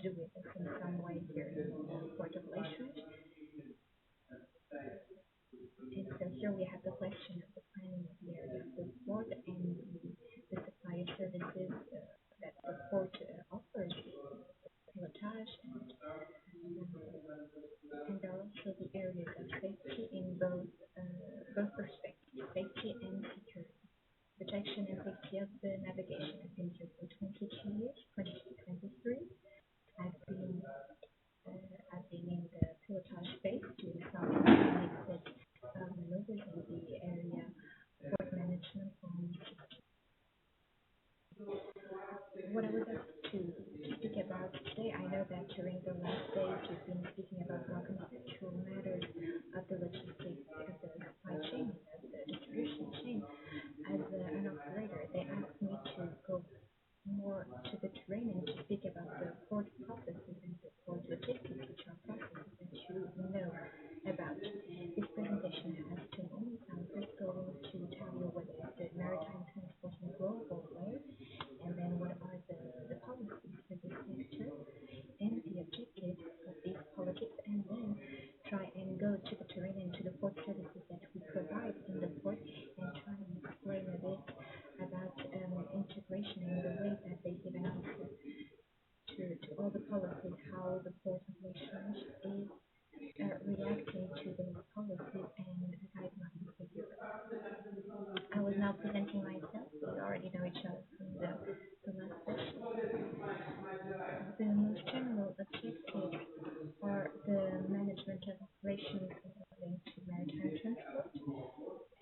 do with this in some way here in the Port of Leixões. And so here we have the question of the planning of the area of the port and the supply of services that the port offers, pilotage and also the areas of safety in both perspectives, safety and security. Protection and safety of the navigation. I've been here for 22 years, 23. I've been in the pilotage space doing some mixed maneuvers in the area, port management, and what I would like to speak about today, I know that during the last days you've been speaking about more conceptual matters of the logistics of the supply chain, of the distribution chain. As an operator, they asked me to go more to the terrain and to speak about the port processes and the port logistics, which are processes that you know about. This presentation has 2 moments. I'm first going to tell you what is the maritime transport in global way, and then what are the policies for this sector and the objectives of these politics, and then try and go to the terrain and to the port services that we provide in the port and try and explain a bit about integration and the way that they give an answer to all the policies, how the port of Leixões is reacting to those policies and guidelines of Europe. I was now presenting myself. We already know each other from the last session. The most general objectives are the management of operations linked to maritime transport,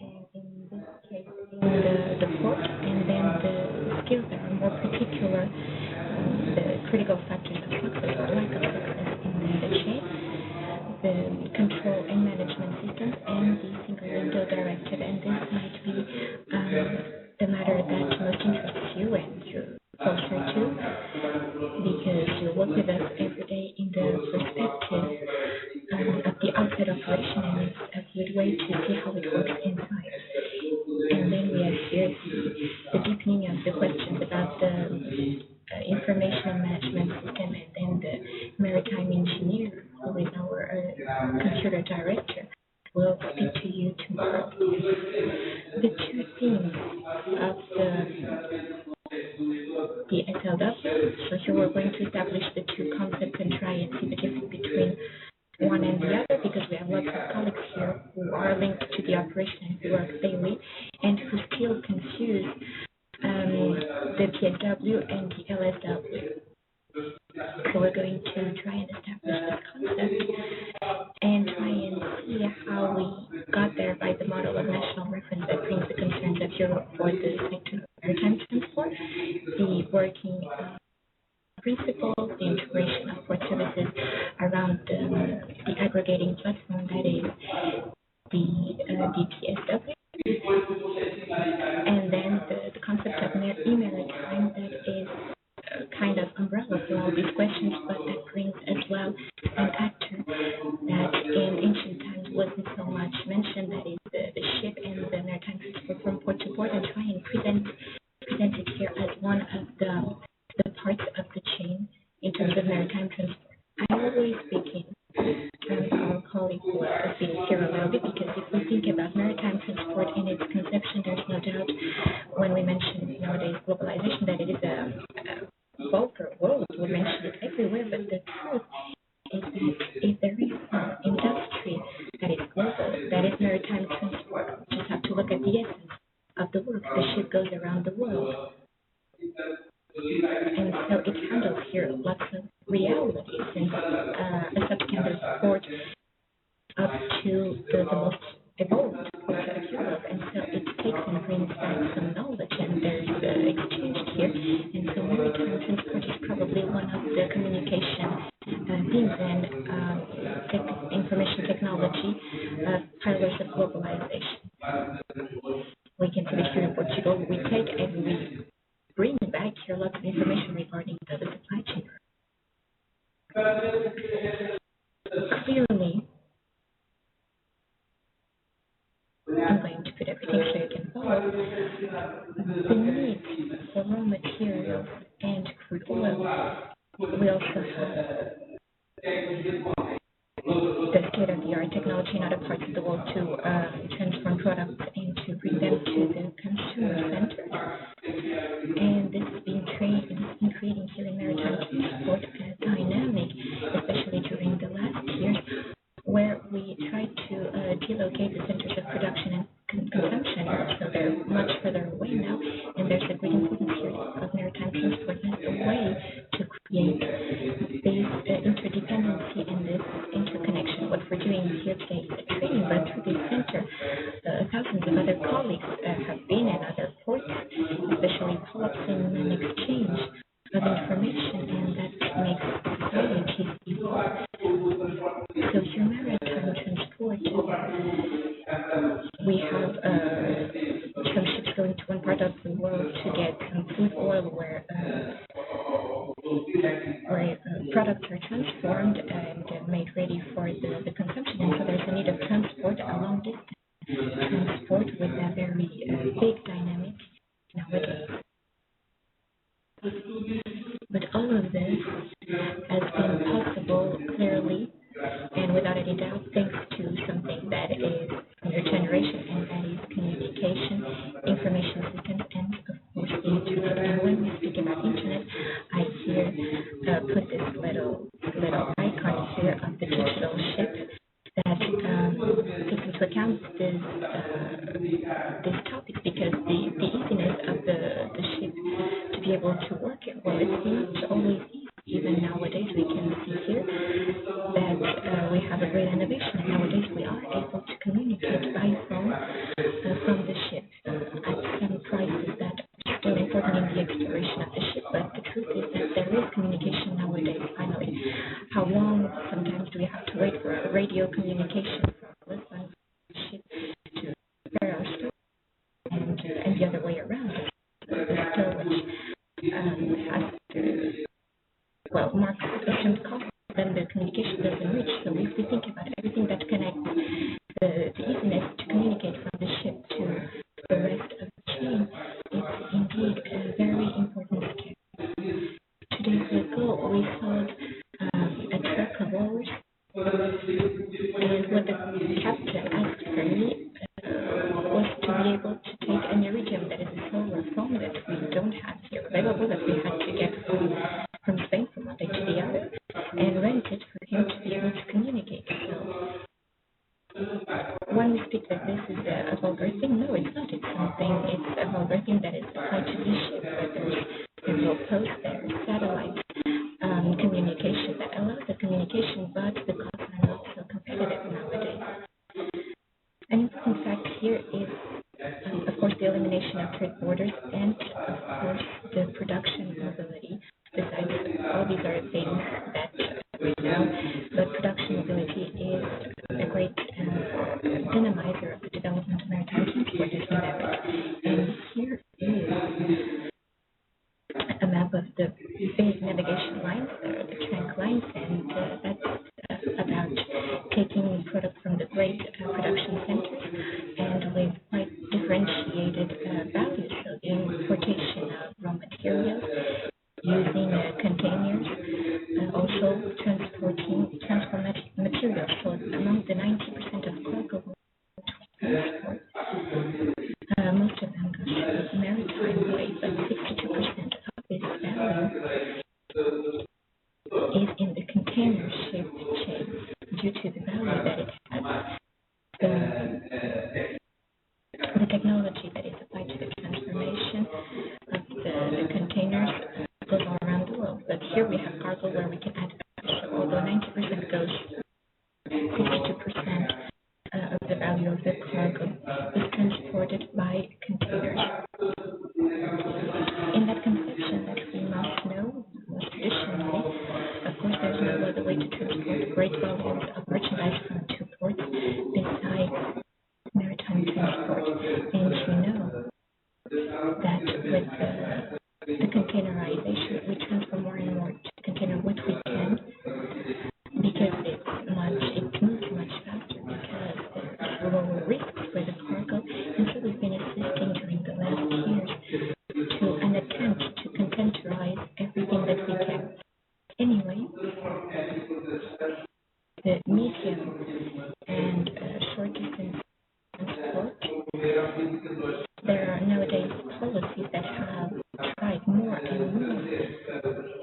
and in this case in the port, and then the skills that are more particular, the critical factors of success or lack of success in the chain, the control and management systems, and the single window directive. And this might be the matter that most interests you and you're closer to, because you work with us every day in the perspective of the outside operation, and it's a good way to see how it works inside. And then we have here the deepening of the questions about the information management system, and then the maritime engineer, who is our computer director, will speak to you tomorrow. The 2 themes of the SLW, so here we're going to establish the 2 concepts and try and see the difference between one and the other, because we have lots of colleagues here who are linked to the operation and who work daily and who still confuse the PSW and the LSW. So we're going to try and establish this concept and try and see how we got there by the model of national reference that brings the concerns of Europe for the sector of maritime transport, the working principles, the integration of port services around the aggregating platform that is the PSW, and then the concept of e-maritime that is kind of umbrella for all these questions, but that brings as well an actor that in ancient times wasn't so much mentioned, that is the ship and the maritime transport from port to port, and try and present it here as one of the parts of the chain in terms of maritime transport. I'm always speaking, our colleague who has been here a little bit, because if we think about maritime transport in its conception, there's no doubt when we mention nowadays globalization that it is a vulgar world. We mention it everywhere, but the truth is that if there is some industry that is global, that is maritime transport. We just have to look at the essence of the work. The ship goes around the world. And so it handles here lots of realities, and a substandard port up to the most evolved port of Europe. And so it takes and brings back some knowledge, and there's exchange here. And so maritime transport is probably one of the communication themes and information technology pillars of globalization. We can see this here in Portugal. We take and we bring back here lots of information regarding the supply chain. Clearly, I'm going to put everything so you can follow. The need for raw materials and crude oil We also have the state-of-the-art technology in other parts of the world to transform products and to bring them to the consumer center. And this has been creating here in maritime transport a dynamic, especially during the last years, where we tried to delocate the centers of production and consumption, so they're much further away now, and there's a great importance here of maritime transport as a way to create this interdependency and this interconnection. What we're doing here today is training, but through this center, thousands of other colleagues have been in other ports, especially pulsing an exchange of information, and that makes society evolve. So here maritime transport, we have some ships going to one part of the world to get some food oil where products are transformed and made ready for the consumption. And so there's a need of transport, a long distance transport with a very big dynamic nowadays. But all of this has been possible clearly and without any doubt thanks to something that is your generation, and that is communication, information systems, and of course the internet. And when we speak about internet, I here put this little icon here of the digital ship that takes into account this topic, because the easiness of the ship to be able to work it, well, it's not always easy. Even nowadays we can see here that we have a great innovation. Nowadays we are able to communicate by phone from the ship at some prices that are still important in the exploration of the ship, but the truth is that there is communication nowadays. Finally, how long sometimes do we have to wait for a radio communication from the ship to prepare our story, and the other way around? The stowage has to, well, mark ocean cost, then the communication doesn't reach. So if we think about everything that connects the easiness to communicate from the ship to the rest of the chain, it's indeed a very important step. 2 days ago, we saw a truck of oars, and what the captain asked for me was to be able to take an iridium, that is a solar phone that we don't have here available, that we had to get from Spain from one day to the other, and rent it for him to be able to communicate. So when we speak that this is a vulgar thing, no, it's not. It's a vulgar thing that is applied to this ship, where there's several posts there, satellite communication that allows the communication, but the costs are not so competitive nowadays. An important fact here is, of course, the elimination of trade borders and, of course, the production mobility. Besides, all these are things that we know, but production mobility is a great dynamizer of the development of maritime transport, as we know it. And here is a map of the big navigation lines, the trunk lines, and that's about taking product from the great production centers and with quite differentiated values. So the importation of raw materials, using containers, also transport materials. So among the 90% of cargo transport, most of them go maritime way, but 62% of this value is in the container ship chain due to the value that it has. The technology that is applied to the transformation of the containers goes all around the world. But here we have cargo where we can add value. So although 90% goes, 62% of the value of the cargo is transported by containers. In that conception that we must know, most traditionally, of course there's no other way to transport great volumes of merchandise from two ports besides maritime transport. And you know that with the containerization, we transfer more and more to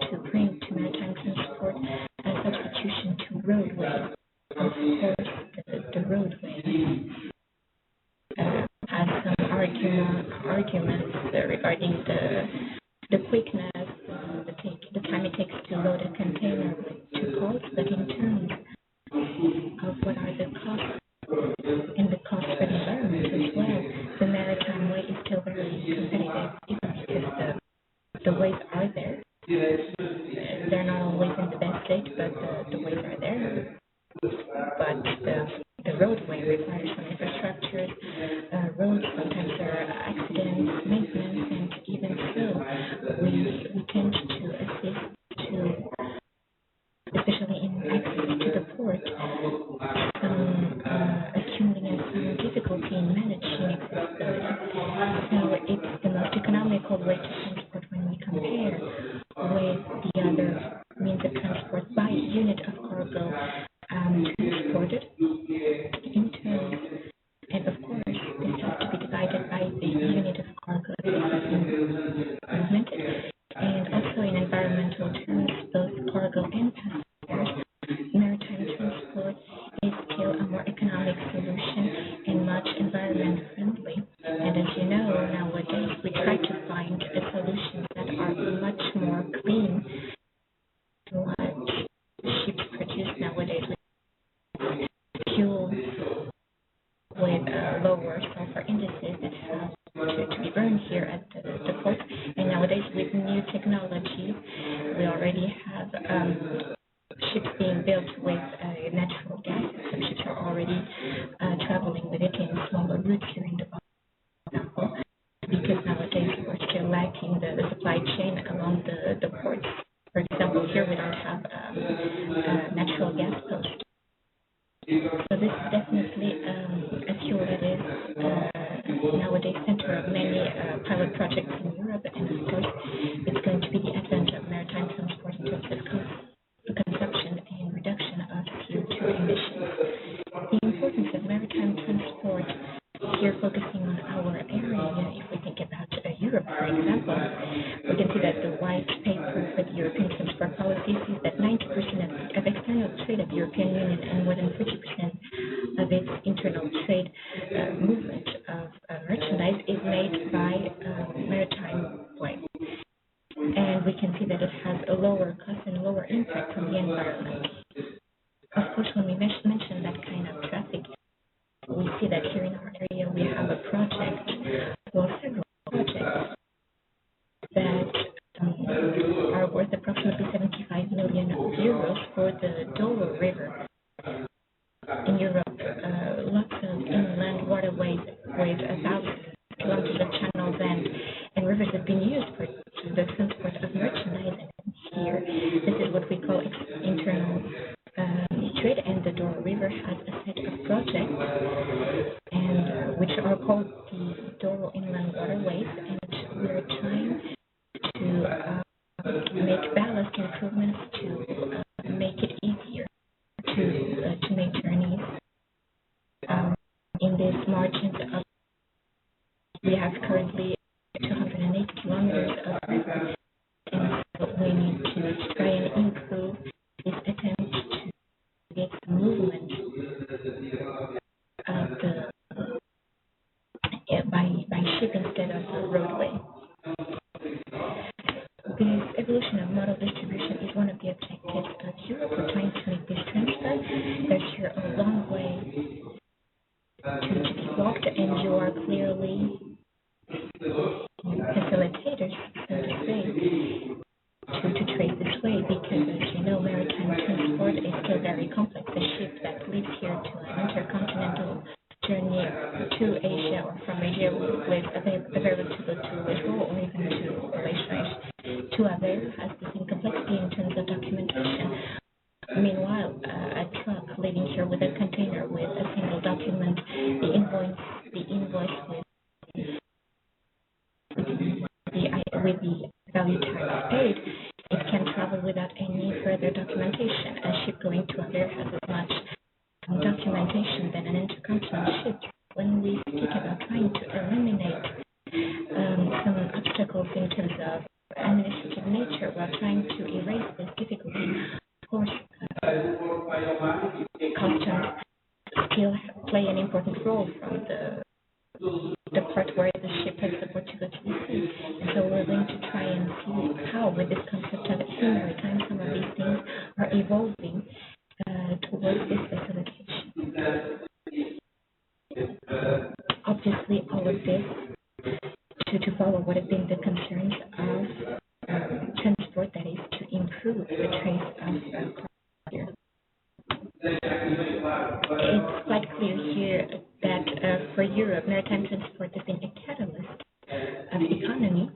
to bring to maritime transport a substitution to roadway. Of course, the roadway has some arguments regarding the quickness, the time it takes to load a container with 2 calls, but in terms of what are the costs and the cost for the environment as well, the maritime way is still very competitive, even because the ways are there. They're not always in the best state, but the ways are there. But the roadway requires some infrastructure. Roads sometimes there are accidents, maintenance, and even so, we tend to assist to, especially in access to the port, some accumulating some difficulty in managing accessibility. So it's the most economical way to transport when we compare with the other means of transport by unit of cargo transported in terms, and of course this has to be divided by the unit of cargo that is being moved, and also in environmental terms, both cargo and passengers, maritime transport is still a more economic solution and much environment friendly. And as you know, nowadays we try to find solutions that are much more clean than what ships produce nowadays, with fuels with lower sulfur indices that have to be burned here at the port. And nowadays with new technology, we already have ships being built with natural gas. Some ships are already traveling with it in smaller routes here in the example, because nowadays we're still lacking the supply chain along the ports. For example, here we don't have a natural gas post. So this is definitely a fuel that is nowadays center of many pilot projects in Europe, and of course it's going to be the advent of maritime transport in terms of consumption and reduction of CO2 emissions. The importance of maritime transport here, focusing on our area, if we think about Europe, for example, we can see that the white paper for the European transport policy sees that 90% of external trade of the European Union and more than 40% of its internal trade movement of merchandise is made by maritime way. And we can see that it has a lower cost and a lower impact on the environment. Of course, when we mention that kind of traffic, we see that here in our area we have a project, well, several projects that are worth approximately 75 million euros for the Douro River in Europe. Lots of inland waterways with 1,000 kilometers of channels and rivers have been used for the transport of merchandise. And here, this is what we call internal trade, and the Douro River has a set of projects, and which are called the Douro Inland Waterways, and we're trying to make ballast improvements to make it easier to make journeys in these margins of. We have currently 208 kilometers of river, and so we need to try and improve this attempt to get the movement of the by ship instead of the roadway. This evolution of modal distribution is one of the objectives of Europe. We're trying to make this transfer. There's here a long way to be walked, and you are clearly facilitators, so to say, to trace this way, because as you know, maritime transport is still very complex. A ship that leaves here to an intercontinental journey to Asia, or from Asia with available to go to Lisbon or even to Leixões to Aveiro, has the same complexity in terms of documentation. Meanwhile, a truck leaving here with a container with a single document, the invoice with the value tax paid, it can travel without any further documentation. A ship going to Aveiro has as much documentation than an intercontinental ship. When we speak about trying to eliminate some obstacles in terms of administrative nature while trying to erase this difficulty. Of course, customs still play an important role from the part where the ship has the port to go to the sea. And so we're going to try and see how, with this concept of maritime, some of these things are evolving towards this facilitation. Obviously, all of this to follow what have been the concerns of transport, that is to improve the trace of cargo. It's quite clear here that for Europe, maritime transport has been a catalyst of economy,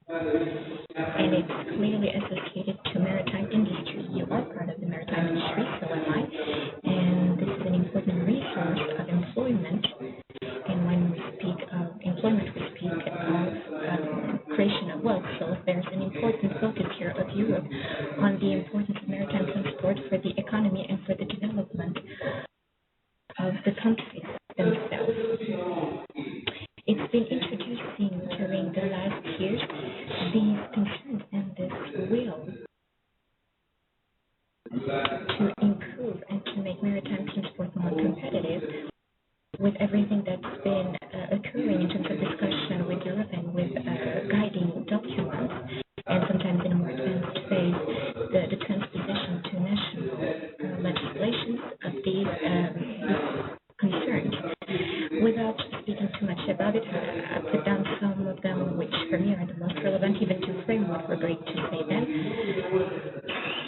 and it's clearly associated to maritime industry. You are part of the maritime industry, so am I, and this is an important resource of employment. And when we speak of employment, we speak of creation of wealth. So there's an important focus here of Europe on the importance of maritime transport for the economy and for the development of the countries themselves. It's been introducing during the last years these concerns and this will to improve and to make maritime transport more competitive with everything that's been occurring in terms of discussion with Europe and with guiding documents, and sometimes in a more advanced phase, the transposition to national legislations of these concerns. Without speaking too much about it, I put down some of them which for me are the most relevant, even to frame what we're going to say then.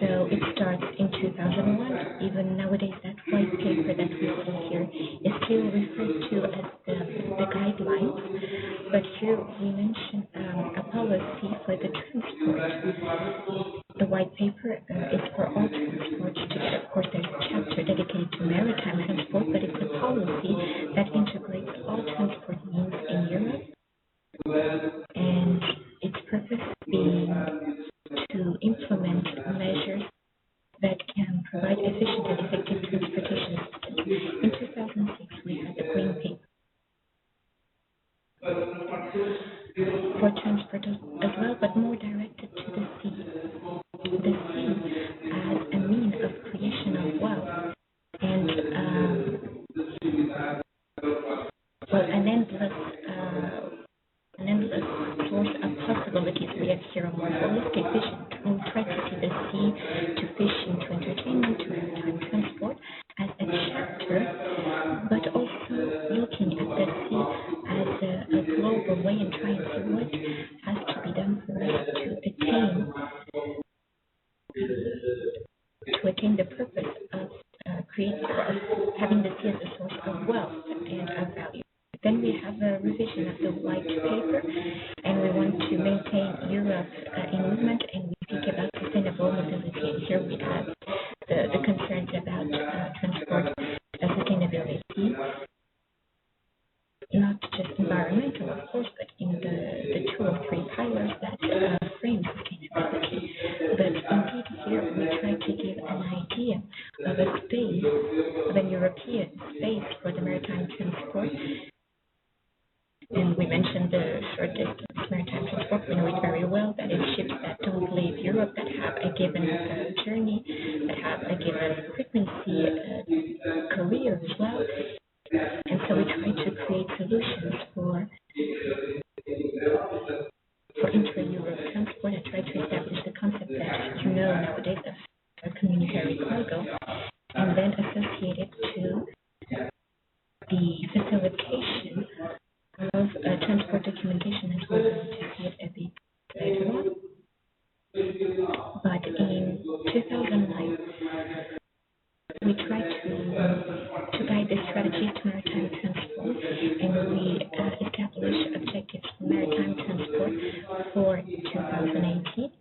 So it starts in 2001. Even nowadays, that white paper that we see here is still referred to as the guidelines, but here we mention a policy for the transport. The white paper is for all transports together. Of course, there's a chapter dedicated to maritime transport, but it's a policy that integrates all transport means in Europe, and its purpose being to implement measures that can provide efficient and effective transportation systems. In 2006, we had the Green Paper for transport as well, but more directed to the sea. The sea as a means of creation of wealth and an endless source of possibilities. We have here a more holistic vision. We'll try to see the sea, to fishing, to entertainment, to maritime transport as a chapter, but also looking at the sea as a global way and trying to see what has to be done for us to attain the purpose of having the sea as a source of wealth and of value. Then we have a revision of the white paper, and we want to maintain Europe in movement, and we speak about sustainable mobility. And here we have the concerns about transport sustainability, not just environmental, of course, but in the 2 or 3 pillars that frame sustainability. But indeed, here we try to give an idea of a space, of an European space for the maritime transport. And we mentioned the short distance maritime transport. We know it very well, that is ships that don't leave Europe, that have a given journey, that have a given frequency, career as well. And so we try to create solutions for intra-Europe transport and try to establish the concept that you know nowadays of communitary cargo, and then associate it to the facilitation of transport documentation, as we're going to see it a bit later on. But in 2009, we tried to guide the strategy to maritime transport, and we established objectives for maritime transport for 2018,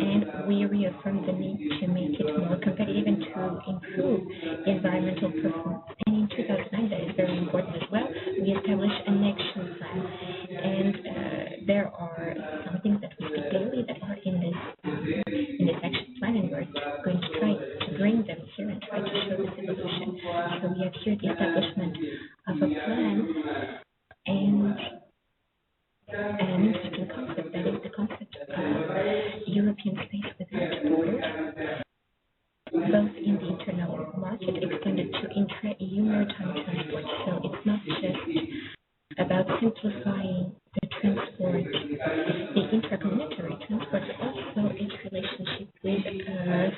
and we reaffirmed the need to make it more competitive and to improve environmental performance. And in 2009, that is very important as well, we established an action plan, and there are some things that we speak daily that are in this action plan, and we're going to try to bring them here and try to show this evolution. So we have here the establishment of a plan and an interesting concept, that is the concept of European space without borders, both in the internal market extended to intra-EU maritime transport. So it's not just about simplifying the transport, the intracommunitary transport, but also its relationship with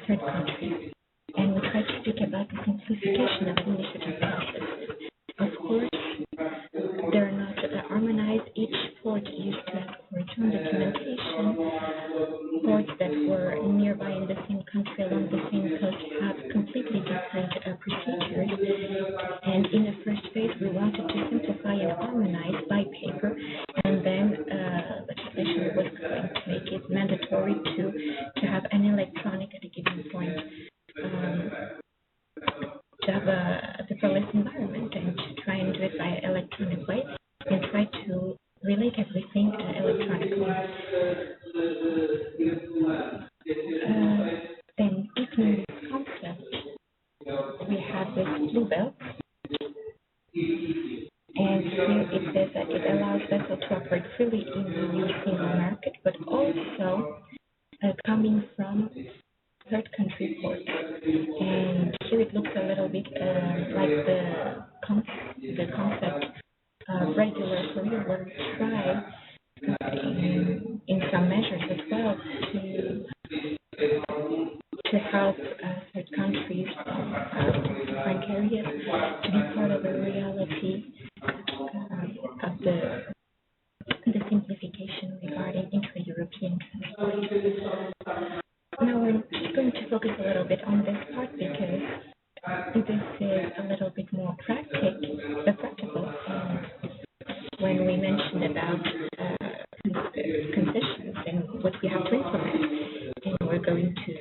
third countries. And we try to speak about the simplification of administrative processes. Of course, they're not harmonized. Each port used to have for its own documentation. Ports that were nearby in the same country along the same coast have completely different procedures. And in the first phase, we wanted to simplify and harmonize by paper, and then legislation was going to make it mandatory to have an electronic at a given point, to have a paperless environment and to try and do it by electronic way and try to relate everything electronically. Then deepening this concept, we have this blue belt, and here it says that it allows vessels to operate freely in the EU single market, but also coming from third country ports. And here it looks a little bit like the concept of regular career where we try in some measures as well to help third countries from different areas to be part of the reality of the simplification regarding intra-European transport. Now we're just going to focus a little bit on this part because this is a little bit more practical. And when we mentioned about concessions and what we have to implement, and we're going to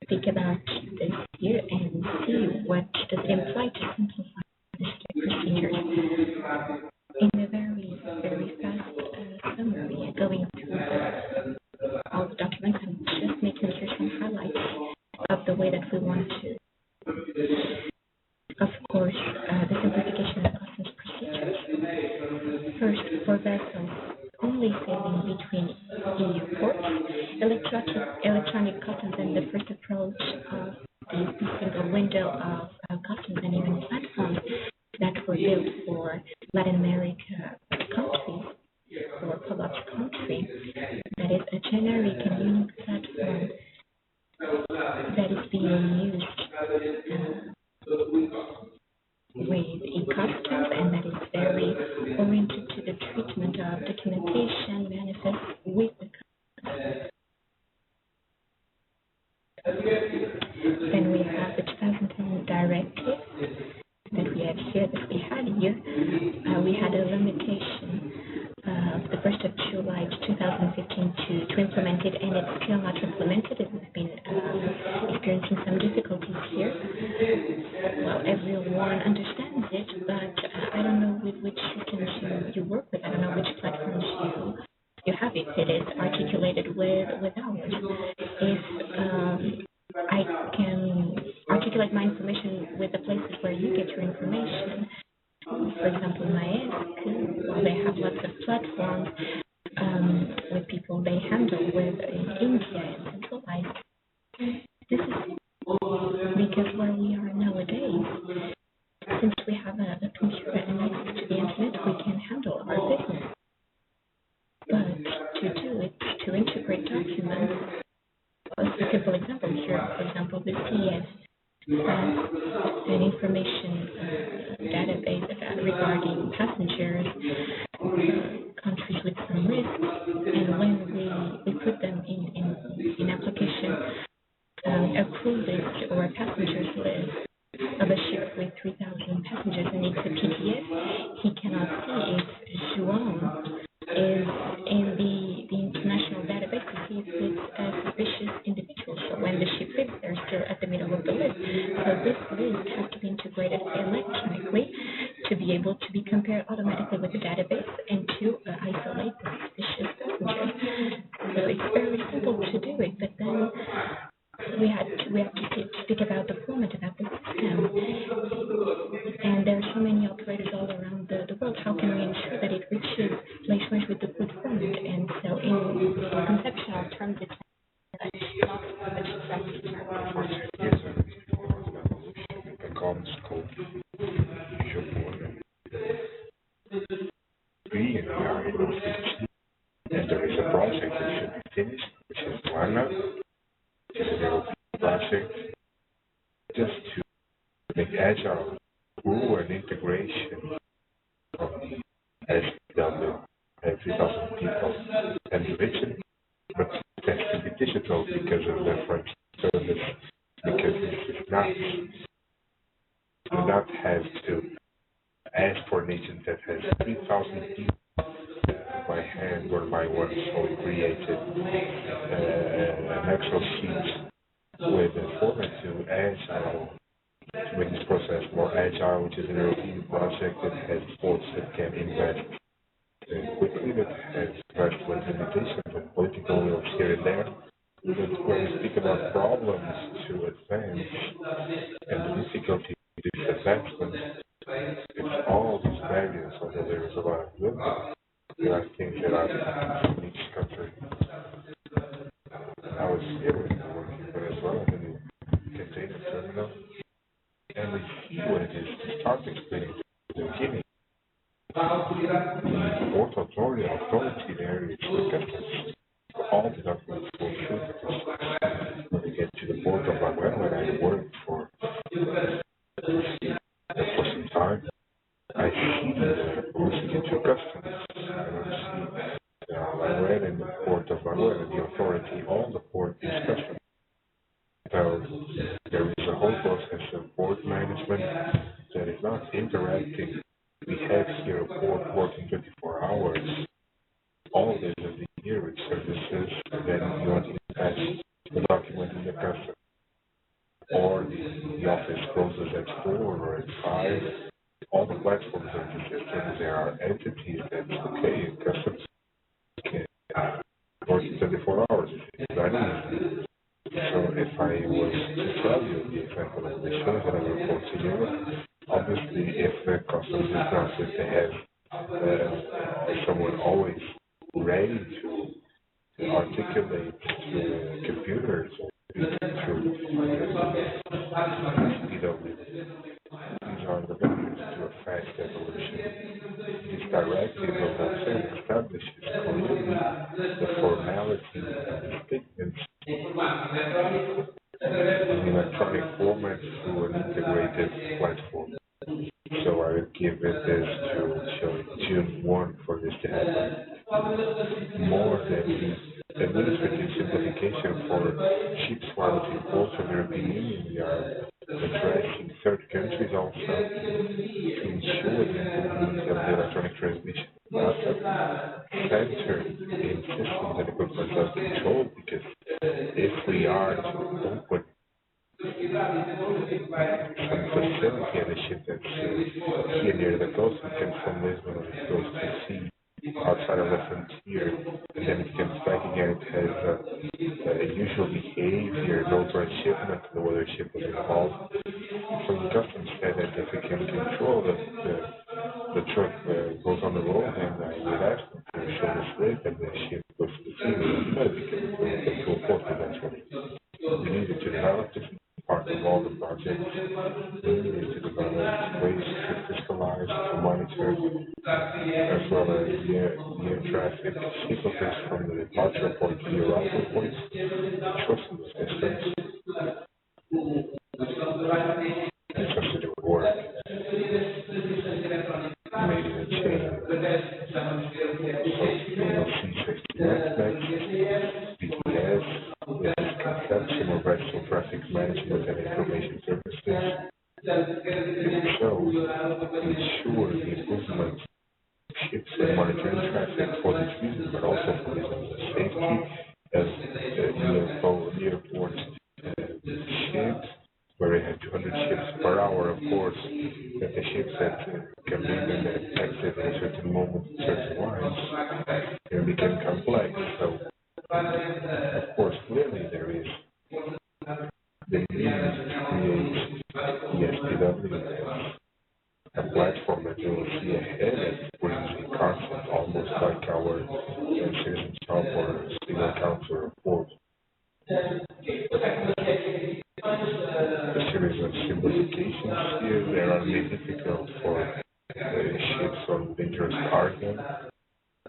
speak about this here and see what does it imply to simplify the procedures. In a very, very fast summary, going through all the documents and just making here some highlights of the way that we want to. Of course, the simplification of customs procedures. First, for vessels only sailing between EU ports, electronic customs and the first approach of the single window of customs and even platforms that were built for Latin America countries, for Poland country, that is a generic and unique platform that is being used with e-customs, and that is very oriented to the treatment of documentation manifest with the customs. Then we have the 2010 directive that we had here, we had a limitation of the 1st of July 2015 to implement it, and it's still not implemented. It has been experiencing some difficulties here. Well, everyone understands it, but I don't know with which systems you work with. I don't know which platforms you have. If it is articulated with ours. If I can articulate my information with the places where you get your information. For example, MyEsk, they have lots of platforms with people they handle with in India and centralized. This is because where we are nowadays, since we have a computer and access to the internet, we can handle our business. But to do it, to integrate documents, a simple example here, for example, the CES an information database regarding passengers, countries with some risk, and when we put them in application, a crew list or a passengers list of a ship with 3,000 passengers and it's a PTS, he cannot see if Juan is in the international database to see if it's a suspicious individual. So when the ship is, they're still at the middle of the list. So this list has to be integrated electronically to be able to be compared automatically with the database and to isolate the suspicious passengers. So it's very simple to do it, but then we have to speak about the format, about the system. And there are so many operators all around the world. How can we ensure that it reaches places with the good format? And so in conceptual terms, it's HANA, which is an European project, just to make agile through an integration of the SW and 3,000 people and division, but it has to be digital because of the French service, because this is not, you do not have to ask for an agent that has 3,000 people by hand or by one, so we created an Excel sheet with a format to agile, to make this process more agile, which is an European project that has ports that can invest quickly, that has virtual implementations and political wills here and there. But when we speak about problems to advance and the difficulty of this advancement, it's all these barriers, although there is a lot of good, there are things that are in each country. I was here when we were working for as well, the new container terminal, and we see what it is to start explaining to the beginning. The port authority there is the customs. All the documents go through the customs. When we get to the port of Manuel, where I worked for some time, I see once you get to customs, I don't see Manuel and the port of Manuel and the authority, all the port is customs. So there is a whole process of port management that is not interacting. We have here a port working 24 hours, all days of the year with services, and then you want to pass the document in the customs. Or the office closes at 4 or at 5. All the platforms are the systems. There are entities that's okay in customs can work 24 hours. It's not easy. So if I was to tell you the example of the shows that I report to you, obviously if the customs is not that they have someone always ready to articulate to computers through PW. These are the barriers to a fast evolution. This directive of the establishes clearly the formality of the statements in electronic format through an integrated platform. So I will give it this to show June 1 for this to happen. More than the administrative simplification for ships while in ports of the European Union, we are addressing third countries also to ensure the improvement of the electronic transmission data centered in systems and equipment of control, because if we are to open some facility at a ship that's here near the coast, it comes from Lisbon and it goes to sea outside of the frontier, and then it comes back again, it has a usual behavior, no transshipment, no other ship was involved. So the customs said that if we can control the truck goes on the road, then I would ask them to show the slip and the ship goes to the sea. No, because we can control port eventually. We needed to develop this part of all the projects. We needed to develop ways to fiscalize, to monitor, as well as the air traffic sequences from the departure point to the arrival point, trusting the systems, and trusted to work. Made in a chain. So you will see safety next, BTS, with this conception of vessel traffic management and information services. And so ensure the improvement of ships and monitoring traffic for this reason, but also for reasons of safety, as the airport ships, where we have 200 ships per hour, of course, that the ships that come in and exit at a certain moment, certain lines, can become complex. So, of course, clearly there is the need to create ESPW as a platform that you will see ahead that brings in concept almost like our citizen shop or single counter report. A series of simplifications here that are made difficult for ships on dangerous cargo.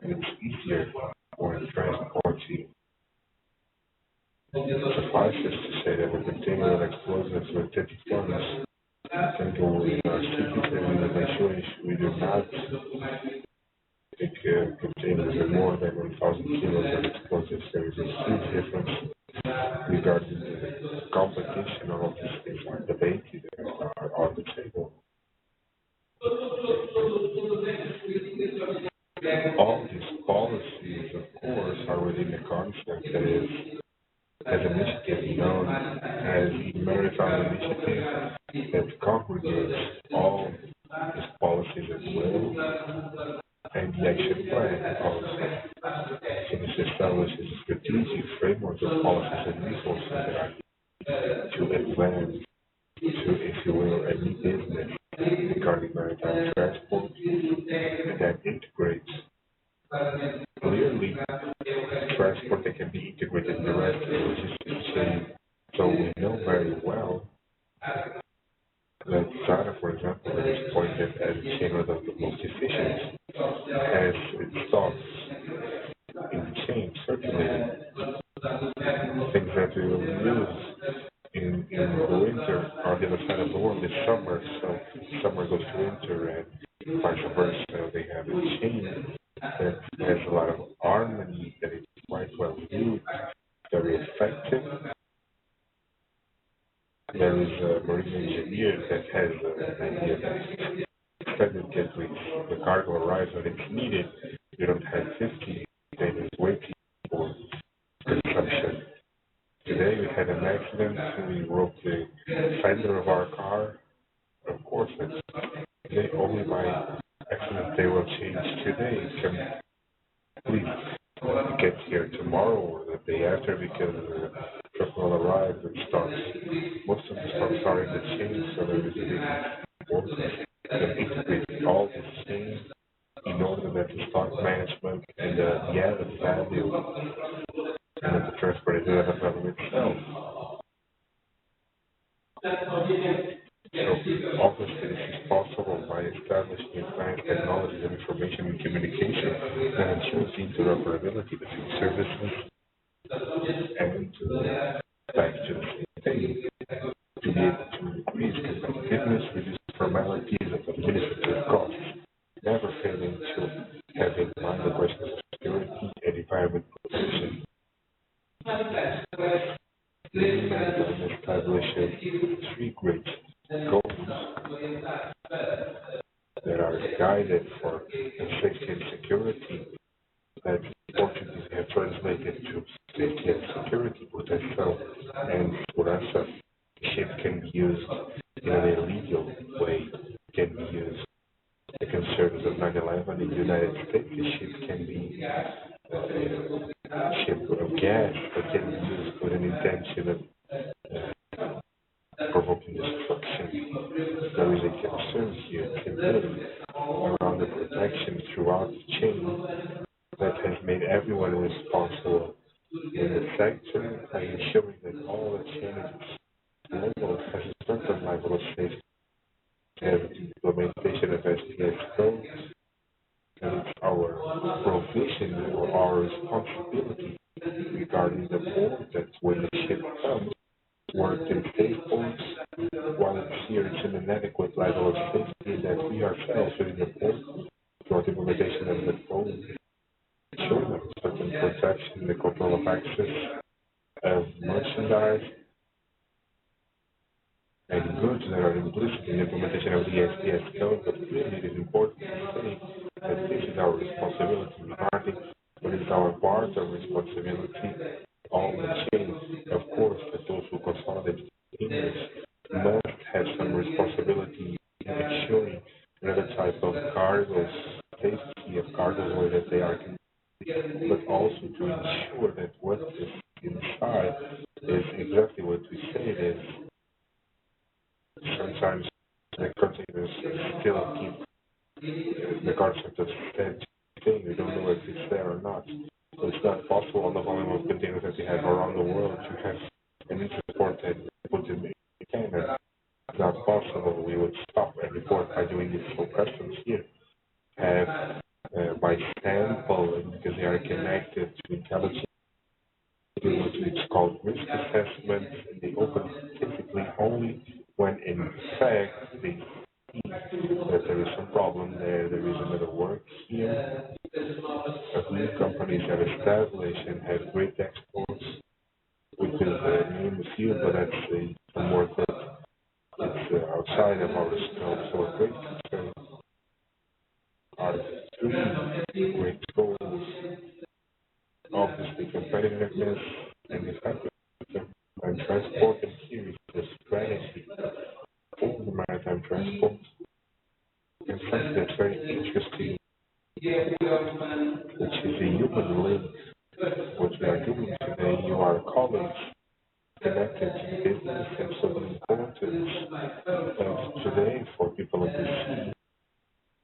It's easier for transporting Suffices to say that a container of explosives with 30 tons can go in our cities and in the nations. We do not take containers with more than 1,000 kilos of explosives. There is a huge difference regarding the competition. All of these things are debated and are on the table. All these policies, of course, are within the concept that is as an initiative known as the Maritime Initiative that congregates all these policies as well, and the action plan also. So this establishes a strategic framework of policies and resources that are to advance to, if you will, any business regarding maritime transport that integrates clearly transport that can be integrated in the rest of the logistics chain. So we know very well that China, for example, that is pointed as the chain of the most efficient, has its stocks in the chain circulating, things that we will use in the winter on the other side of the world is summer, so summer goes to winter and vice versa. They have a chain that has a lot of harmony, that is quite well used, very effective. There is a marine engineer that has an idea that extended gateways, the cargo arrives when it's needed. You don't have 50 containers waiting for consumption. Today we had an accident, we broke the fender of our car. Of course, that's only by accident they will change today. It can please get here tomorrow or the day after because the truck will arrive and starts. Most of the stocks are in the chain, so there is a big importance to integrate all the chain in order that the stock management and the added value and that the transport is added value itself. So obviously this is possible by establishing advanced technologies and information and communication that ensures the interoperability between services and back to the same thing to be able to increase competitiveness, reduce formalities and administrative costs, never failing to have in mind the question of security and environment protection. Lean management establishes three great goals that are guided for safety and security that Portuguese have translated to safety and security protection and segurança. Ship can be used in an illegal way, can be used the concerns of 9/11 in the United States. The ship can be a ship of gas that can be used with an intention of provoking destruction. There is a concern here, clearly, around the protection throughout the chain that has made everyone responsible in the sector by ensuring that all the chain level has a certain level of safety. And the implementation of SPS codes, and it's our provision or our responsibility regarding the port that when the ship comes, work in safe ports, while it's here it's an inadequate level of safety that we ourselves within the port, through the implementation of the code, ensuring that certain protection, the control of access of merchandise and goods that are implicit in the implementation of the SPS code, but clearly it is important to say that this is our responsibility regarding what is our part of responsibility on the chain. Of course, that those who consolidate English must have some responsibility in ensuring whatever type of cargoes, safety of cargoes, or that they are, but also to ensure that what is inside is exactly what we say it is. Sometimes the containers still keep the concept of dead thing. We don't know if it's there or not. So it's not possible on the volume of containers that we have around the world to have an import and put it in Canada. It's not possible. We would stop and report by doing this. So customs here have by sample, and because they are connected to intelligence, be able to It's called risk assessment, and they open typically only when in fact they see that there is some problem there, there is another work here. But new companies have established and have great exports, which is new in the field, but that's some work that is outside of our scope. So a great concern are three great goals. Obviously, competitiveness and effectiveness and transport, and here is the strategy for the maritime transport. And something that's very interesting, which is a human link. What we are doing today, you are colleagues connected to business, and so the importance of today for people of the sea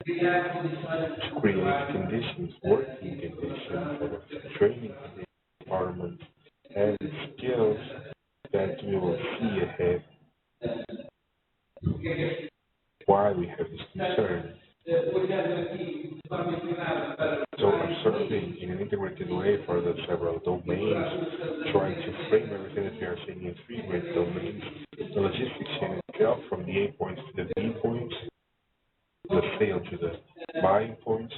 to create conditions, working conditions, and training environment, and skills that we will see ahead. Why we have this concern. So observing in an integrated way for the several domains, trying to frame everything that we are seeing in three great domains, the logistics chain itself from the A points to the B points, the sale to the buying points,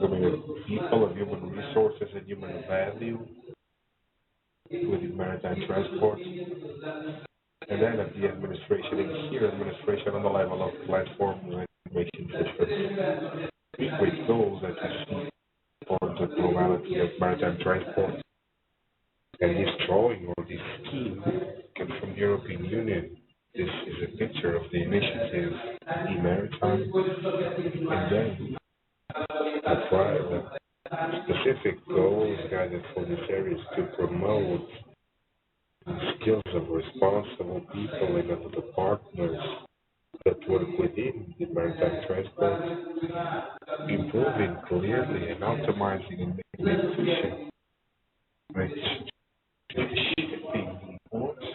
domain of people, of human resources and human value within maritime transport, and then at the administration, and here administration on the level of platform and information systems. Three great goals that you see for the globality of maritime transport. And this drawing or this scheme comes from the European Union. This is a picture of the initiative in maritime, and then that's why the specific goals guided for this area is to promote the skills of responsible people and of the partners that work within the maritime transport, improving clearly and optimizing and making it efficient, shipping ports,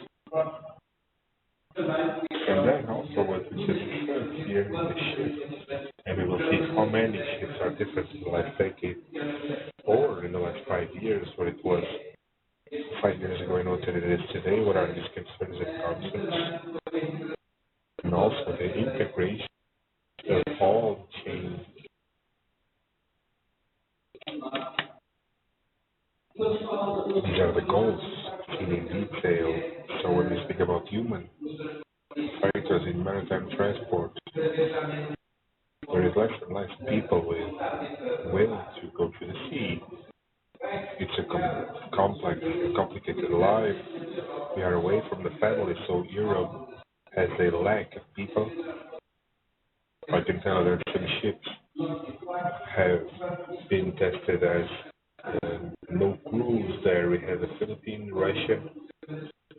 and then also what we just discussed here in the ship, and we will see how many ships are different in the last decade or in the last 5 years, what it was 5 years ago and what it is today, what are these concerns and concepts, and also the integration of all chains. These are the goals seen in detail. So when we speak about human factors in maritime transport, there is less and less people with will to go to the sea. It's a complex, complicated life. We are away from the family, so Europe has a lack of people. I can tell that some ships have been tested as no crews there. We have the Philippines, Russia,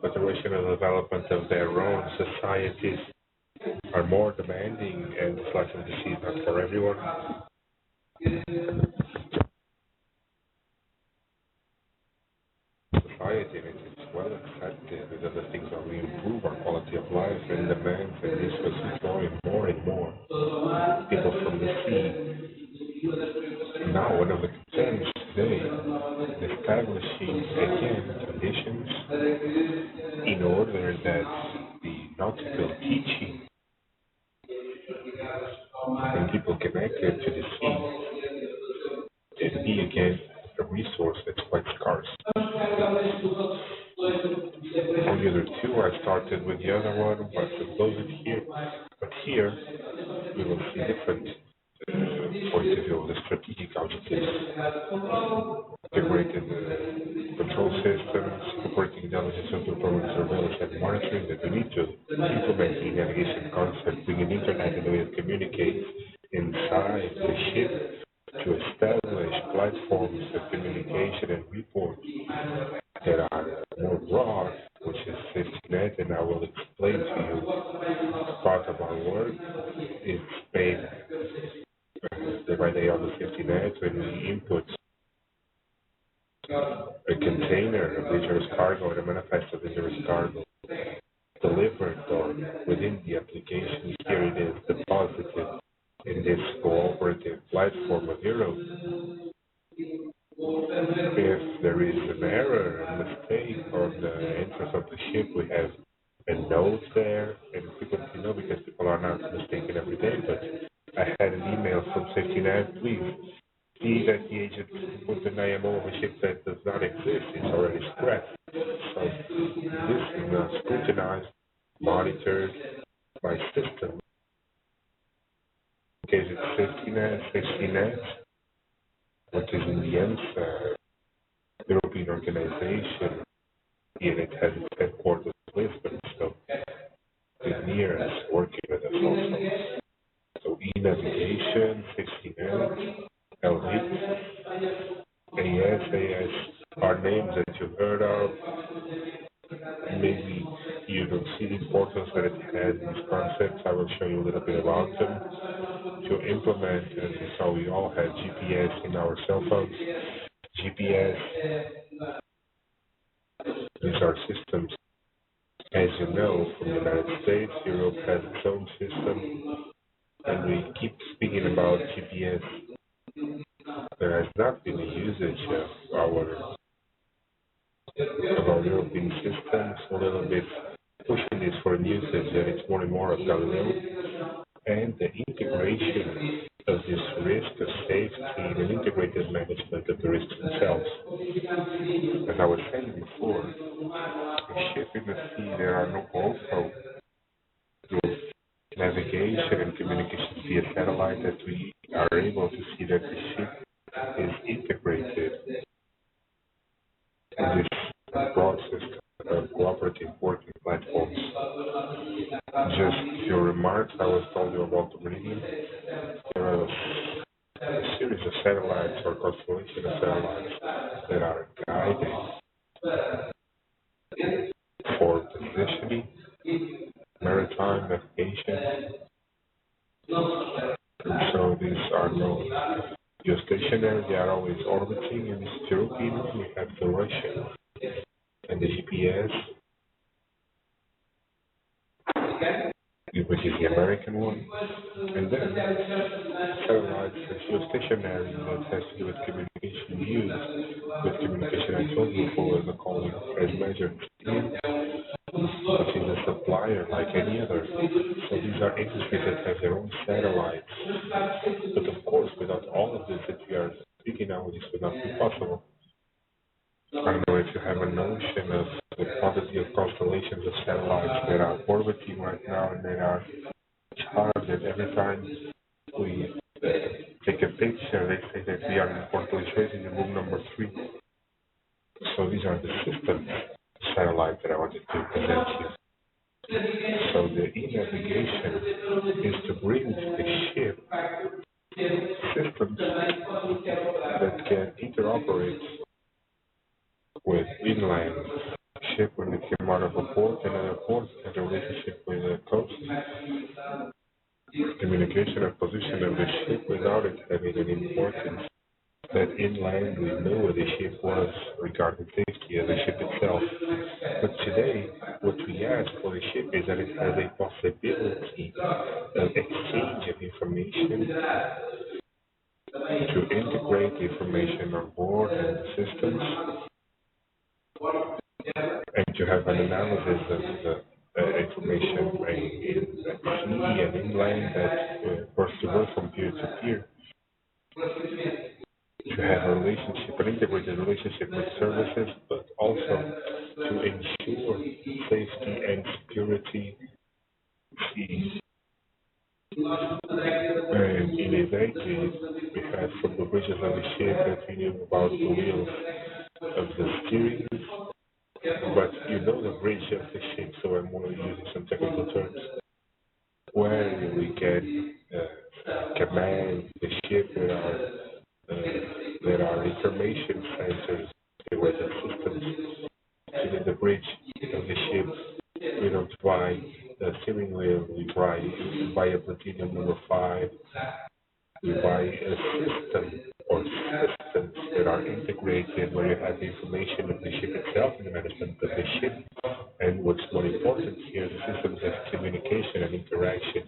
but the Russian development of their own societies are more demanding, and it's like the sea is not for everyone. Society, and it's well accepted that the things that we improve our quality of life and demands, and this was growing more and more people from the sea. Now, one of the concerns today is establishing again conditions in order that the nautical teaching and people connected to the sea can be again a resource that's quite scarce. On the other two, I started with the other one, but to close it here. But here, we will see different point of view of the strategic objectives, integrated control systems, operating intelligence and performance surveillance and monitoring that we need to implement the navigation concept, bring an internet and the way it communicates inside the ship to establish platforms of communication and reports that are more broad, which is safety net, and I will explain to you. Part of our work is paid day by day on the safety net when we input a container of dangerous cargo and a manifest of dangerous cargo delivered or within the application. Here it is deposited in this cooperative platform of Europe. there is an error, a mistake on the entrance of the ship, we have a note there, and frequently know because people are not mistaken every day, but I had an email from safety net, please see that the agent put an IMO of a ship that does not exist, it's already scrapped. So this is scrutinized, monitored by system. In case it's safety net, which is in the EMSA, European organization, and it has its headquarters in Lisbon, so it's near us, working with us also. So e-navigation, 16N, L8, AS are names that you've heard of. Maybe you don't see the importance that it has, these concepts. I will show you a little bit about them. To implement, as you saw, we all have GPS in our cell phones. GPS, these are systems. As you know, from the United States, Europe has its own system, and we keep speaking about GPS. There has not been a usage of our European systems, a little bit pushing this for usage, and it's more and more of Galileo, and the integration of this risk of safety and an integrated management of the risks themselves. As I was saying before, a ship in the sea, there are no also through navigation and communication via satellite that we are able to see that the ship is integrated in this broad system of cooperative working platforms. Just your remarks, I was told you about the Meridian. There are a series of satellites or constellation of satellites that are guided for positioning, maritime navigation. And so these are no geostationary, they are always orbiting, and this European one, we have the Russian and the GPS, which is the American one, and then satellites are geostationary, that has to do with communication used. With communication, I told you before, the calling as measured speed, which is a supplier like any other. So these are industries that have their own satellites. But of course, without all of this that we are speaking now, this would not be possible. I don't know if you have a notion of the quantity of constellations of satellites that are orbiting right now and that are charged every time we take a picture. They say that we are in constellation in room number 3. So these are the system satellites that I wanted to present you. So the e-navigation is to bring to the ship systems that can interoperate with inland ship when it came out of a port, and a port has a relationship with the coast, communication and position of the ship without it having an importance. That inland we know where the ship was regarding safety of the ship itself. But today, what we ask for the ship is that it has a possibility of exchange of information to integrate the information on board and the systems, and to have an analysis of the information in at sea and inland that was to go from peer to peer, to have a relationship, an integrated relationship with services, but also to ensure safety and security. And in a decade, we had from the bridges of the ship that we knew about the wheels of the steering, but you know the bridge of the ship, so I'm only using some technical terms, where we can command the ship. There are information sensors, there were the systems in the bridge of the ship. We don't buy the steering wheel, we buy a platinum number 5, we buy a system or systems that are integrated where you have the information of the ship itself and the management of the ship. And what's more important here, the systems have communication and interaction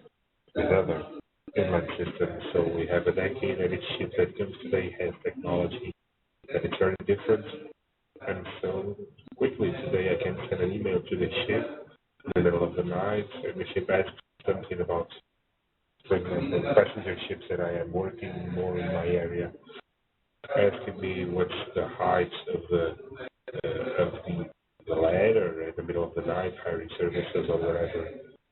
with other inland systems. So we have a decade, and each ship that comes today has technology that is very different. And so quickly today I can send an email to the ship in the middle of the night, and the ship asks something about, for example, passenger ships that I am working more in my area, asking me what's the height of the ladder in the middle of the night, hiring services or whatever.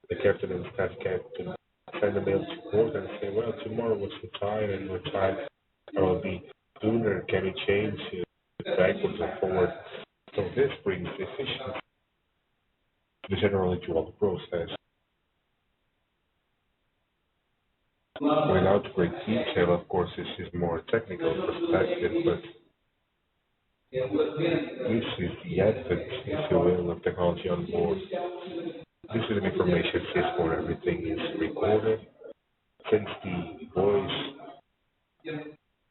The captain and staff captain send a mail to port and say, well, tomorrow what's the time and what time I will be sooner, can we change backwards or forward? So this brings efficiency generally to all the process. Without great detail, of course, this is more technical perspective, but this is the advent, if you will, of technology on board. This is an information system where everything is recorded. Since the voice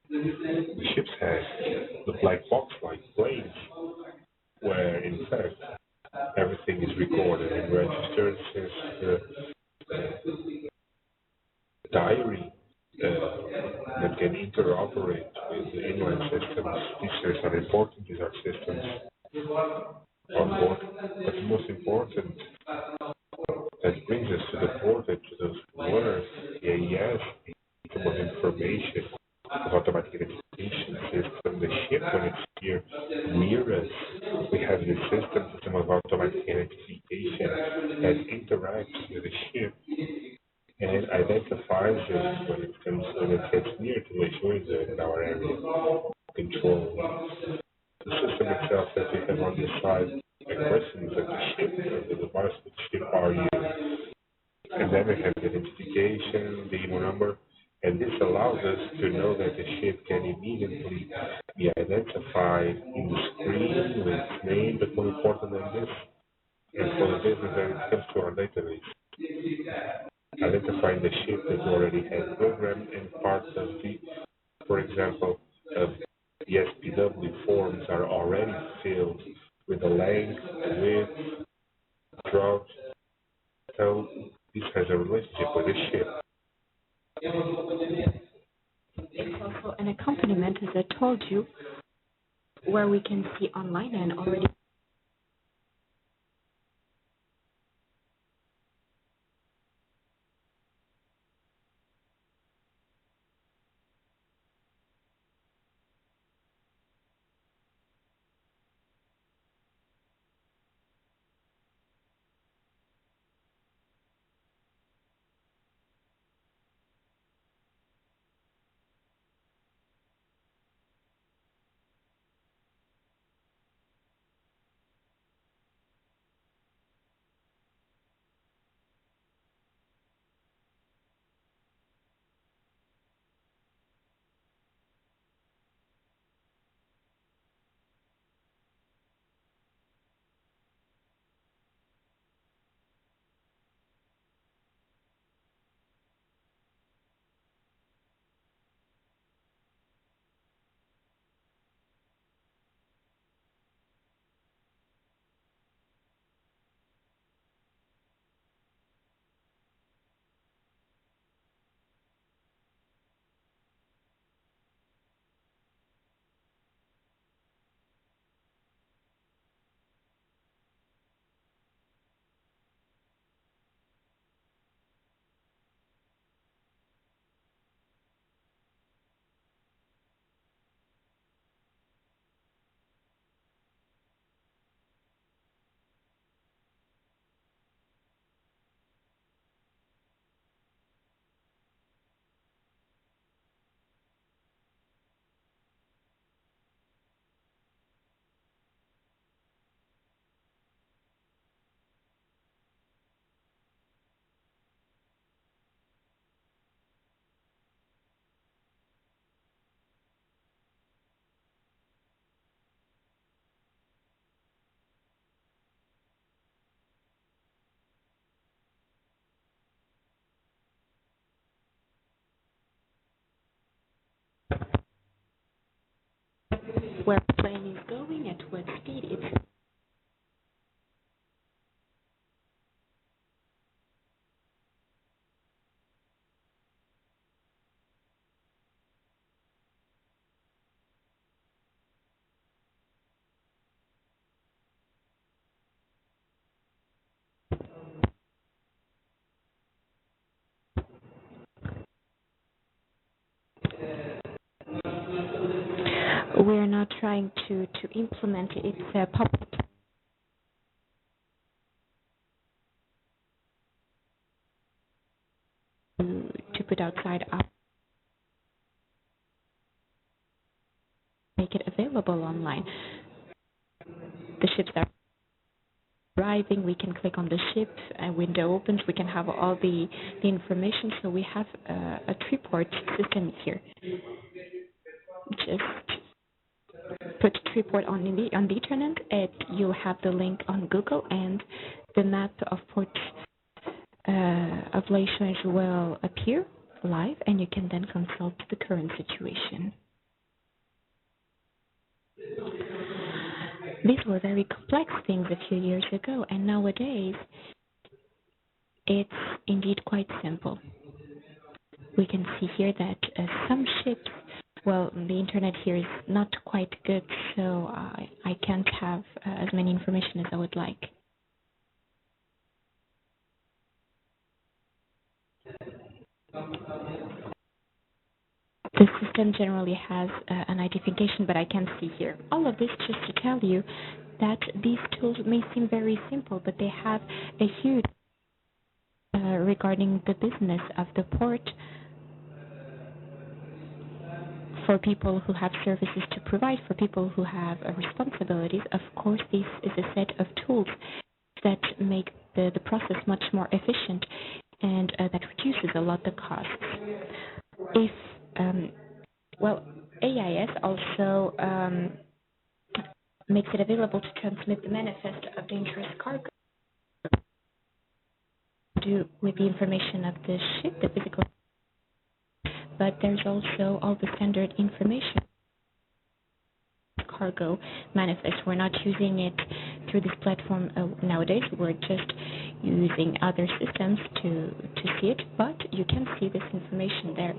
the ships have the black box like planes, where in fact everything is recorded and registered since the diary that can interoperate with the inland systems. These are important, these are systems on board. But the most important that brings us to the port and to those waters, the AES, the system of information of automatic identification system, the ship when it's here near us, we have the system of automatic identification that interacts with the ship and identifies it when it gets near to the shore in our area control. The system itself that we have on the side questions of the ship, of the device of the ship, are you? And then we have the identification, the IMO number, and this allows us to know that the ship can immediately be identified in the screen with its name, but more important than this, and for the business that it comes to our database. Identifying the ship that we already had programmed and parts of the, for example, of the SPW forms are already filled with the length, width, drought. So this has a relationship with the ship. It's also an accompaniment, as I told you, where we can see online and already. Where the plane is going, at what speed it's. not trying to implement it. It's a public to put outside our make it available online. The ships are arriving. We can click on the ship, a window opens. We can have all the information. So we have a Triport system here. Just put Triport on the internet, and you have the link on Google, and the map of Port of Leisure will appear live, and you can then consult the current situation. These were very complex things a few years ago, and nowadays it's indeed quite simple. We can see here that some ships, well, the internet here is not quite good, so I can't have as many information as I would like. The system generally has an identification, but I can't see here. All of this just to tell you that these tools may seem very simple, but they have a huge regarding the business of the port for people who have services to provide, for people who have responsibilities. Of course, this is a set of tools that make the process much more efficient and that reduces a lot the costs. If well, AIS also makes it available to transmit the manifest of dangerous cargo with the information of the ship, the physical. But there's also all the standard information cargo manifest. We're not using it through this platform nowadays. We're just using other systems to see it, but you can see this information there.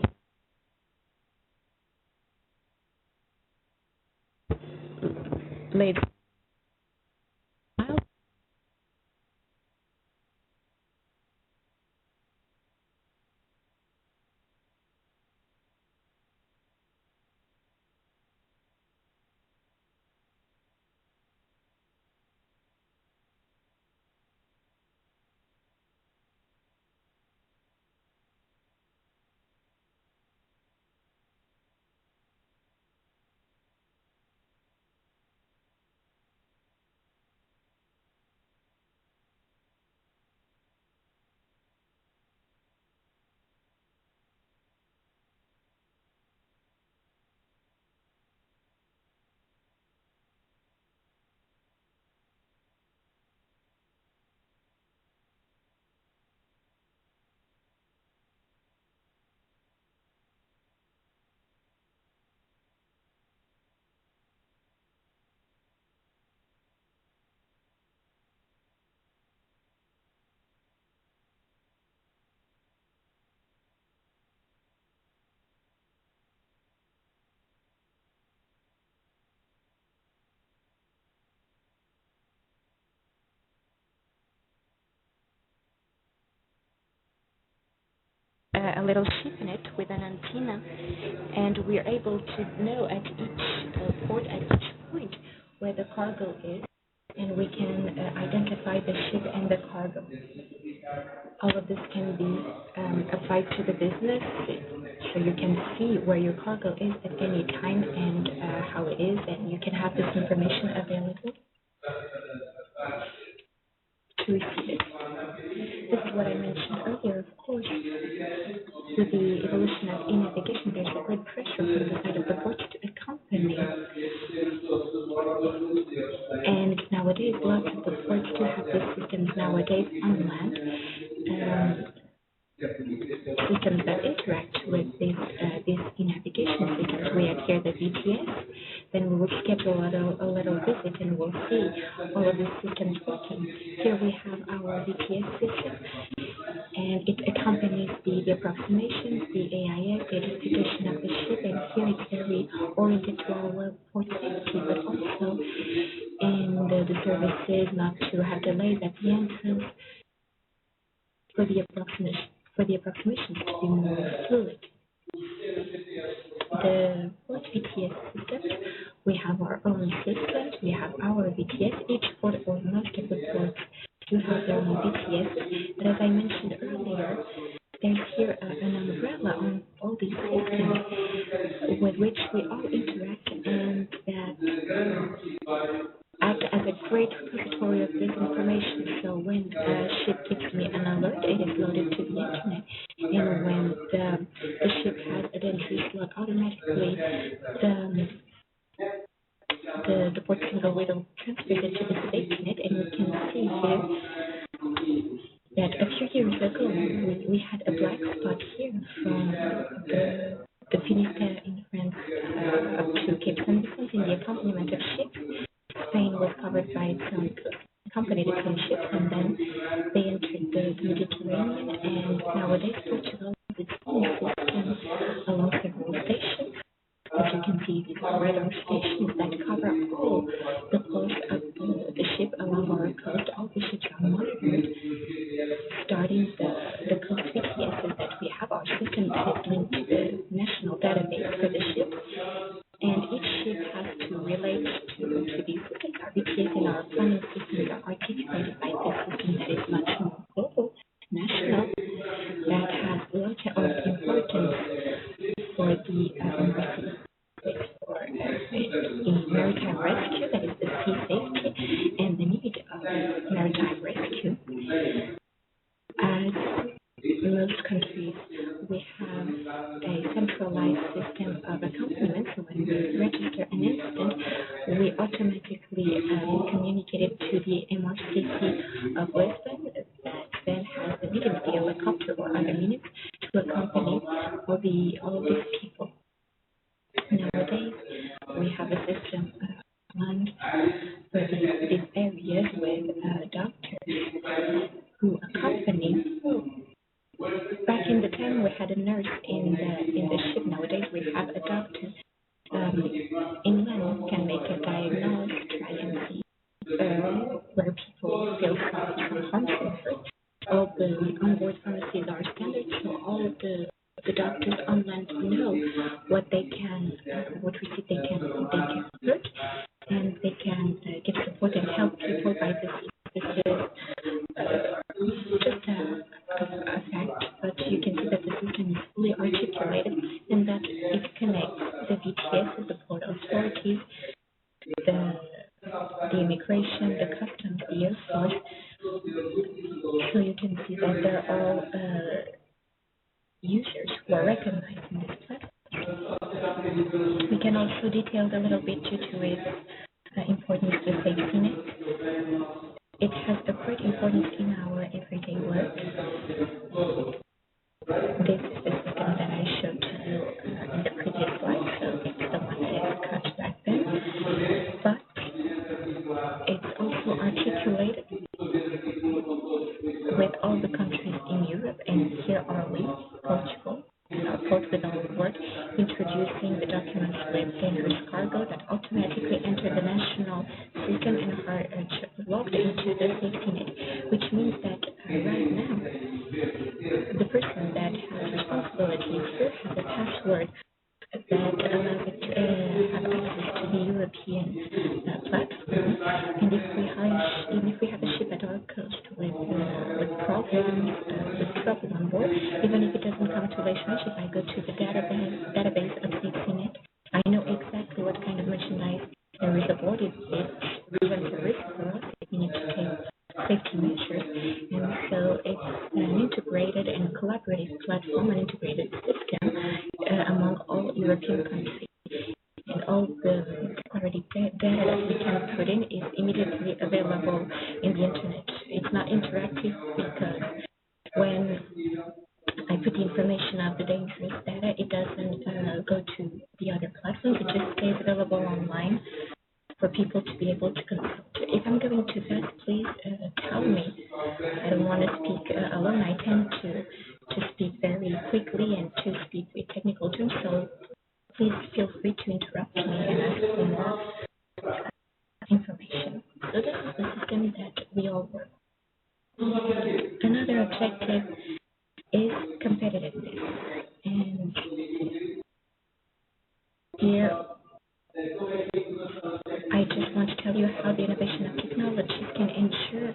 Later. A little ship in it with an antenna, and we are able to know at each port, at each point, where the cargo is, and we can identify the ship and the cargo. All of this can be applied to the business, so you can see where your cargo is at any time and how it is, and you can have this information available to receive it. This is what I mentioned earlier, of course. With the evolution of e-navigation, there's a great pressure from the side of the port to accompany. And nowadays, lots of the ports do have these systems nowadays on land, systems that interact with these e-navigation systems. We have here the VTS, then we will schedule a little visit and we'll see all of these systems working. Here we have our VTS system, and it accompanies the approximations, the AIS, the identification of the ship, and here it's very oriented to our port safety, but also in the services, not to have delays at the entrance, for the approximations to be more fluid. the port VTS systems, we have our own systems. We have our VTS. Each port or most of the ports do have their own VTS. But as I mentioned earlier, there's here an umbrella on all these systems with which we all interact and that act as a great repository of this information. So when a ship gives me an alert, it is loaded to the internet. And when the ship has a entry slot, automatically the port single will transfer it to the safety net, and we can see here that a few years ago we had a black spot here from the Finistère in France up to Cape Saint Vincent in the accompaniment of ships. Spain was covered by its own company, its own ships, and then they entered the Mediterranean, and nowadays Portugal has its own system along several stations. As you can see, these are radar stations that cover all the coast of the ship along our coast. All the ships are monitored, starting the coast VTSs that we have. Our system that is linked to the national database for the ship, and each ship has to relate to these systems. Our VTS and our planning systems are articulated by this system that is much more global, national, that has lots of importance for the maritime rescue, that is the sea safety, and the need of maritime rescue. As most countries, we have a centralized system of accompaniment, so when we register an incident, we automatically communicate it to the MRCC of Lisbon, that then has immediately a helicopter or other means to accompany all these people. Nowadays, we have a system planned for these areas with doctors who accompany. Back in the time, we had a nurse in the ship. Nowadays, we have a doctor inland can make a diagnosis, try and see where people feel from harm sensors. All the onboard pharmacies are standard, so all the doctors on land know what receipt they can put, and they can give support and help people by this. This is just a fact, but you can see that the system is fully articulated and that it connects the VTS, the port authorities, the immigration, the customs, the air force. So you can see that they're all users who are recognized in this platform. We can also detail a little bit due to its importance to safety net. It has a great importance in our everyday work. This is the system that I showed to you in the previous slide, so it's the one that is cut back then. But it's also articulated with all the countries in Europe, and here are we, Portugal, and our port with all the work, introducing the documents with dangerous cargo that automatically enter the national system and are logged into the safety net, which means that right now, the person that has responsibility here has a password that allows it to have access to the European platform. And if we have a ship at our coast with problems, with trouble on board, even if it doesn't come to relationship, if I go to the database of SafetyNet, I know exactly what kind of merchandise there is aboard. It presents a risk for us if we need to take safety measures. And so it's an integrated and collaborative platform, an integrated system among all European countries. And all the declarative data that we can put in is immediately available in the internet. It's not interactive because when I put the information of the dangerous data, it doesn't go to the other platforms. It just stays available online for people to be able to consult. If I'm going too fast, please tell me. I don't want to speak alone. I tend to speak very quickly and to speak with technical terms, so please feel free to interrupt me and ask for more information. So this is the system that we all work with. Another objective is competitiveness. And want to tell you how the innovation of technologies can ensure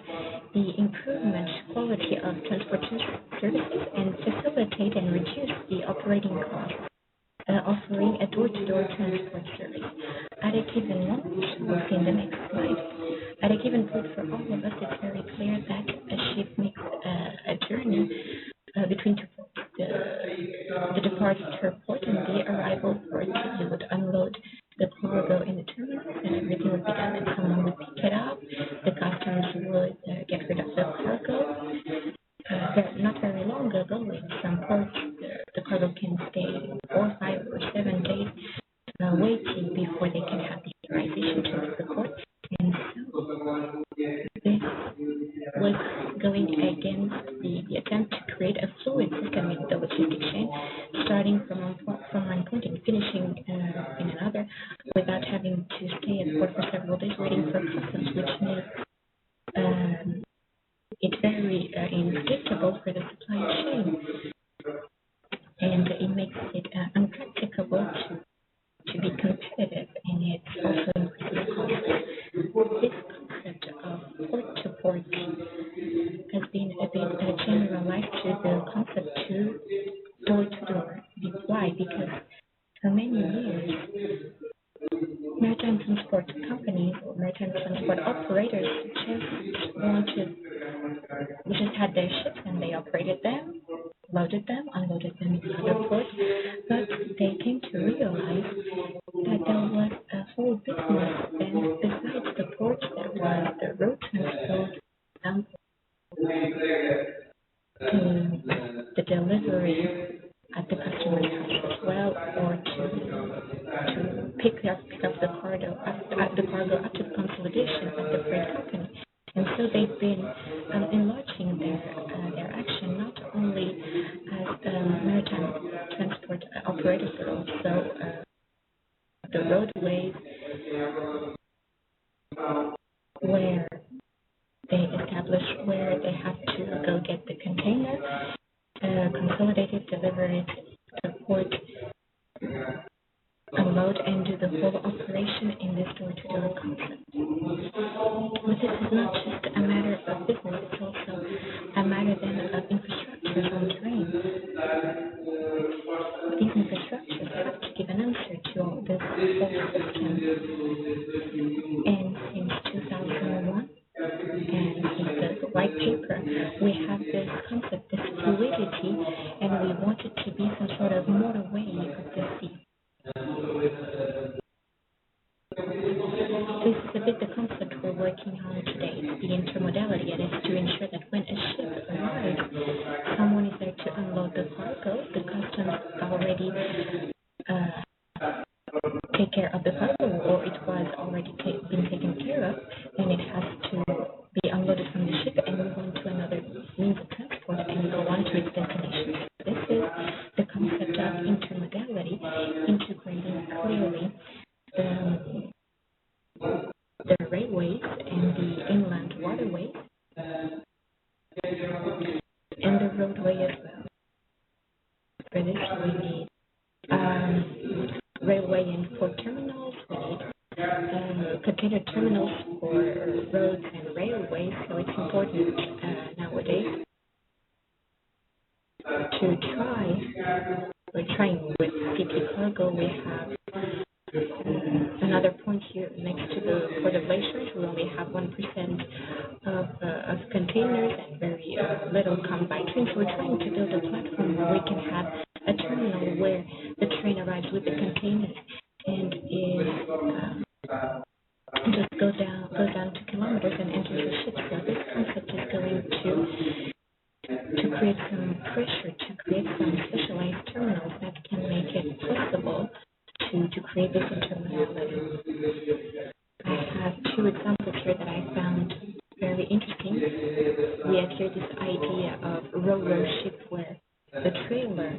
the improvement quality of transportation services and facilitate and reduce the operating costs, offering a door-to-door transport service. At a given moment, we'll see in the next slide, at a given point for all of us, it's very clear that a ship makes a journey between two ports, the departure port and the arrival port. You would unload the cargo in the terminal, and everything would be done, and someone would pick it up. The customs would get rid of the cargo. Not very long ago, in some ports, the cargo can stay 4, 5, or 7 days waiting before they can have the authorization to leave the port. And so this was going against the attempt to create a fluid system in the logistics chain, starting from one point and finishing in another, without having to stay at port for several days waiting for customs, which makes it very unpredictable for the supply chain, and it makes it unpracticable to be competitive, and it's also increasing the cost. This concept of port-to-port has been a bit generalized to the concept to door-to-door. Why? Because for many years, maritime transport companies or maritime transport operators just had their ships and they operated them, loaded them, unloaded them in other ports, but they came to realize that there was a whole business then besides the ports. There was the road transport, to the delivery at the customer's house as well, or to pick up the cargo at the cargo after the consolidation at the freight company. And so they've been enlarging their action not only as maritime transport operators, but also the roadways where they establish where they have to go get the container, consolidate it, deliver it to port, unload, and do the whole operation in this door-to-door concept. But this is not just a matter of business, it's also a matter then of infrastructure on trains. These infrastructures have to give an answer to all this whole system. And since 2001, and in the white paper, we have this concept, this fluidity, and we want it to be some sort of motorway of the sea. This is a bit the concept we're working on today, the intermodality, and it's to ensure that when a ship arrives, someone is there to unload the cargo, the customs already take care of the cargo, or it was already been taken care of, and it has to be unloaded from the ship and move on to another means of transport and go on to its destination. This is the concept of intermodality, integrating clearly the railways and the inland waterways and the roadway as well. For this, we need railway and port terminals. We need container terminals for roads and railways. So it's important nowadays to try. We're trying with CP Cargo. We have another point here next to the Port of Glaciers. We only have 1% of containers and very little come by train. So we're trying to build a platform where we can have a terminal where the train arrives with the containers and just goes down 2 kilometers and enters the ship. So this concept is going to create some pressure, to create some specialized terminals that can make it possible to create this intermodality. I have 2 examples here that I found very interesting. We have here this idea of ro-ro ship where the trailer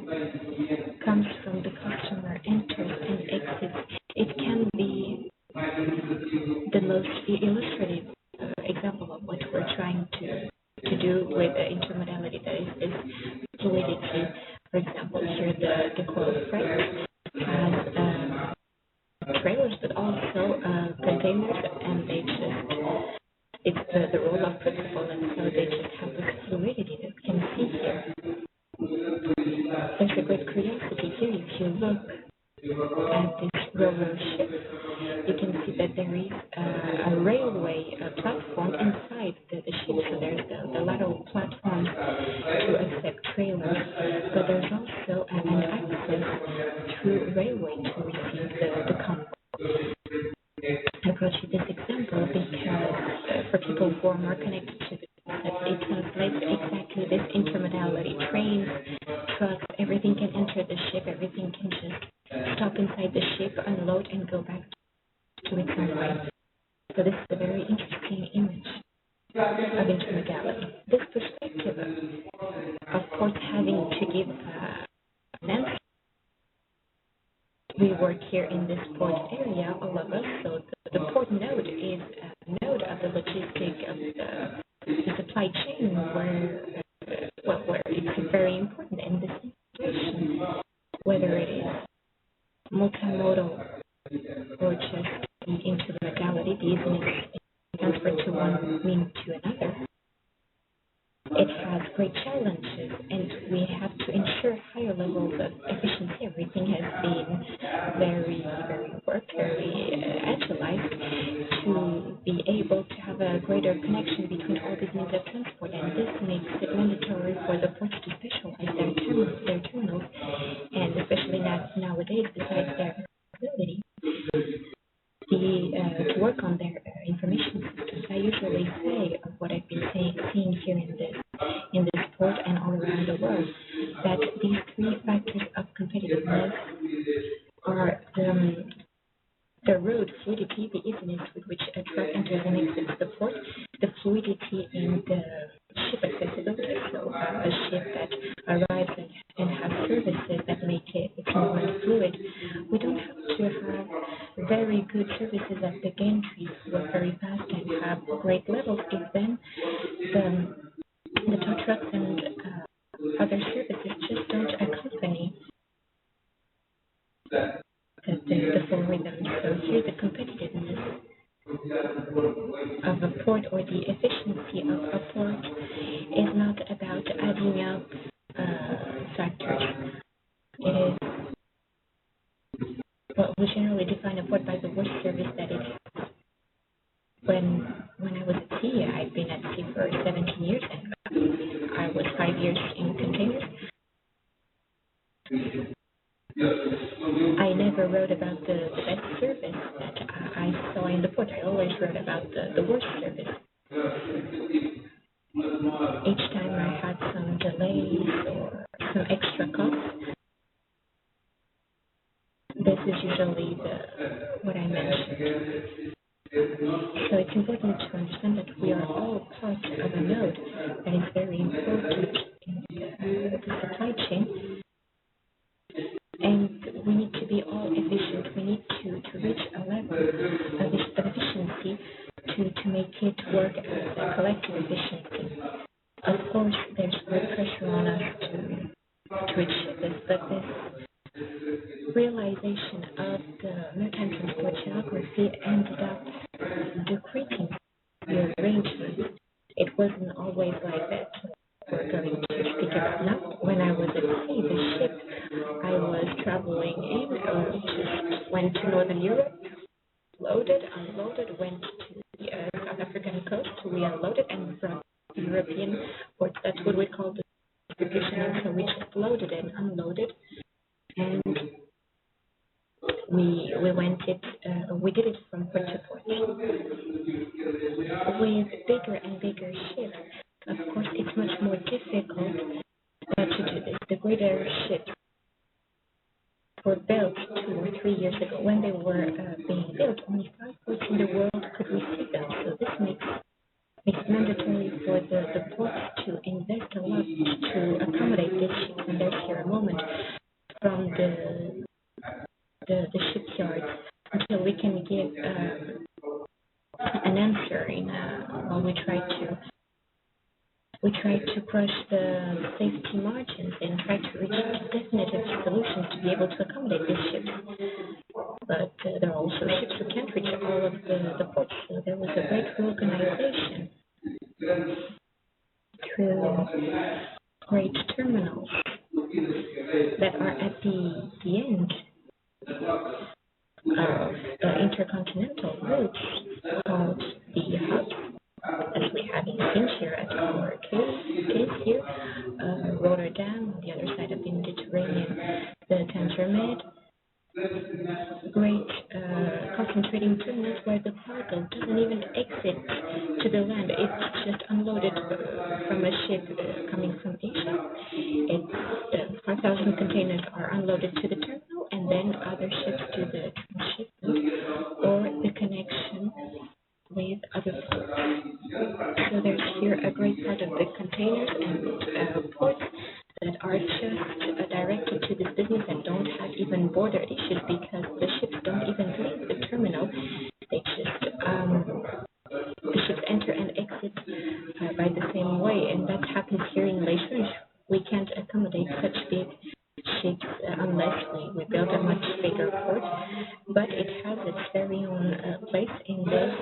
comes from the customer, enters and exits. It can be the most illustrative example of what we're trying to do with intermodality, that is this fluidity. For example, here the Coral Freight has trailers, but also containers and they just, it's the role of principle, and so they just have this fluidity that we can see here. There's a great curiosity here. If you look at this roller ship, you can see that there is a railway platform inside the ship. So there's the lateral platform to accept trailers, but there's also an access through railway to receive the convoy. I brought you this example because for people who are more connected to this, it translates exactly this intermodality. Trains, trucks, everything can enter the ship, everything can just stop inside the ship, unload, and go back to its own way. So this is a very interesting image of intermodality. This perspective of ports having to give an answer. We work here in this port area, all of us, so the port node is a node of the logistic of the supply chain where it's very important in this situation, whether it is multimodal or just intermodality, the easiness transfer to one means to another. It has great challenges, and we have to ensure higher levels of efficiency. Everything has been very, very worked, very agilized to be able to have a greater connection between all these means of transport, and this makes it mandatory for the ports to specialize their terminals, and especially nowadays, besides their ability, to work on their information systems. I usually say of what I've been seeing here in this port and all around the world, that these three factors of competitiveness are the road fluidity, the easiness with which a truck enters and exits the port, the fluidity in the ship accessibility, so a ship that arrives and has services that make it more fluid. We don't have to have very good services at the gantries, work very fast and have great levels if then the tow trucks and other services just don't accompany the full rhythm. So here the competitiveness of a port or the efficiency of a port is not about adding up factors. It is what we generally define a port by the worst service that it has. When I was at sea, I'd been at sea for 17 years, and I was 5 years in containers. I never wrote about the best service that I saw in the port. I always wrote about the worst service. Each time I had some delays or some extra costs, this is usually what I mentioned. So it's important to understand that we are all part of a node that is very important in the supply chain. And we need to be all efficient. We need to reach a level of efficiency to make it work as a collective efficiency. Of course, there's great pressure on us to reach this, but this realization of the maritime transport geography ended up decreasing the arrangement. It wasn't always like that. We're going to speak about now. When I was at sea, the ship I was traveling in just went to Northern Europe, loaded, unloaded, went to the South African coast, we unloaded and brought to European ports. That's what we call the distribution. And so we just loaded and unloaded, and we did it from port to port. With bigger and bigger ships, of course, it's much more difficult to do this. The greater ships were built 2 or 3 years ago. When they were being built, only 5 ports in the world could receive them. So this makes it mandatory for the ports to invest a lot to accommodate these ships. And there's here a moment from the shipyards until we can give an answer while we try to crush the safety margins and try to reach definitive solutions to be able to accommodate these ships. but there are also ships who can't reach all of the ports. So there was a great reorganization through great terminals that are at the end of intercontinental routes called the hubs, as we have in Finch here at our case here, Rotterdam on the other side of the Mediterranean, the Tangermed, great concentrating terminals where the cargo doesn't even exit to the land. It's just unloaded from a ship coming from Asia. It's 5,000 containers are unloaded to the terminal, and then other ships do the transshipment or the connection with other ports. So there's here a great part of the containers and ports that are just directed to this business and don't have even border issues because the ships don't even leave the terminal. They just the ships enter and exit by the same way, and that happens here in Leyshunj. We can't accommodate such big ships unless we build a much bigger port, but it has its very own place in this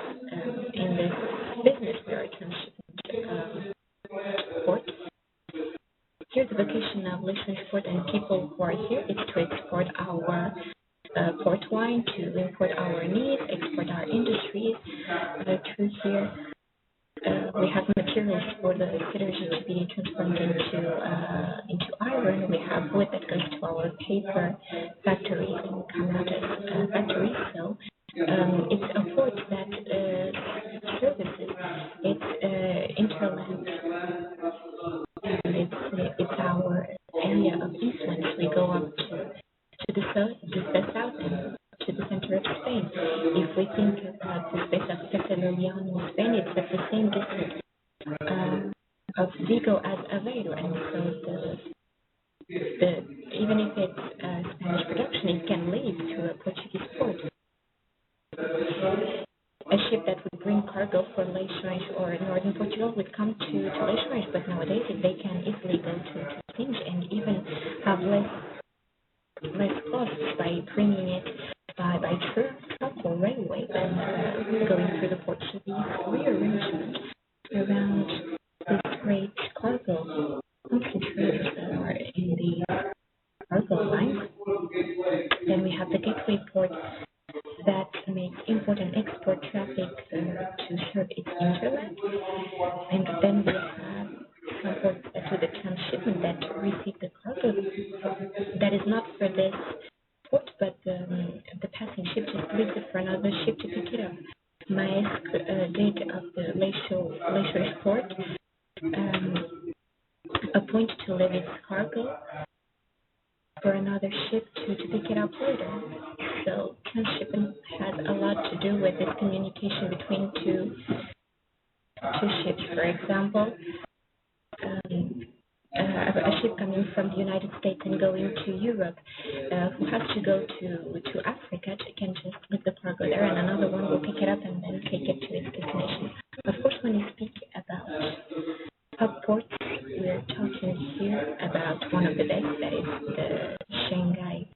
business maritime shipment port. Here, the vocation of Leyshunj port and people who are here is to export our port wine, to import our needs, export our industries through here. We have materials for the siderurgy to be transformed into iron. We have wood that goes to our paper factories and Canada's factories. So it's a port that services. It's interland. It's our area of influence. We go up to the south and to the center of Spain. If we think about the space of Catalonia in Spain, it's at the same distance of Vigo as Aveiro, and so even if it's Spanish production, it can leave to a Portuguese port. A ship that would bring cargo for Leyshunj or northern Portugal would come to Leyshunj, but nowadays they can easily go to Finch and even have less costs by bringing it by truck or railway than going through the port. So these rearrangements around this great cargo concentrated that are in the cargo lines. Then we have the gateway port that makes import and export traffic to serve its hinterland. And then we have some ports that do the transshipment that receive the cargo that is not for this port, but the passing ship just leaves it for another ship to pick it up. Maersk did of the Leyshunj port a point to leave its cargo for another ship to pick it up later. So transshipment has a lot to do with this communication between two ships. For example, a ship coming from the United States and going to Europe, who has to go to Africa, can just leave the cargo there, and another one will pick it up and then take it to its destination. Of course, when you speak about hub ports, we're talking here about one of the best, that is the Shanghai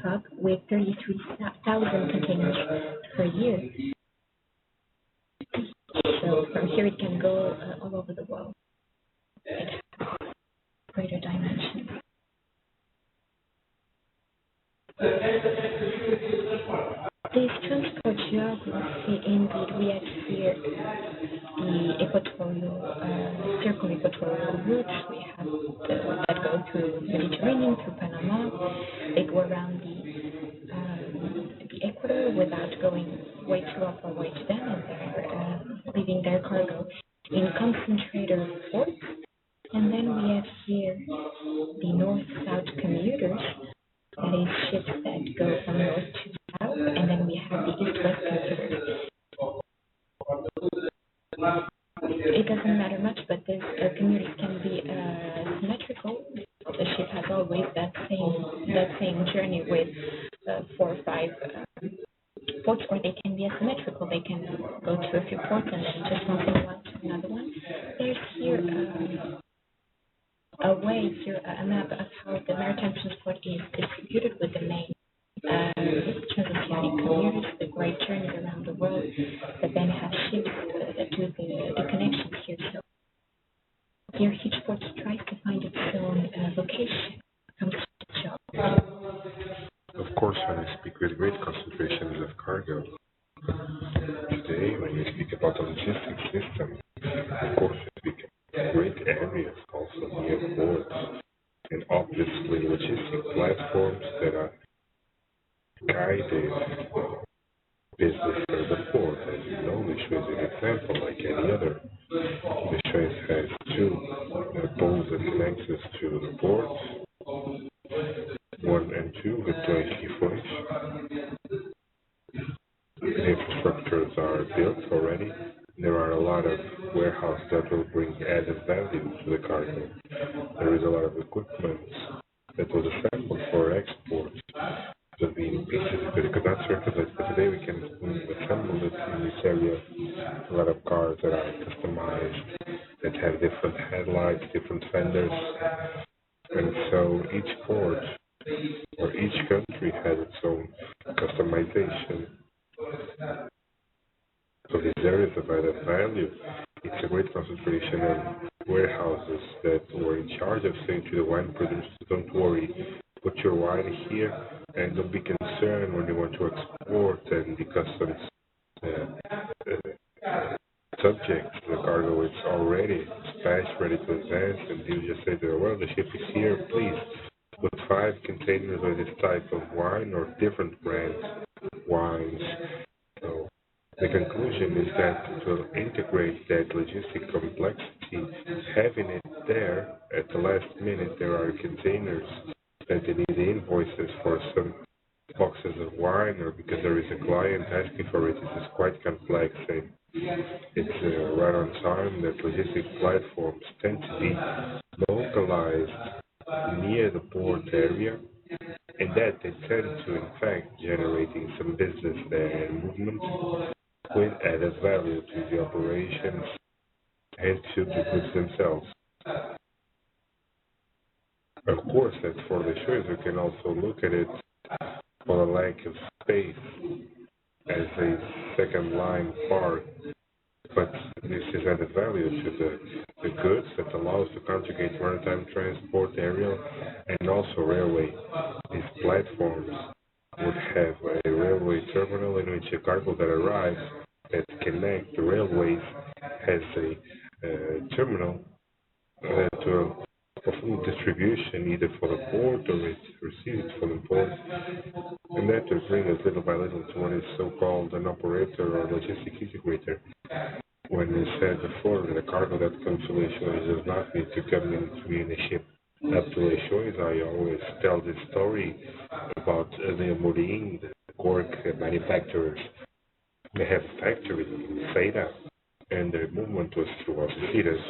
hub, with 33,000 containers per year. So from here it can go all over the world. It has greater dimensions. This transport geography, indeed, we have here the circle equatorial routes. We have that go through the Mediterranean, through Panama. They go around the equator without going way too up or way too down, and they're leaving their cargo in concentrator ports. And then we have here the north-south commuters, that is ships that go from north to south, and then we have the east-west commuters. It doesn't matter much, but these commuters can be symmetrical. The ship has always that same journey with 4 or 5 ports, or they can be asymmetrical. They can go to a few ports and then just once in a while to another one. There's here a map of how the maritime transport is distributed with the main transoceanic many careers, the great journeys around the world, the bank has shipped to the connections here. So here, each port tries to find its own vocation, comes to job. Of course, when we speak with great concentrations of cargo, today when we speak about the logistics system, of course we speak about great areas also near ports, and obviously logistic platforms that are guided business as a port. As you know, Lishuis is an example like any other. Lishuis has two poles that connects us to the ports, 1 and 2 with 20 foot. The infrastructures are built already. There are a lot of warehouses that will bring added value to the cargo. There is a lot of equipment that was assembled for export to be in pieces because you could not circulate. But today we can assemble it in this area. A lot of cars that are customized, that have different headlights, different fenders. And so each port or each country has its own customization. So these areas of added value, it's a great concentration of warehouses that were in charge of saying to the wine producers, don't worry, put your wine here and don't be concerned when you want to export and the customs subject to the cargo is already dispatched, ready to advance, and you just say to them, well, the ship is here, please put 5 containers of this type of wine or different brands, wines. So the conclusion is that to integrate that logistic complexity, having it there at the last minute, there are containers that they need invoices for some boxes of wine or because there is a client asking for it. It is quite complex and it's right on time that logistic platforms tend to be localized near the port area and that they tend to in fact generating some business there and movement with added value to the operations and to the goods themselves. Of course, as for the shoes, we can also look at it for a lack of space as a second line part, but this is added value to the goods that allows to conjugate maritime transport, aerial, and also railway. These platforms would have a railway terminal in which a cargo that arrives that connect the railways has a terminal to a full distribution either for the port or it's received from the port. And that will bring us little by little to what is so-called an operator or logistic integrator. When we said before that the cargo that comes to Leixões does not need to come in a ship up to Leixões, I always tell this story about the Amorim, the cork manufacturers. They have a factory in Feira, and their movement was through Algeciras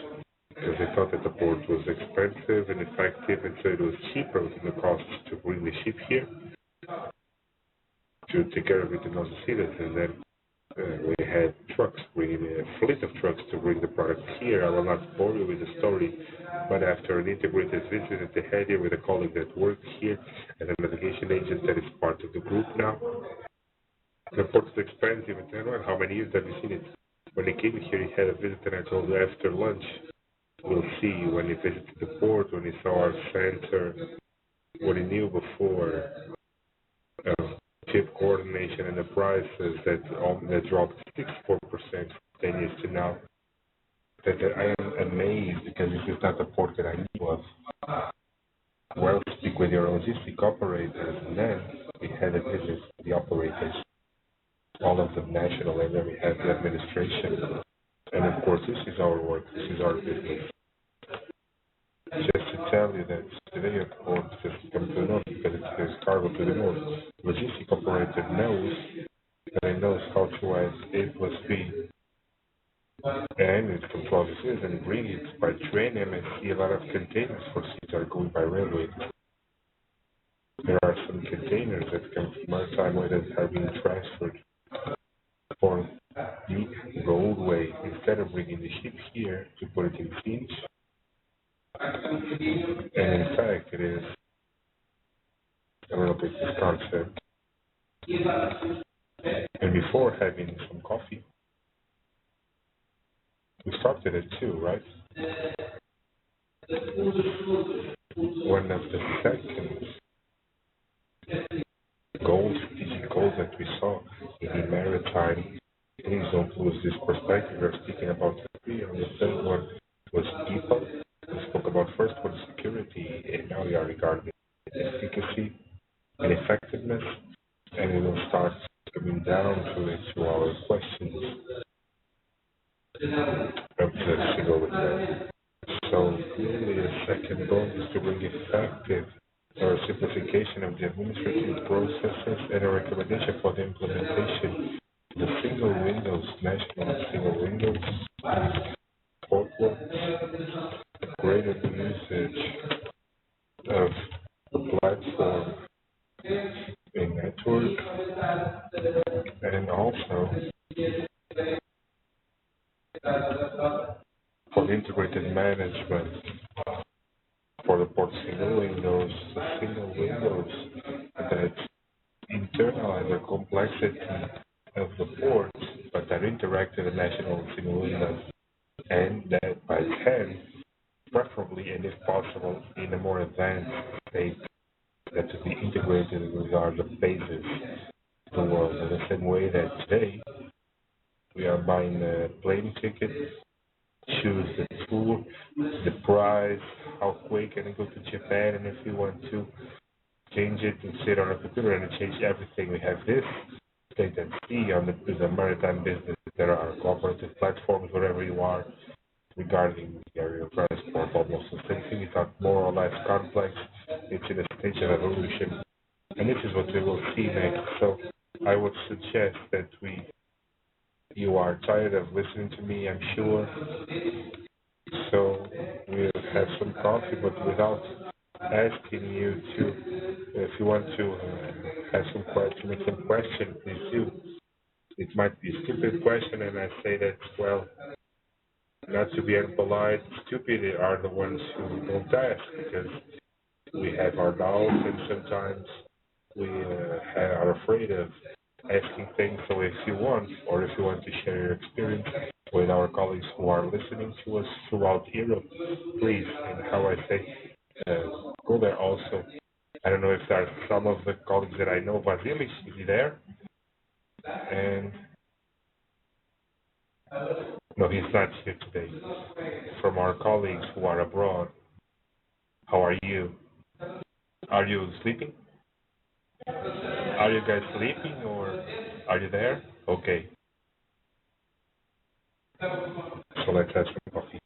because they thought that the port was expensive and effective, and so it was cheaper than the cost to bring the ship here to take care of it in Algeciras, and then we had trucks, bringing a fleet of trucks to bring the product here. I will not bore you with the story, but after an integrated visit that they had here with a colleague that works here and a navigation agent that is part of the group now, the port is expensive. And then, well, how many years have you seen it? When he came here, he had a visit, and I told him after lunch, we'll see when he visited the port, when he saw our center, what he knew before. Chip coordination and the prices that dropped 64% from 10 years to now. That I am amazed because this is not the port that I knew of. Well, speak with your logistic operators, and then we had a visit with the operators, all of them national, and then we had the administration. And of course, this is our work, this is our business. Just to tell you that today your port just come to the north because there's cargo to the north. Logistic operator knows that he knows how to add input speed and it controls this and bring it by train MSC. A lot of containers for seas are going by railway. There are some containers that come from maritime way that are being transferred for the roadway instead of bringing the ship here to put it in Finch. And in fact, it is a real big concept. And before having some coffee, we started at 2, right? One of the second goals, strategic goals that we saw in the maritime, please don't lose this perspective. We're speaking about the three, and the third one was people. We spoke about first one security, and now we are regarding efficacy and effectiveness, and we will start coming down to our questions of the single window. So clearly the second goal is to bring effective or simplification of the administrative processes and a recommendation for the implementation of the single windows, national single windows, portals, greater usage of the platform in network, and also for integrated management for the port single windows, the single windows that internalize the complexity of the ports, but that interact with the national single windows, and that by 10, preferably and if possible in a more advanced state, that to be integrated with our bases of the world in the same way that today we are buying a plane ticket, choose the tour, the price, how quick can I go to Japan, and if we want to change it and sit on a computer and change everything. We have this state and see on the maritime business. There are cooperative platforms wherever you are regarding the aerial transport, almost the same thing. It's not more or less complex. It's in a stage of evolution. And this is what we will see next. So I would suggest that you are tired of listening to me, I'm sure. So we'll have some coffee, but without asking you to, if you want to have some question, make some question, please do. It might be a stupid question, and I say that, well, not to be impolite, stupid are the ones who don't ask, because we have our doubts, and sometimes we are afraid of asking things. So if you want, or if you want to share your experience with our colleagues who are listening to us throughout Europe, please, and how I say, go there also. I don't know if there are some of the colleagues that I know. Vasilis, is he there? And no, he's not here today. From our colleagues who are abroad, how are you? Are you sleeping? Are you guys sleeping, or are you there? Okay. So let's have some coffee.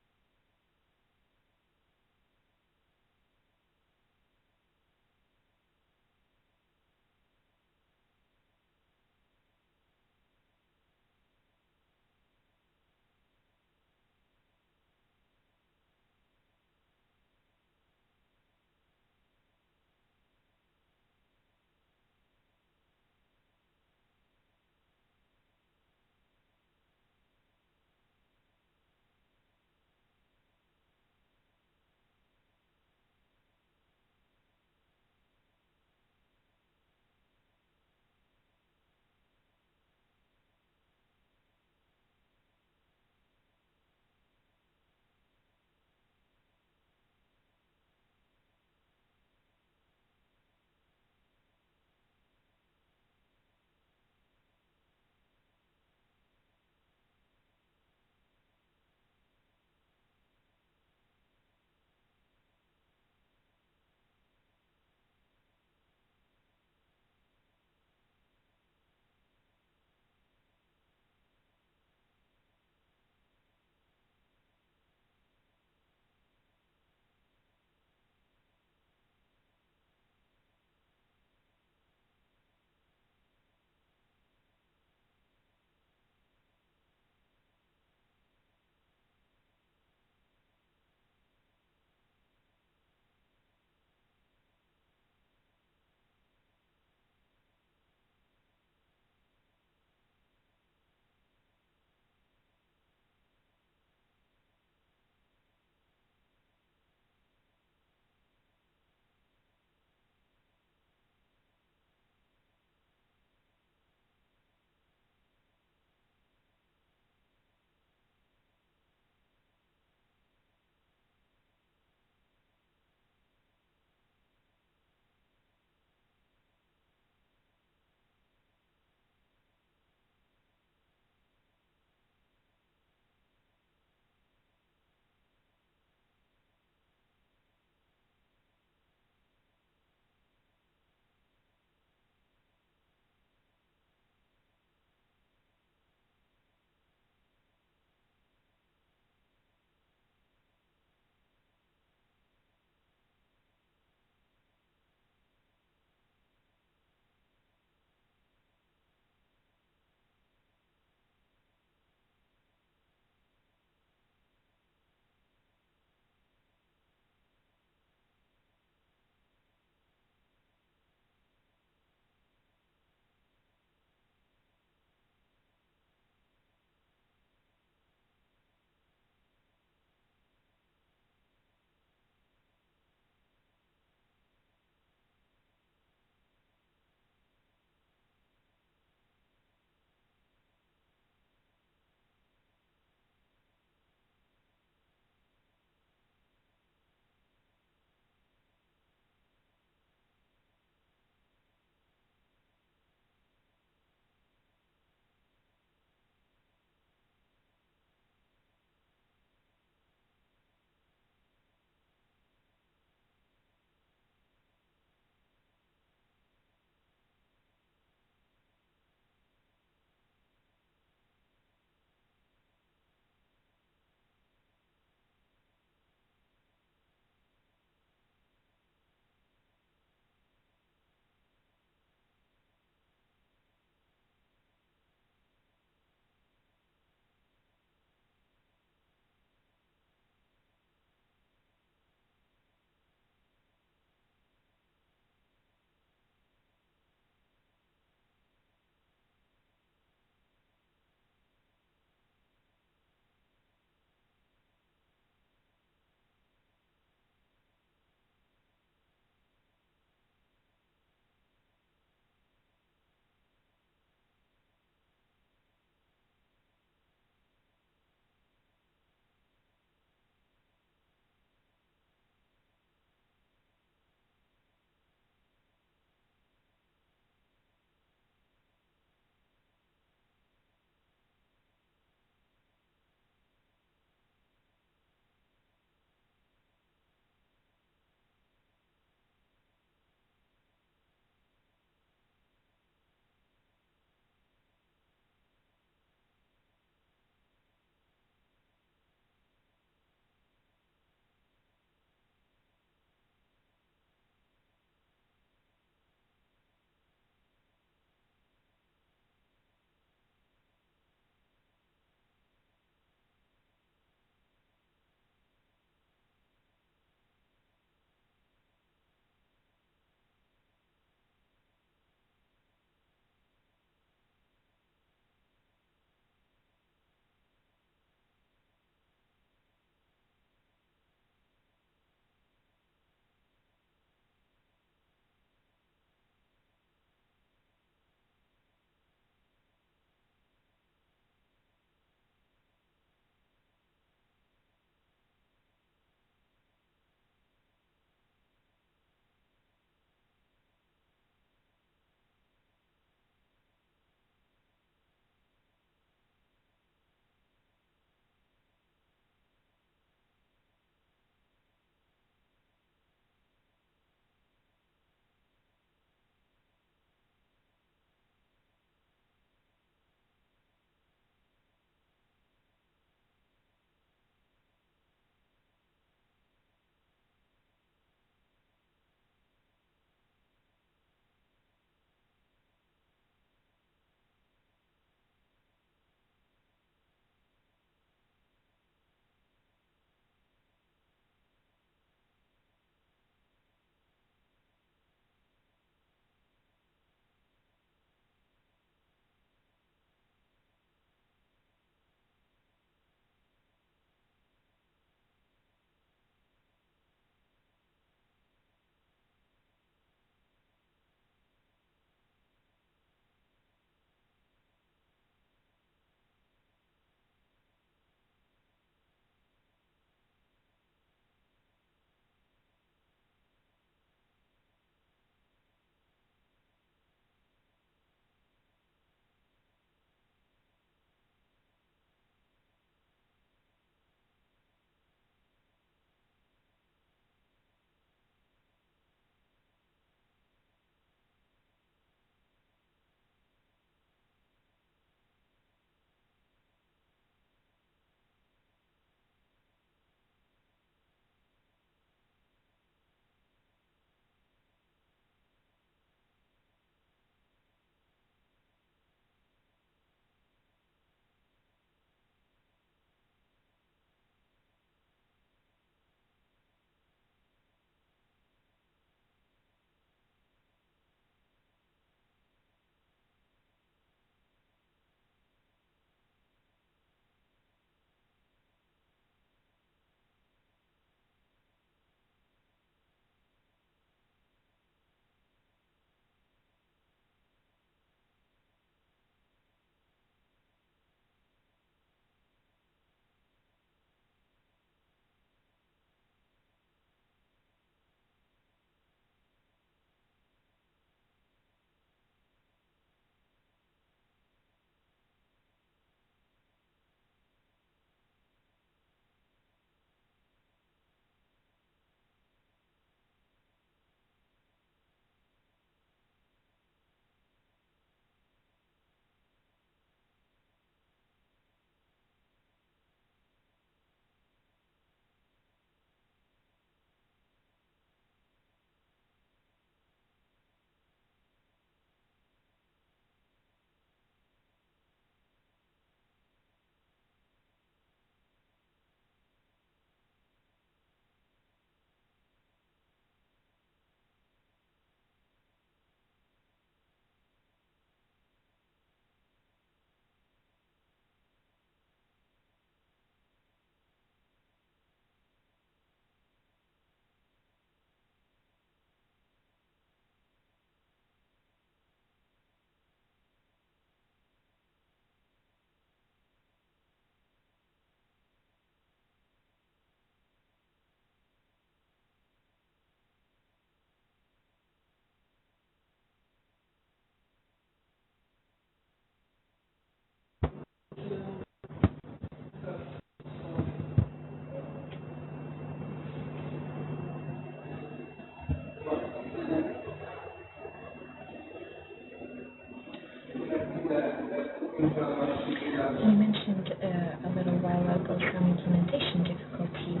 We mentioned a little while ago some implementation difficulties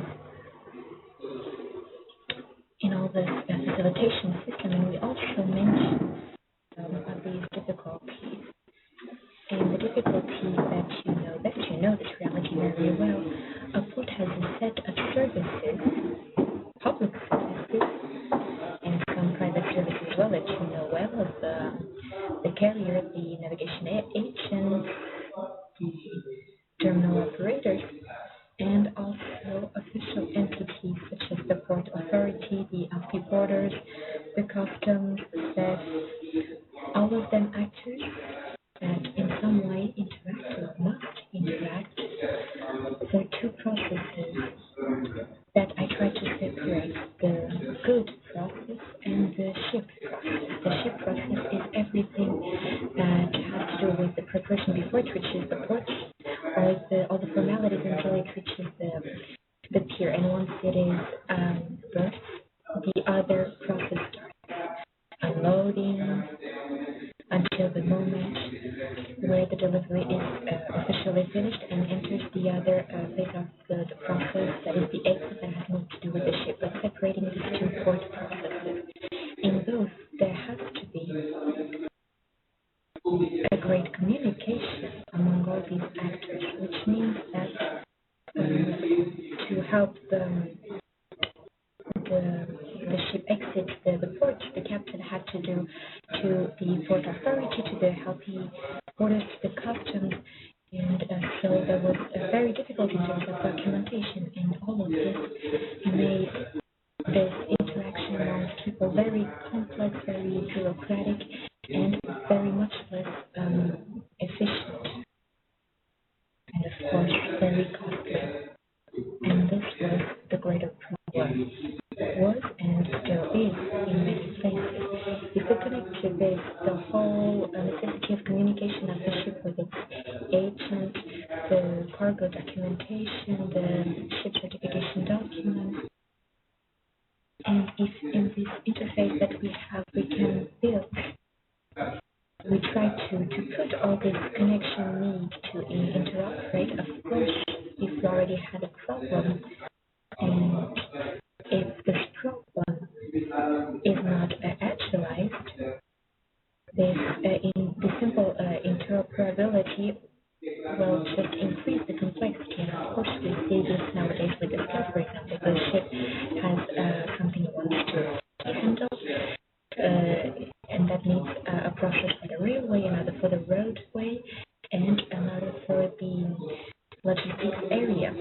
in all the facilitation system, and we also mentioned of these difficulties. And the difficulty that you know this reality very well, a port has a set of services, public services, and some private services as well that you know well, of the carrier, the navigation agent, the terminal operators, and also official entities such as the port authority, the LP borders, the customs, the staff, all of them actors that in some way interact or must interact. There are two processes that I try to separate: the good process and the ship process. The ship process is everything that has to do with the preparation before it reaches the port, or all the formalities until it reaches the pier. And once it is berthed, the other process starts: unloading until the moment where the delivery is officially finished and enters the other phase of the process, that is the exit, that has nothing to do with the ship, but separating these two port processes. In those, there has to be a great communication among all these actors, which means that to help the ship exit the port, the captain had to do to the port authority, to the healthy orders, to the customs, and so there was a very difficult in terms of documentation, and all of this made this interaction among people very complex, very bureaucratic, and very much less efficient, and of course very costly. And this was the greater problem. Was and still is in many places. If we connect to this, the whole necessity of communication of the ship with its agent, the cargo documentation, the ship certification documents, and if in this interface that we have we can build, we try to put all this connection need to interoperate. Of course, if we already had a problem, and if this problem is not actualized, this in the simple interoperability will just increase the complexity. And of course, we see this nowadays. We discuss, for example, the ship has something it wants to handle, and that needs a process for the railway, another for the roadway, and another for the logistics area.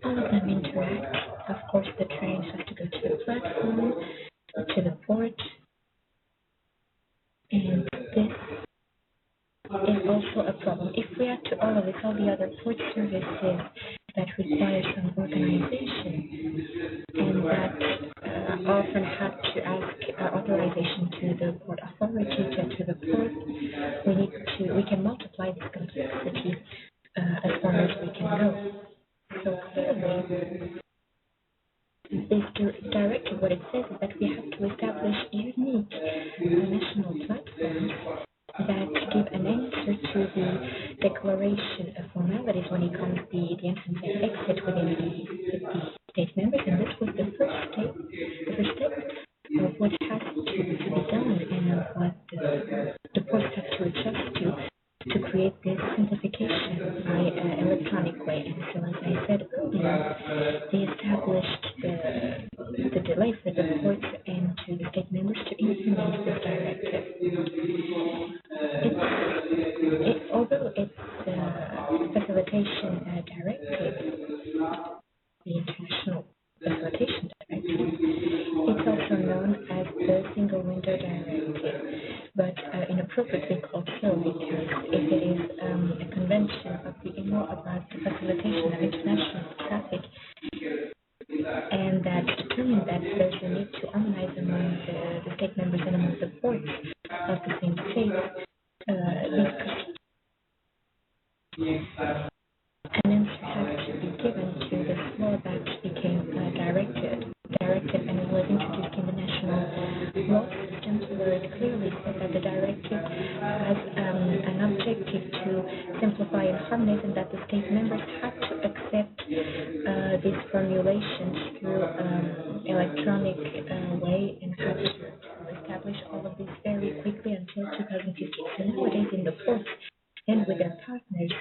All of them interact. Of course, the train has to go to the platform, to the port, and this is also a problem. If we add to all of it all the other port services that require some organization and that often have to ask authorization to the port authority, to the port, we can multiply this complexity as far as we can go. So clearly, this directive, what it says is that we have to establish unique national platforms that give an answer to the declaration of formalities when it comes to the entrance and exit within the state members. And this was the first step of what has to be done and what the ports have to adjust to create this simplification by electronic way. And so, as I said earlier, they established the delay for the ports and to the state members to implement this directive. Although it's facilitation directive, the international facilitation directive, it's also known as the single window directive, but inappropriately called so because if it is a convention of the IMO about the facilitation of international traffic, and that determined that there's a need to harmonize among the state members and among the ports of the same state, an answer had to be given to this law that became directive, and it was introduced in the national law system, where it clearly said that the directive has an objective to harmonize and that the state members have to accept these formulations through electronic way and have to establish all of this very quickly until 2015. So nowadays in the ports and with their partners,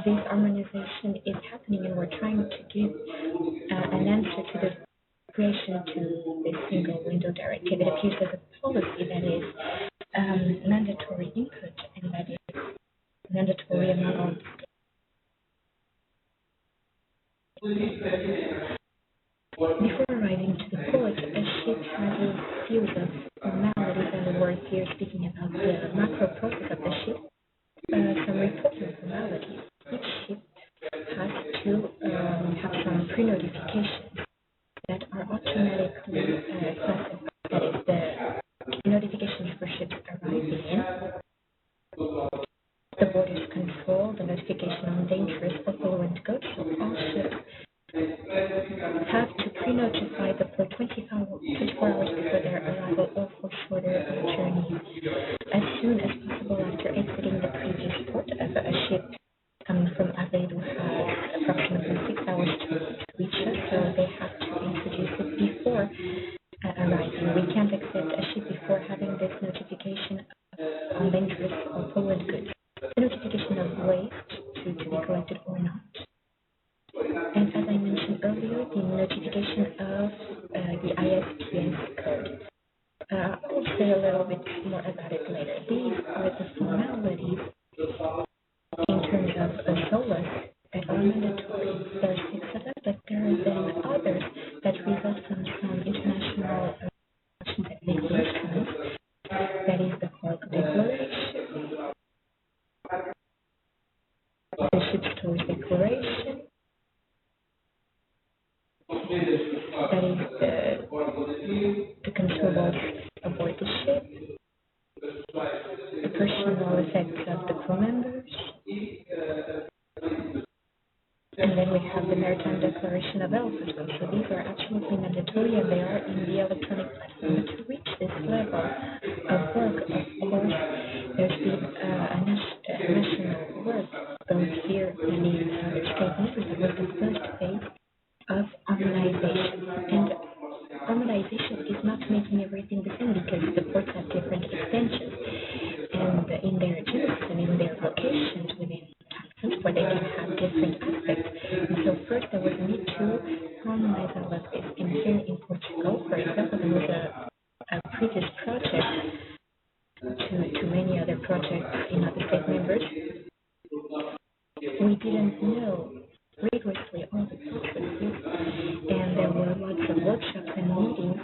this harmonization is happening and we're trying to give an answer to the creation to this single window directive. It appears as a policy that is mandatory input and that is mandatory among all Before arriving to the port, a ship has a series of formalities, and we're here speaking about the macro process of the ship, some reporting formalities. Each ship has to have some pre-notifications that are automatically classified. That is the notifications for ships arriving in, the borders control, the notification on dangerous or pollutant goods. So all ships have to pre-notify the port 24 hours before their arrival or for shorter journeys. As soon as possible after exiting the previous port, a ship coming from Aveiro has approximately 6 hours to reach us, so they have to introduce it before arriving. We can't accept a ship before having this notification on dangerous or pollutant goods. The notification of waste to be collected or not. And as I mentioned earlier, the notification of the ISPS code. I'll say a little bit more about it later. These are the formalities in terms of SOLAS that are mandatory. There are 6 of them, but there are then others that result from some international actions that make the instruments. That is the cargo declaration, the ship stores declaration, that is the consumables aboard the ship, the personal effects of the crew members, and then we have the maritime declaration of health as well. So these are absolutely mandatory and they are in the electronic platform. But to reach this level of work, of course, there's been a national work, both here and in other states. It was the first phase of harmonization. And harmonization is not making everything the same because the ports have different extensions and in their agendas and in their locations within transport they can have different aspects. And so first there was a need to harmonize all of this. And here in Portugal, for example, there was a previous project to many other projects in other state members. We didn't know rigorously all the processes, and there were lots of workshops and meetings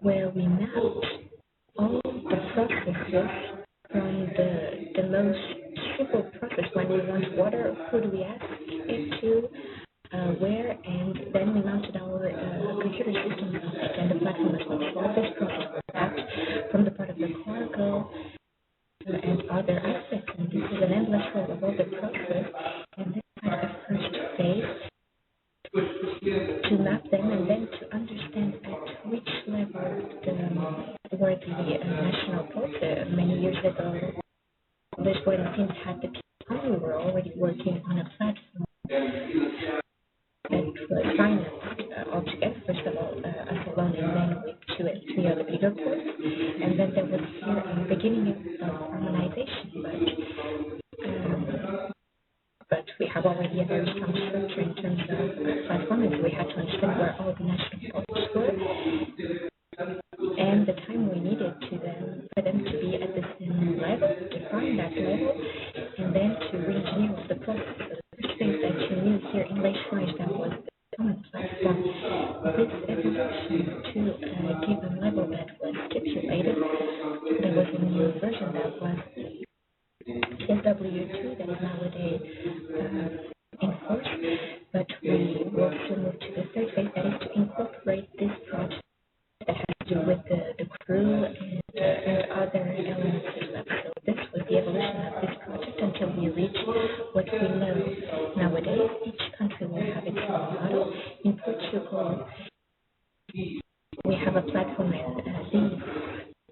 where we mapped all the processes from the most simple process. When we want water, who do we ask it to, where, and then we mounted our computer systems on it and the platform as well. So all this process was mapped from the part of the cargo and other aspects, and this is an endless roll of all the process, and this is the first phase to map them and then to understand at which level were the national ports. Many years ago, this when things had the people, we were already working on a platform that was financed altogether, first of all, us alone, and then with 2 and 3 other bigger ports. And then there was here a beginning of harmonization, but we have already a very strong structure in terms of platform, and so we had to understand where all the national ports were and the time we needed for them to be at the same level, define that level, and then to re-engineer the process. So the first thing that you knew here in late March, that was the common platform. This evolution to give a level that was stipulated, there was a new version that was SW2 that is nowadays in force, but we will still move to the third phase, that is to incorporate this project that has to do with the crew and other elements as well. So this was the evolution of this project until we reach what we know nowadays. Each country will have its own model. In Portugal, we have a platform, and these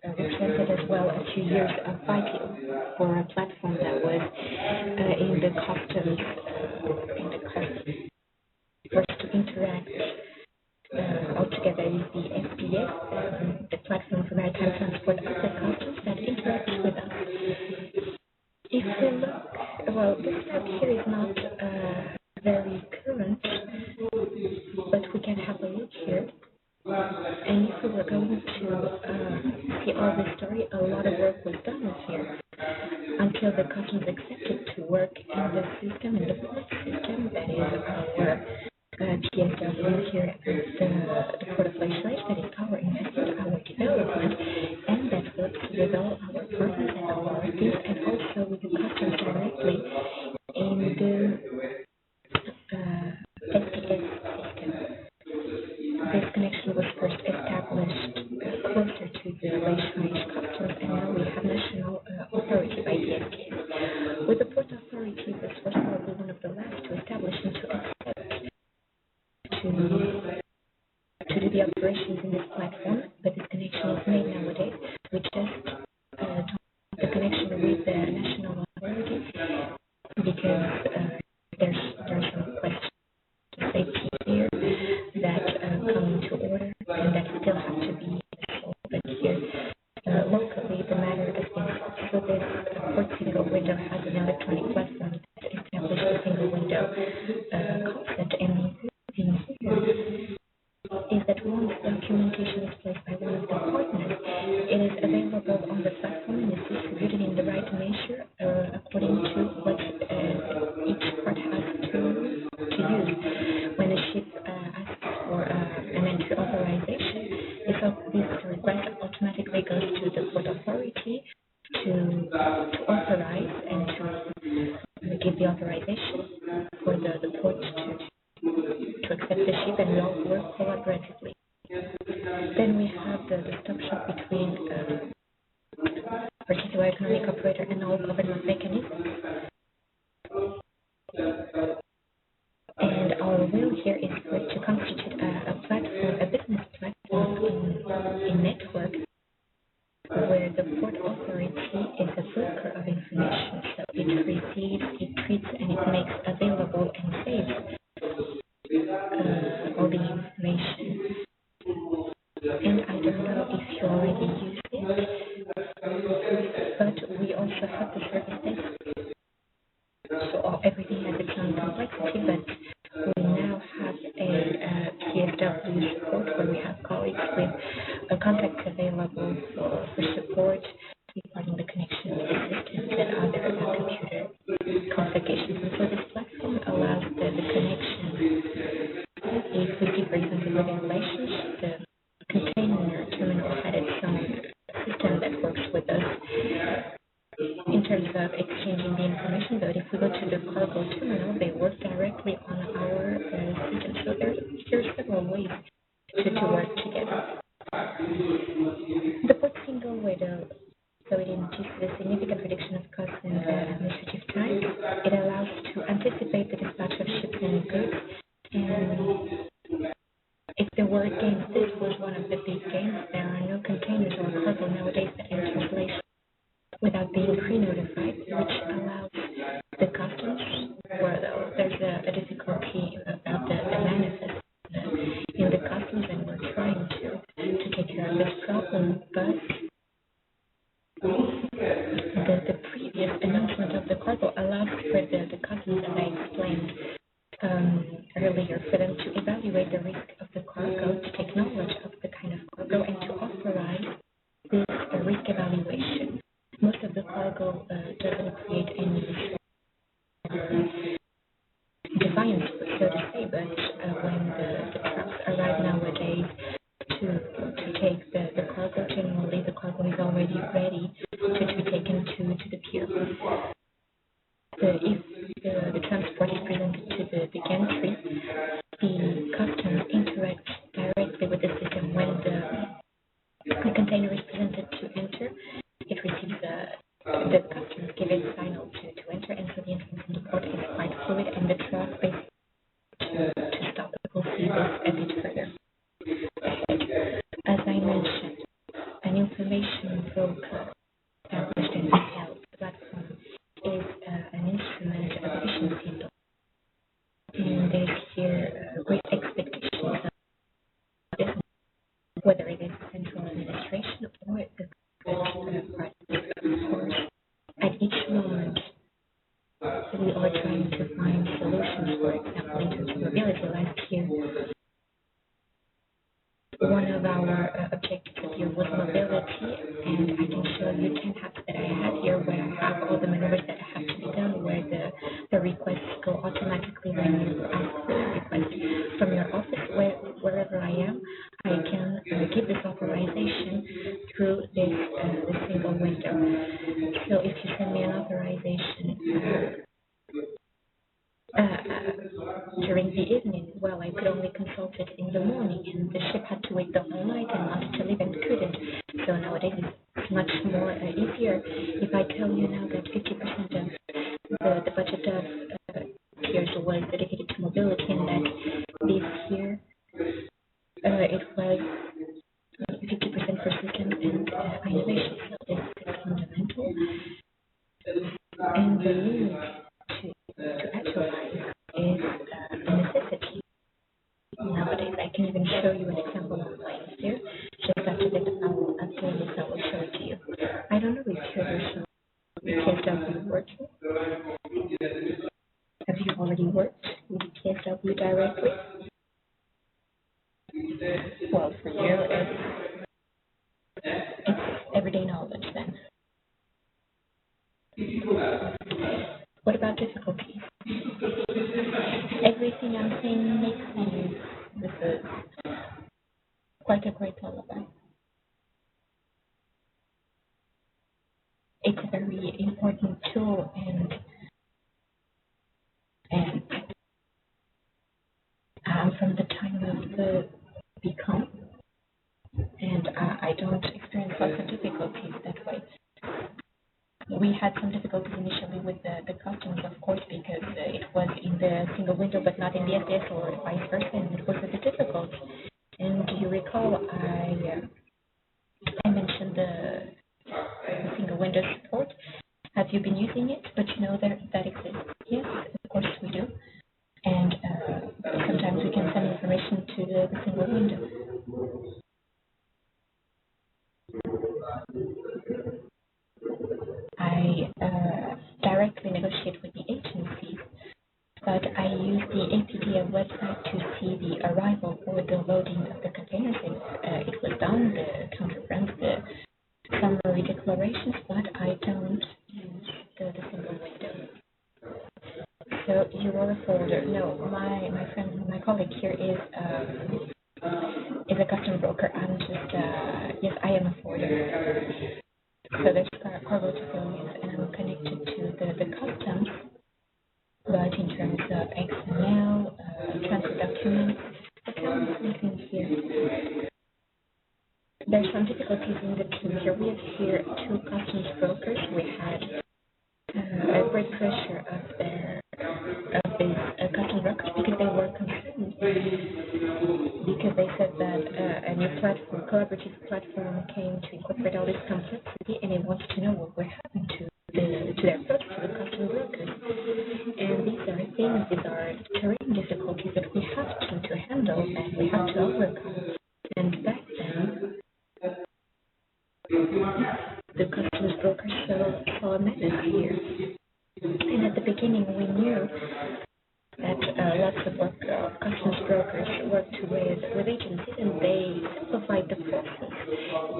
represented as well a few years of fighting for a platform that was in the customs, for us to interact altogether with the SPS, the Platform for Maritime Transport of the Customs that interacts with us. If we look, well, this map here is not very current, but we can have a look here. And if we were going to see all the story, a lot of work was done here until the customs accepted to work in the system, in the port system, that is our PSW here at the Port of Legislation, that is our investment, our development, and that works with all our partners and authorities, and also with the customs directly in the SPS system. This connection was first established closer to the Legislation customs, and now we have national authority by the SKS. With the Port Authority, this was probably one of the last to establish and to accept to do the operations in this platform, but this connection is made nowadays. We just the connection with the national authority because there's some questions of safety here that come into order and that still have to be solved. But here, locally, the matter has been solved. So this port single window has an electronic platform that establishes a single window concept, and is that once documentation is placed by one of the partners, it is available on the platform and is distributed in the right measure according to what each part has to use. When a ship asks for an entry authorization, this request automatically goes to the port authority to authorize and to give the authorization for the port to accept the ship, and we all work collaboratively. Then we have the stop shop between particular economic operator and all government mechanisms. And our will here is for it to constitute a platform, a business platform in network, where the port authority is a broker of information. So it receives, it treats, and it makes available and saves all the information. And I don't know if you already use it, but we also have the service desk. So everything has its own complexity, but we now have a PSW support where we have colleagues with contacts available for support regarding the connection with the systems and other computer complications. And so this platform allows the connection. If we see, for example, with the relationship, the container terminal had its own system that works with us in terms of exchanging the information, but if we go to the cargo terminal, they work directly on our system. So there are several ways to work together. The port single window, so it induces a significant reduction of cost and administrative time. It allows to anticipate the dispatch of ships and goods. And if there were gains, this was one of the big gains. There are no containers or cargo nowadays that enters Malaysia without being pre-notified, which allows the customs, well, there's a difficulty about the manifest in the customs, and we're trying to take care of this problem, but the previous announcement of the cargo allows for the customs, as I explained earlier, for them to evaluate the risk of the cargo, to take knowledge of the kind of cargo, and to authorize this risk evaluation. Most of the cargo doesn't create any defiance, so to say, but when the trucks arrive nowadays to take the cargo, generally the cargo is already ready to be taken to the pier. If the transport is presented to the gantry, the customs interacts directly with the system. When the container is presented to enter, it receives the customs give it signal to enter, and so the entrance from the port is quite fluid, and the truck basically to stop. We'll see this a bit further ahead. As I mentioned, an information broker So if you send me an authorization during the evening, well, I could only consult it in the morning, and the ship had to wait the whole night and wanted to leave and couldn't. So nowadays it's much more easier. If I tell you now that 50% of the budget of years was dedicated to mobility, and that this year it was 50% for systems and innovation. So this is fundamental, and the need to actualize is a necessity nowadays. I can even show you an example of planes here. Just after this, after this, I will show it to you. I don't know if you're also PSW working. Have you already worked with PSW directly? Well, for you, it's everyday knowledge then. What about difficulties? Everything I'm saying makes sense. This is quite a great lullaby. It's a very important tool, and from the time of the become, and I don't experience lots of difficulties that way. We had some difficulties initially with the customs, of course, because it was in the single window but not in the SDS or vice versa, and it was a bit difficult. And do you recall I mentioned the single window support? Have you been using it? But you know that exists. Yes, of course we do. And sometimes we can send information to the single window. I directly negotiate with the agencies, but I use the APDA website to see the arrival or the loading of the containers. It was done, the counter-runs, the summary declarations, but I don't use the single window. So you are a forwarder. No, my friend, my colleague here is a custom broker. I'm just, yes, I am a forwarder. So there's cargo to billions, and I'm connected to the customs, but in terms of XML, transfer documents, I can't see anything here. There's some difficulties in the team here. We have here two customs brokers. We had a great pressure of these customs brokers because they were concerned, because they said that a new platform, collaborative platform, came to incorporate all this complexity, and they wanted to know what would happen to their products, to the customs brokers. And these are things, these are terrain difficulties that we have to handle and we have to overcome. And back then, the customs brokers saw a menace here. And at the beginning, we knew that lots of customs brokers worked with agencies, and they simplified the process.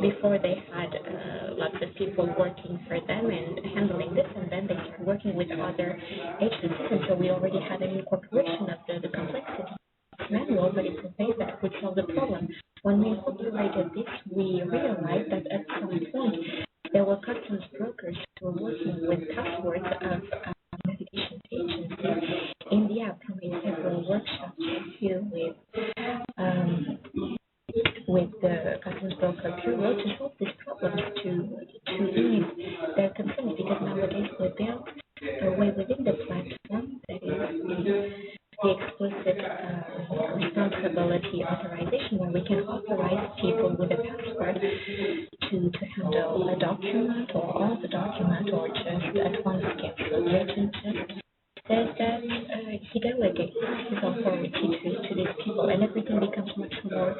Before, they had lots of people working for them and handling this, and then they started working with other agencies, and so we already had an incorporation of the complexity. It's manual, but it's a way that would solve the problem. When we incorporated this, we realized that at some point there were customs brokers who were working with passwords of navigation agencies in the app. We made several workshops here with the customs broker bureau to solve these problems, to ease their concerns, because nowadays we built a way within the platform that is the explicit responsibility authorization, where we can authorize people with a password to handle a document or all the document, or just at once get the agent just says that he delegates his authority to these people, and everything becomes much more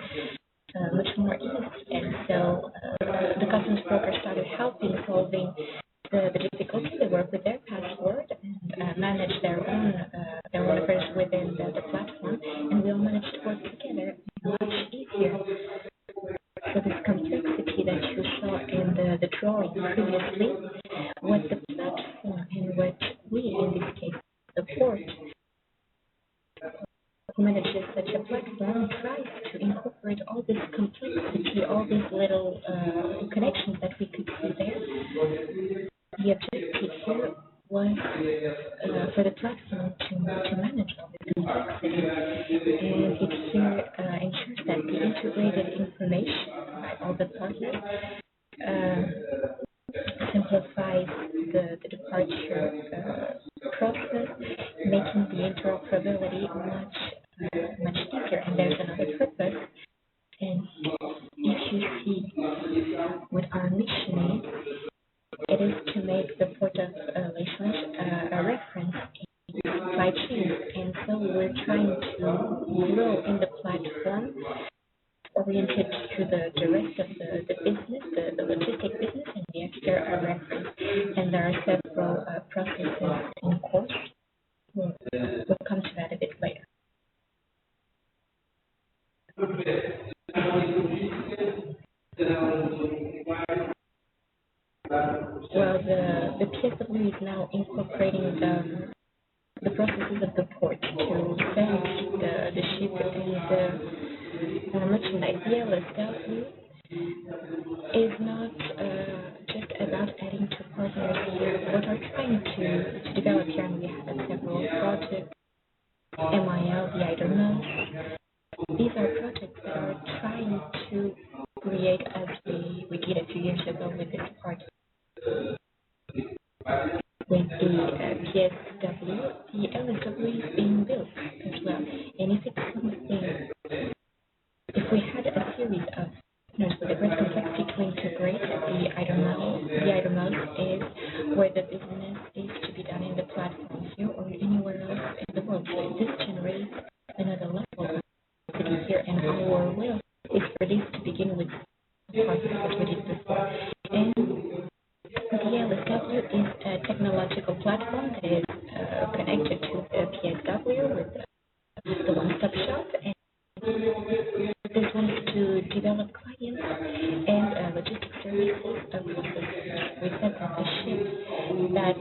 easy. And so the customs broker started helping solving the difficulty. They work with their password and manage their own affairs within the platform, and we all managed to work together much easier. So this complexity that you saw in the drawing previously, what the platform and what we in this case support, who manages such a platform, tries to incorporate all this complexity, all these little connections that we could see there. The objective was for the platform to manage all this complexity. And it here ensures that the integrated information by all the partners simplifies the departure process, making the interoperability much easier. And there's another purpose. And if you see what our mission is, it is to make the port of relations a reference in supply chain. And so we're trying to grow in the platform oriented to the rest of the business, the logistic business, and the extra reference. And there are several processes in course. We'll come to that a bit later. Well, the PSW is now incorporating the processes of the port to send the ship and the merchandise. The LSW is not just about adding two partners here. What we're trying to develop here, and we have several projects, MIL, the IDOMOS. These are projects that are trying to create, as we did a few years ago with this part, with the PSW, the LSW is being built as well. And if it's something, if we had a series of partners with a great complexity to integrate, the IDOMOS is where the business is to be done in the platform here or anywhere else in the world. So this generates another level of complexity here, and our will is for this to begin with partners that we did before. And the LSW is a technological platform that is connected to the PSW with the one-stop shop, and this one is to develop clients and logistics services across the world. We said that a ship that,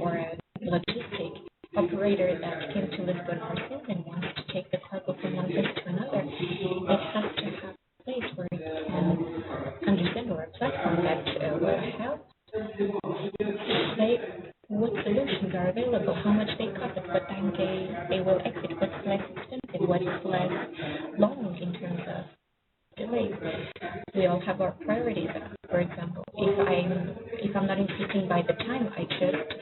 or a logistic operator that came to Lisbon or and wants to take the cargo from one place to another, it has to have a place where it can understand, or a platform that will help say what solutions are available, how much they cost, what time they will exit, what's less expensive, what's less long in terms of delays. We all have our priorities. For example, if I'm not insisting by the time, I just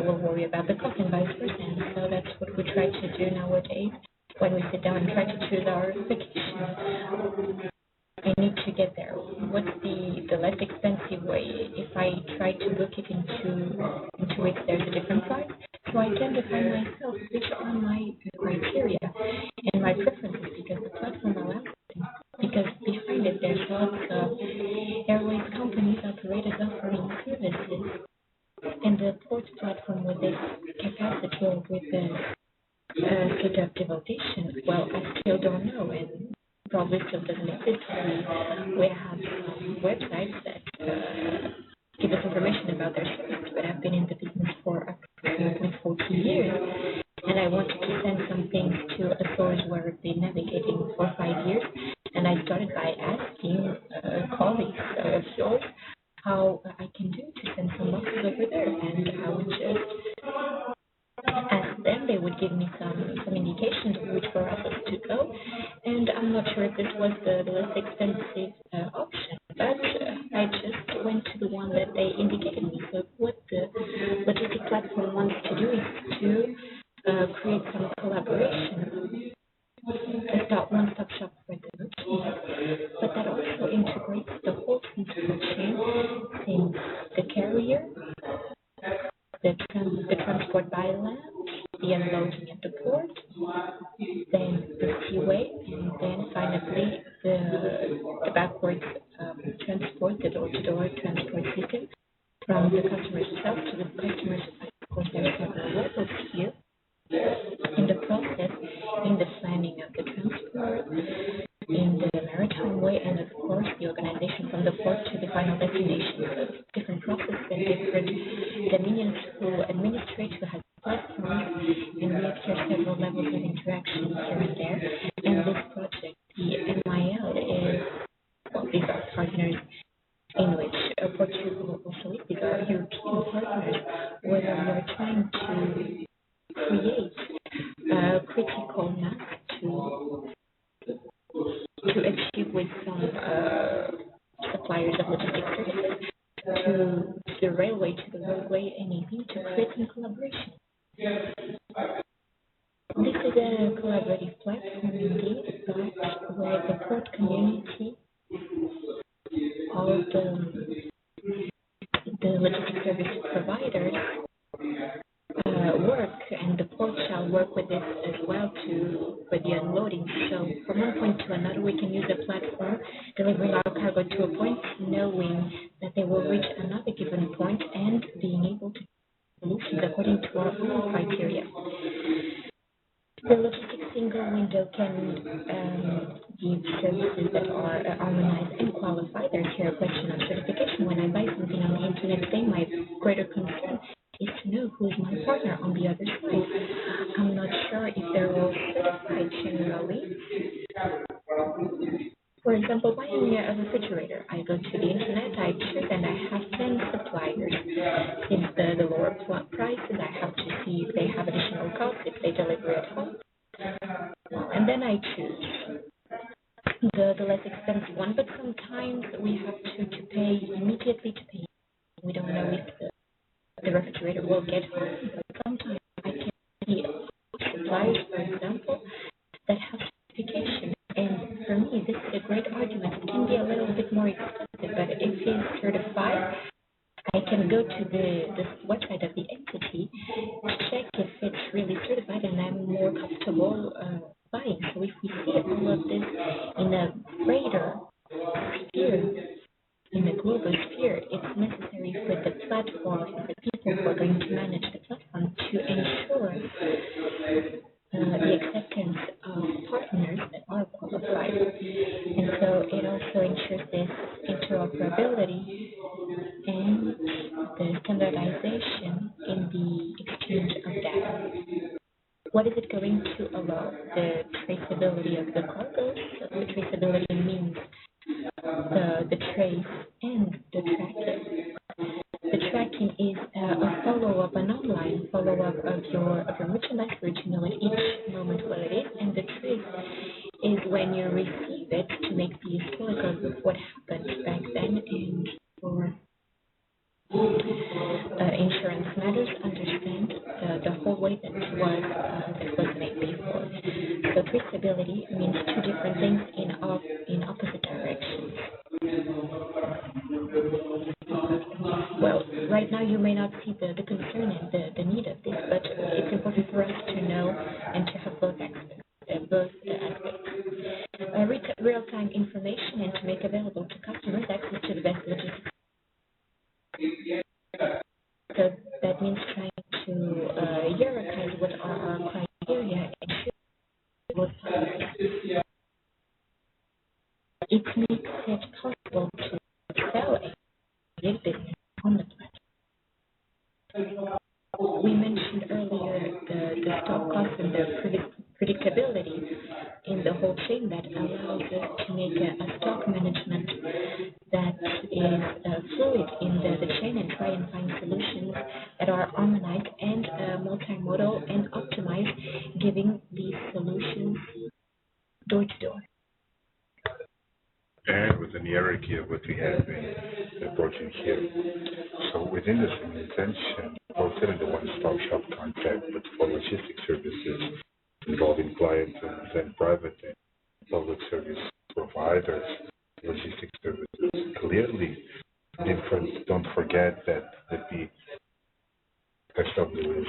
will worry about the cost and vice versa. And so that's what we try to do nowadays when we sit down and try to choose our vacation. I need to get there. What's the less expensive way? If I try to book it in 2 weeks, there's a different price. So I can define myself which are my criteria and my preferences, because the platform allows it. Because behind it, there's lots of airways companies, operators offering services. And the port platform with this capacity or with the sort of devotion, well, I still don't know. And probably still doesn't exist. We have websites that give us information about their service, but I've been in the business for approximately 40 years, and I wanted to send some things to a source where I've been navigating for 5 years, and I started by asking colleagues of yours how I can do to send some boxes over there, and I would just ask them. They would give me some indications of which warehouses to go, and I'm not sure if this was the less expensive option, but I just went to the one that they indicated me. So what the logistic platform wants to do is to create some collaboration, a one-stop shop for the merchants, but that also integrates the whole supply chain, since the carrier, the transport by land, the unloading at the port, then the seaway, and then finally the backwards transport, the door-to-door transport system from the customer's shelf to the customer's site. Of course, there are several levels here in the process, in the planning of the transport, in the maritime way, and of course the organization from the port to the final destination. So different processes and different dominions who administrate, who have platforms, and we have here several levels of interaction here and there. And this project, the MIL, is, well, these are partners in which Portugal also is. These are European partners where we are trying to create a critical mass to achieve with some suppliers of logistics services to the railway, to the roadway, and even to creating collaboration. This is a collaborative platform indeed, but where the port community, all the logistics service providers work, and the port shall work with this as well for the unloading. So from one point to another, we can use the platform, delivering our cargo to a point, knowing that they will reach another given point, and being able to solutions according to our own criteria. The logistics single window can give services that are harmonized and qualified. There's here a question of certification. When I buy something on the internet today, my greater concern is to know who is my partner on the other side. I'm not sure if they're all certified generally. For example, buying a refrigerator, I go to the internet, I check, and I have 10 suppliers. Since the lower prices, I have to see if they have additional costs, if they deliver at home. And then I choose the less expensive one, but sometimes we have to pay immediately to pay. We don't know if the refrigerator will get home, but sometimes I can see suppliers, for example, that have certification. And for me, this is a great argument. It can be a little bit more expensive, but if it's certified, I can go to the website of the entity to check if it's really certified, and I'm more comfortable buying. So if we see all of this in a greater sphere, in a global sphere, it's necessary for the platform, for the people who are going to manage the platform, to ensure the acceptance of partners that are qualified. And so it also ensures this interoperability and the standardization in the exchange of data. What is it going to allow? The traceability of the cargo. So the traceability means the trace and the tracking. The tracking is a follow-up, an online follow-up of your merchandise, for you to know at each moment what it is, and the trace is when you receive it to make the historical of what happened back then, and for insurance matters, understand the whole way that was made before. So traceability means two different things in opposite directions. Well, right now you may not see the concern and the need of this, but it's important for us to know and to have both aspects. Real-time information, and to make available to customers access to the best logistics. So that means trying to hierarchize what are our criteria and should both policies. It makes it possible to sell a business on the platform. We mentioned earlier the stock cost and the predictability in the whole chain that allows us to make a stock management that is fluid in the chain, and try and find solutions that are harmonized and multimodal and optimized, giving these solutions door to door. And with an hierarchy of what we have been approaching here. So within the same intention, also in the one-stop shop concept, but for logistics services involving clients and private and public service providers, logistics services. Clearly, don't forget that the SW is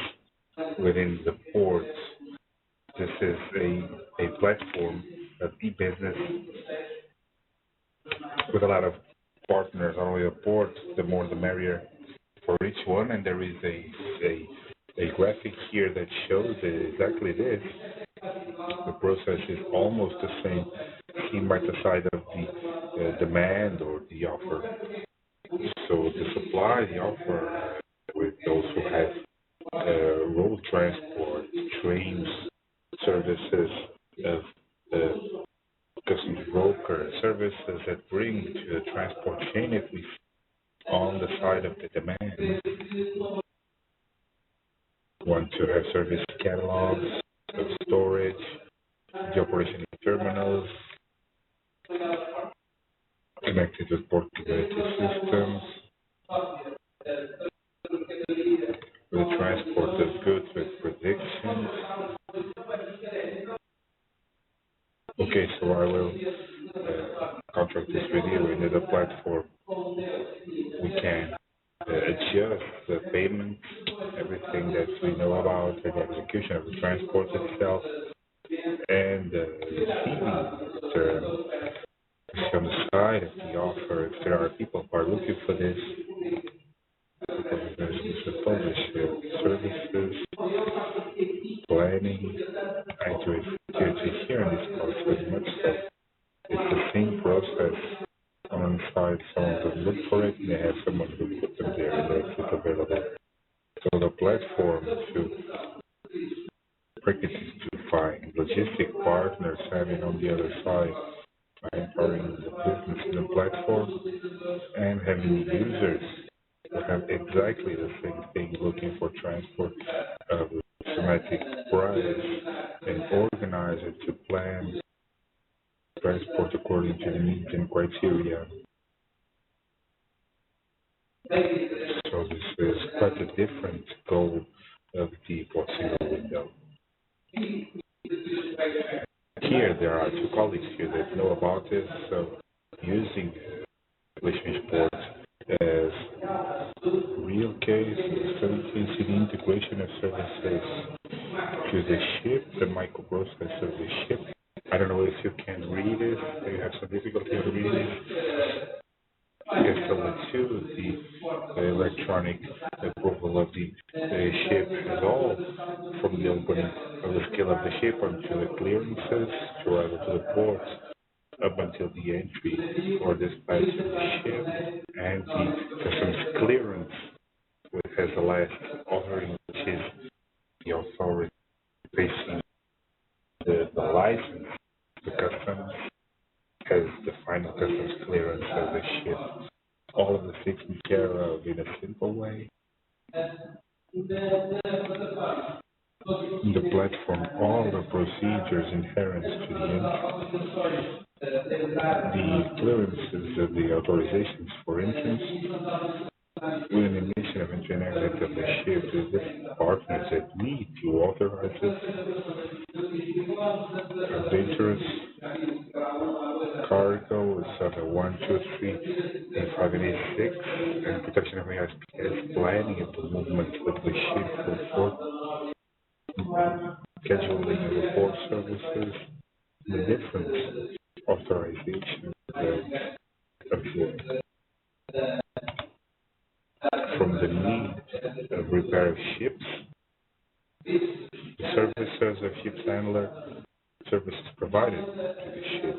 within the ports. This is a platform of e-business with a lot of partners. Not only a port, the more the merrier for each one. And there is a graphic here that shows exactly this. The process is almost the same, seen by the side of the demand or the offer. So the supply, the offer, with those who have road transport, trains, services of customs broker services that bring to the transport chain, if we on the side of the demand. want to have service catalogs, storage, the operation terminals, connected with portability systems, the transport of goods with predictions. Okay, so I will contract this video into the platform. We can adjust the payment, everything that we know about the execution of the transport itself, and receiving term from the side of the offer. If there are people who are looking for this, to publish services, planning, and to here in this course very much so. It's the same process. On one side, someone could look for it, and they have someone who put them there, and makes it available. So the platform to practice to find logistic partners having on the other side, empowering the business in the platform, and having users who have exactly the same thing, looking for transport of systematic price, and organize it to plan transport according to the needs and criteria. So this is quite a different goal of the single window. Here there are two colleagues here that know about this, so using relationship port as real case, study case, the integration of services to the ship, the microprocessor of the ship. I don't know if you can read it, or you have some difficulty in reading it. Okay, so let's do the electronic approval of the ship is all from the opening of the scale of the ship until the clearances to arrival to the port, up until the entry or dispatch of the ship, and the customs clearance, which has the last authoring, which is the authority facing the license. The customs has the final customs clearance of the ship. All of the taken care of in a simple way. In the platform, all the procedures inherent to the entry, the clearances of the authorizations for entrance, with an emission of entry and exit of the ship to different partners that need to authorize it, dangerous cargo is under 1, 2, 3, and 5 and 6, and protection of SPS planning of the movement with the ship for scheduling of report services, the different authorization of from the need of repair of ships, the services of ship's handler, services provided to the ship.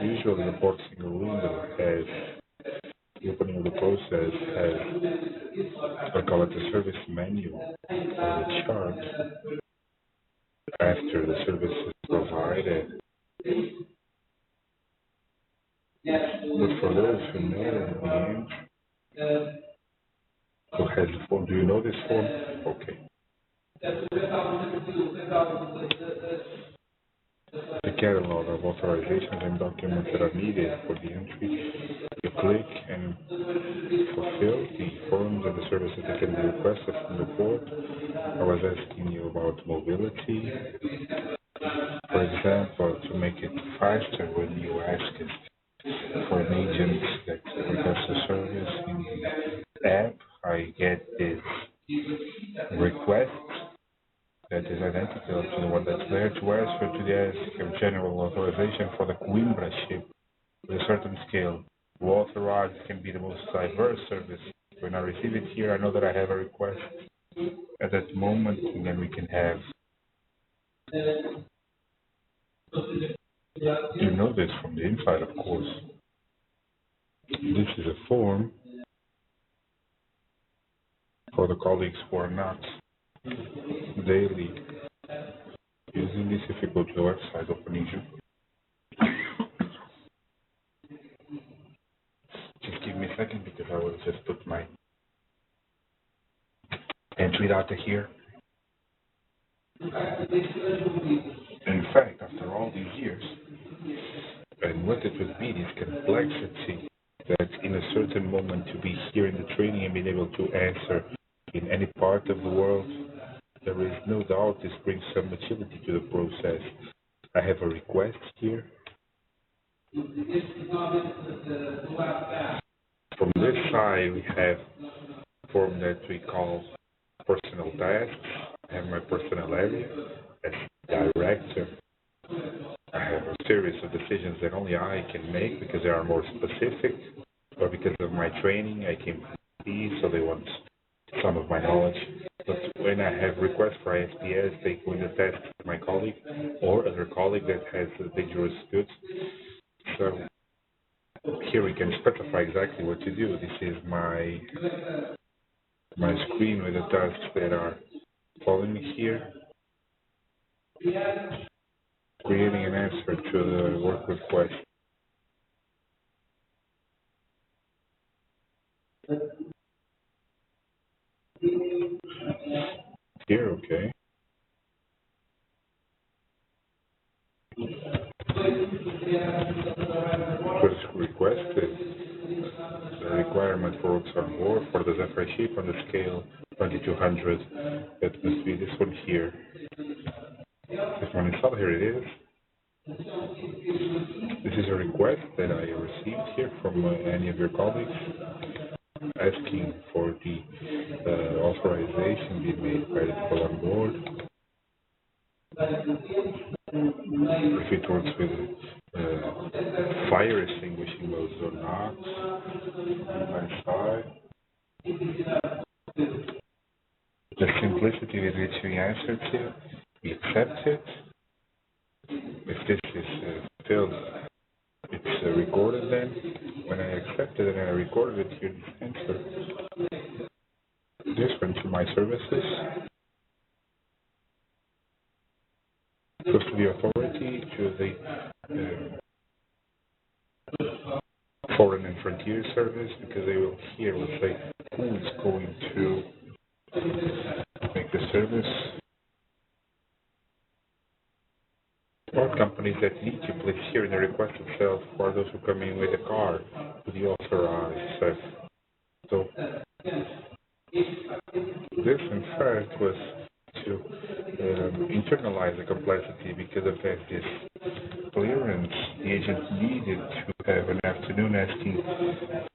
Usually the port single window has the opening of the process has I call it the service menu or the chart after the service is provided. But for those who know in the end, who has the form, do you know this form? Okay. The catalog of authorizations and documents that are needed for the entry. You click and fulfill the forms and the services that can be requested from the port. I was asking you about mobility. For example, to make it faster when you ask it for an agent that requests a service in the app, I get this request that is identical to the one that's there to ask for to the general authorization for the Coimbra ship with a certain scale. To authorize can be the most diverse service. When I receive it here, I know that I have a request at that moment, and then we can have. You know this from the inside, of course. This is a form for the colleagues who are not daily using this. If you go to the website, opening you. Just give me a second because I will just put my entry data here In fact, after all these years, and what it would be, this complexity that in a certain moment to be here in the training and being able to answer in any part of the world, there is no doubt this brings some maturity to the process. I have a request here. From this side, we have a form that we call personal tasks. I have my personal area as director. I have a series of decisions that only I can make because they are more specific, or because of my training, I came from these, so they want some of my knowledge. But when I have requests for ISPS, they go in the test to my colleague or other colleague that has dangerous goods. So here we can specify exactly what to do. This is my screen with the tasks that are following here. Creating an answer to the work request. Here, okay. Was requested the requirement for works on board for the Zephyr ship on the scale 2200. That must be this one here. This one installed, here it is. This is a request that I received here from any of your colleagues asking for the authorization being made by the people on board. If it works with fire extinguishing modes or not. My side. The simplicity with which we answered to, we accept it. If this is filled, it's recorded then. When I accepted it and I recorded it here, this answer, this went to my services, goes to the authority, to the Foreign and Frontier Service, because they will here will say who is going to make the service. All companies that need to place here in the request itself are those who come in with a car to the authorized stuff. So this, in fact, was to internalize the complexity because of that this clearance, the agent needed to have an afternoon asking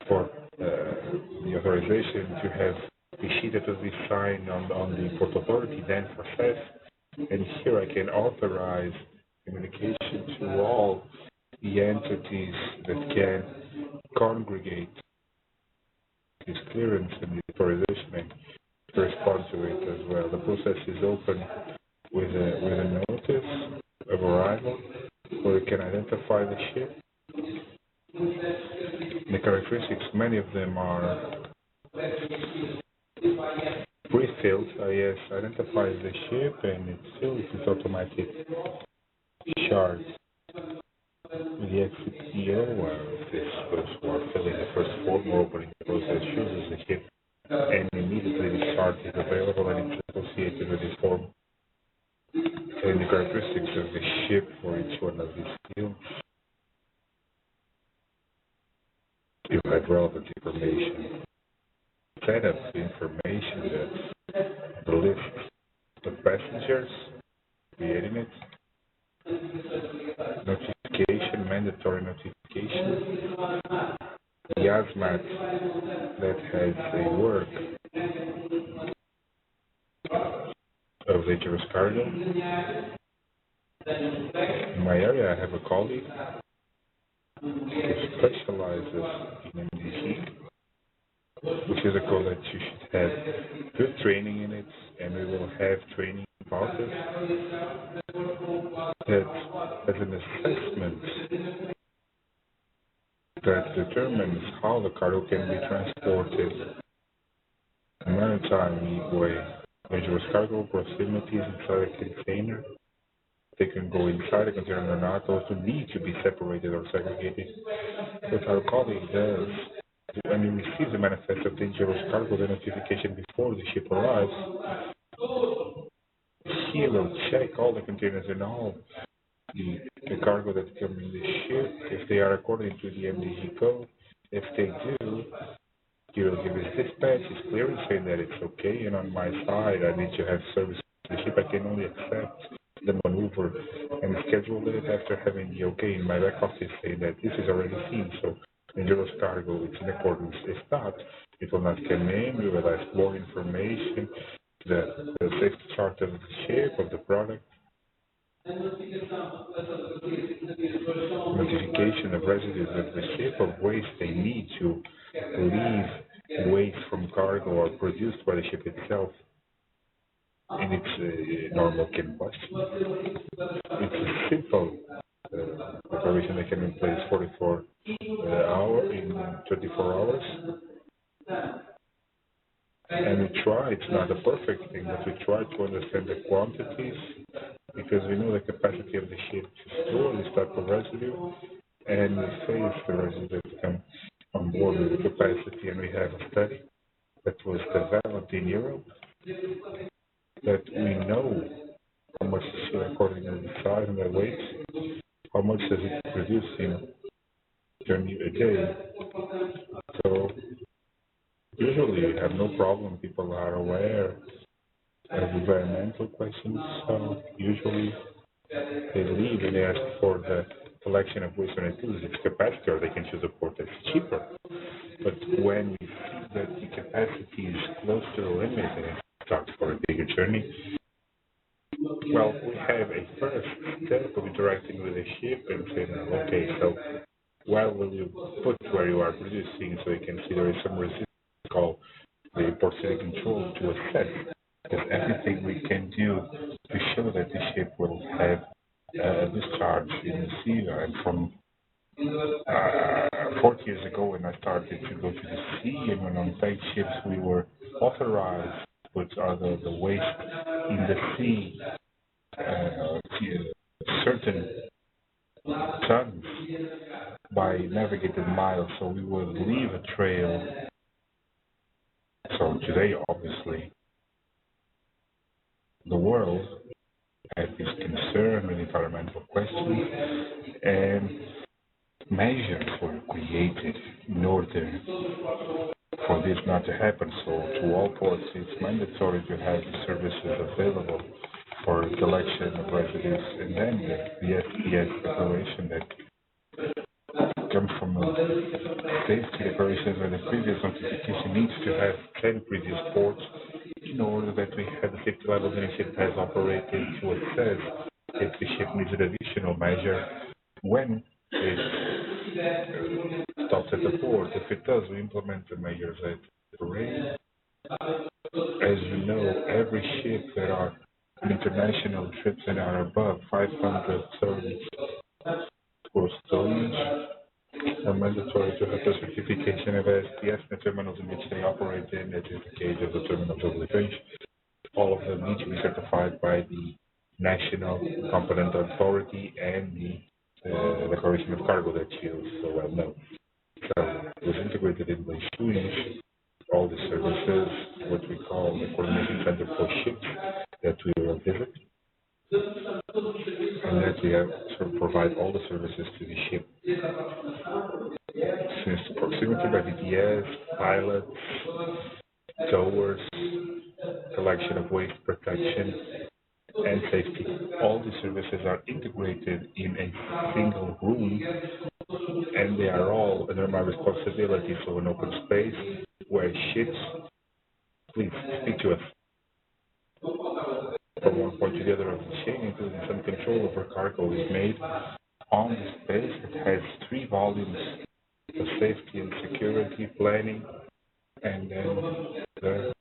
for the authorization to have a sheet that will be signed on the port authority, then for CEF. And here I can authorize communication to all the entities that can congregate this clearance and the authorization and to respond to it as well. The process is open with a notice of arrival where you can identify the ship. The characteristics, many of them are pre-filled. Yes, identifies the ship and it fills with automatic chart. The XPO, this was for filling the first form or opening the process, chooses the ship, and immediately the chart is available and it's associated with this form. And the characteristics of the ship for each one of these fields. You had relevant information. Set up the information that the list of passengers, creating it, notification, mandatory notification, the hazmat that has a work of dangerous cargo. In my area, I have a colleague who specializes in MDC, which is a code that you should have good training in it, and we will have training about it. That as an assessment that determines how the cargo can be transported in a maritime way. Dangerous cargo, proximities inside a container. They can go inside a container or not, also need to be separated or segregated. What our colleague does, when he receives a manifest of dangerous cargo, the notification before the ship arrives, He will check all the containers and all the cargo that come in the ship, if they are according to the MDG code. If they do, he will give his dispatch, his clearance saying that it's okay, and on my side, I need to have service to the ship. I can only accept the maneuver and schedule it after having the okay in my back office saying that this is already seen. So in Euro's cargo, it's in accordance. If not, it will not come in. We will ask more information, the safety chart of the ship, of the product, notification of residues of the ship, of waste they need to leave waste from cargo or produced by the ship itself in its normal combustion. It's a simple operation that can be in place 44 hours in 24 hours. And we try, it's not a perfect thing, but we try to understand the quantities because we know the capacity of the ship to store this type of residue, and we face the residue that come on board with the capacity. And we have a study that was developed in Europe that we know how much the ship, according to the size and the weight, how much does it produce in a day. So usually we have no problem. People are aware of environmental questions, so usually they leave and they ask for the collection of waste when it loses its capacity, or they can choose a port that's cheaper. But when we see that the capacity is close to the limit and it starts for a bigger journey, well, we have a first step of interacting with the ship and saying, okay, so where will you put where you are producing, so you can see there is some resistance called the port city control to assess, because everything we can do to show that the ship will have discharge in the sea. And from 40 years ago, when I started to go to the sea, and when on tank ships we were authorized to put the waste in the sea, certain tons by navigated miles, so we would leave a trail. So today, obviously, the world has this concern with environmental questions, and measures were created in order for this not to happen. So to all ports, it's mandatory to have the services available for collection of residues, and then the SPS declaration that comes from a safety declaration where the previous notification needs to have 10 previous ports in order that we have the safety level the ship has operated to assess if the ship needs an additional measure when it stops at the port. If it does, we implement the measures at the rate. As you know, every ship that are international trips that are above 500 tons gross tonnage are mandatory to have the certification of SPS in the terminals in which they operate in, that is the case of the terminals of Liège. All of them need to be certified by the National Competent Authority and the Declaration of Cargo that you so well know. So it was integrated in the Liège, all the services, what we call the coordination center for ships that we will visit, and that we have to provide all the services to the ship. Since proximity by DPS, pilots, towers, collection of waste, protection, and safety. All the services are integrated in a single room, and they are all under my responsibility. So an open space where ships, please speak to us. From one point to the other of the chain, including some control over cargo, is made on the space that has 3 volumes of safety and security planning, and then the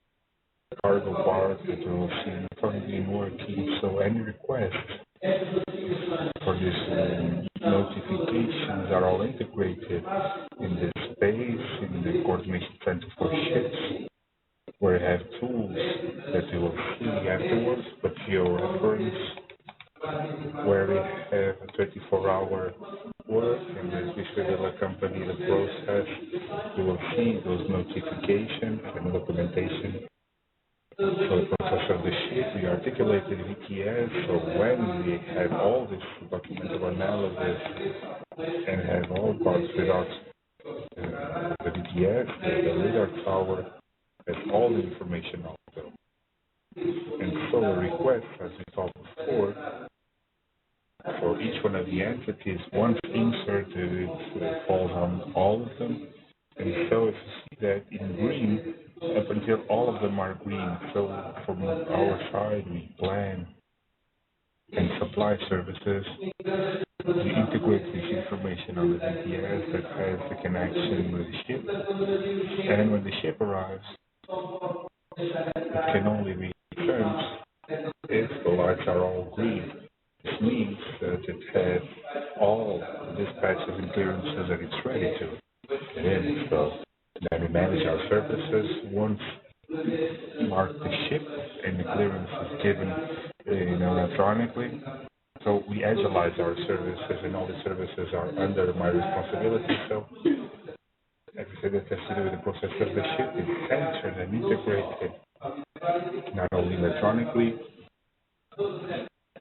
cargo part that we will see currently working. So any requests for these notifications are all integrated in the space, in the coordination center for ships, where we have tools that you will see afterwards, but for your reference, where we have a 24-hour work, and as we will accompany the process, you will see those notifications and documentation So the process of the ship, we articulated VTS, so when we have all this documental analysis and have all parts without the VTS, the radar tower has all the information also. And so a request, as we talked before, for each one of the entities, once inserted, it falls on all of them. And so if you see that in green, up until all of them are green, so from our side, we plan and supply services. We integrate this information on the VPS that has the connection with the ship. And when the ship arrives, it can only be returned if the lights are all green. This means that it has all the dispatches and clearances that it's ready to. And so then we manage our services once mark the ship and the clearance is given electronically. So we agilize our services and all the services are under my responsibility. So everything that has to do with the process of the ship is centered and integrated not only electronically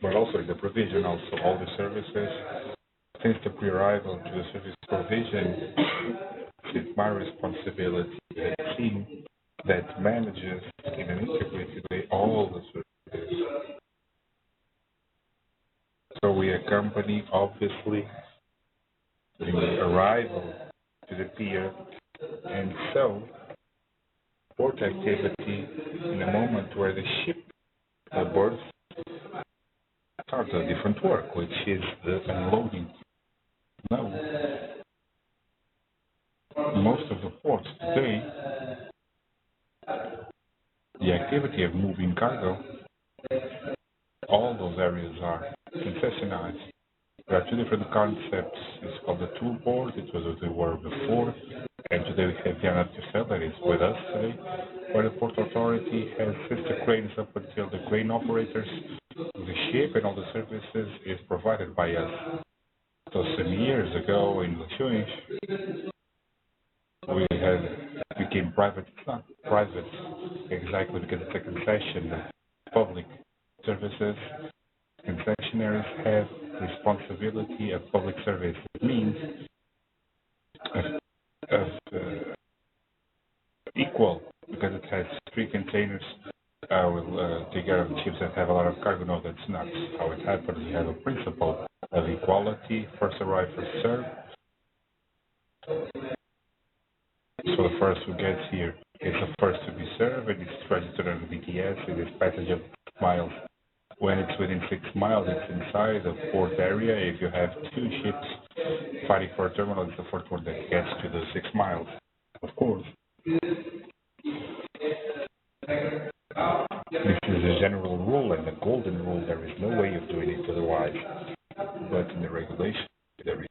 but also in the provision, also all the services. Since the pre-arrival to the service provision, it's my responsibility as a team that manages in an integrated way all the services. So we accompany, obviously, the arrival to the pier, and so port activity in a moment where the ship berths starts a different work, which is the unloading. Now, most of the ports today, the activity of moving cargo, all those areas are concessionized. There are two different concepts. It's called the tool port. It was what we were before. And today we have Diana Tissel that is with us today, where the Port Authority has sister cranes up until the crane operators. The ship and all the services is provided by us. So some years ago in Lachouinch, we became private. It's not private exactly because it's a concession. Public services, concessionaries have responsibility of public service. It means equal because it has three containers. Will take care of the ships that have a lot of cargo. No, that's not how it happens. We have a principle of equality, first arrived, first served. So the first who gets here is the first to be served, and it's registered on the BTS. It is passage of miles. When it's within 6 miles, it's inside the port area. If you have two ships fighting for a terminal, it's the first one that gets to the 6 miles. Of course, this is a general rule and the golden rule. There is no way of doing it otherwise. But in the regulation, there is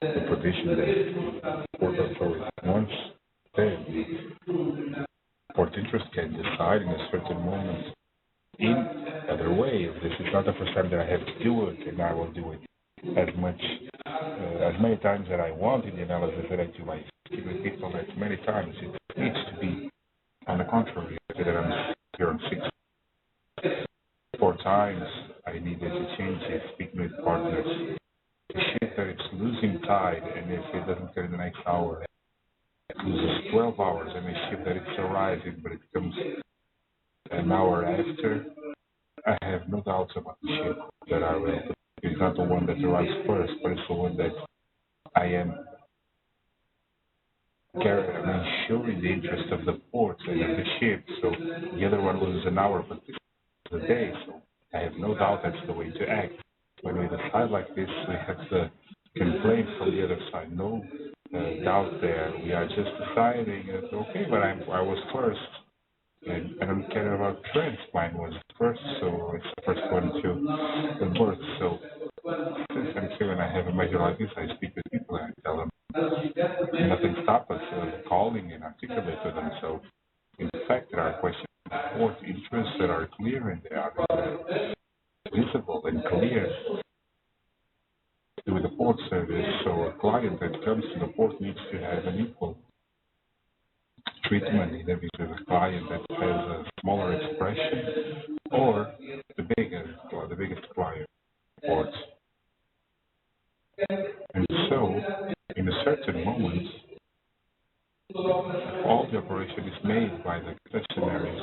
the provision that port authority once the port interest can decide in a certain moment in other ways. This is not the first time that I have to do it, and I will do it as many times that I want in the analysis that I do. I repeat on that many times. It needs to be on the contrary. That I'm here on 4 times I needed to change it, speaking with partners. The ship that it's losing tide, and if it doesn't get in the next hour, it loses 12 hours, and a ship that it's arriving, but it comes an hour after, I have no doubts about the ship that I will. It's not the one that arrives first, but it's the one that I am ensuring the interest of the port and of the ship. So the other one loses an hour, but this is a day. So I have no doubt that's the way to act. When we decide like this, we have the complaint from the other side. No doubt there. We are just deciding, okay, but I was first. And I don't care about trends. Mine was first, so it's the first one to work. So since I'm here and I have a measure like this, I speak with people and I tell them nothing stops us calling and articulate to them. So in fact, there are questions of interests that are clear and they are visible and clear with the port service. So a client that comes to the port needs to have an equal treatment in every client that has a smaller expression concessionaries.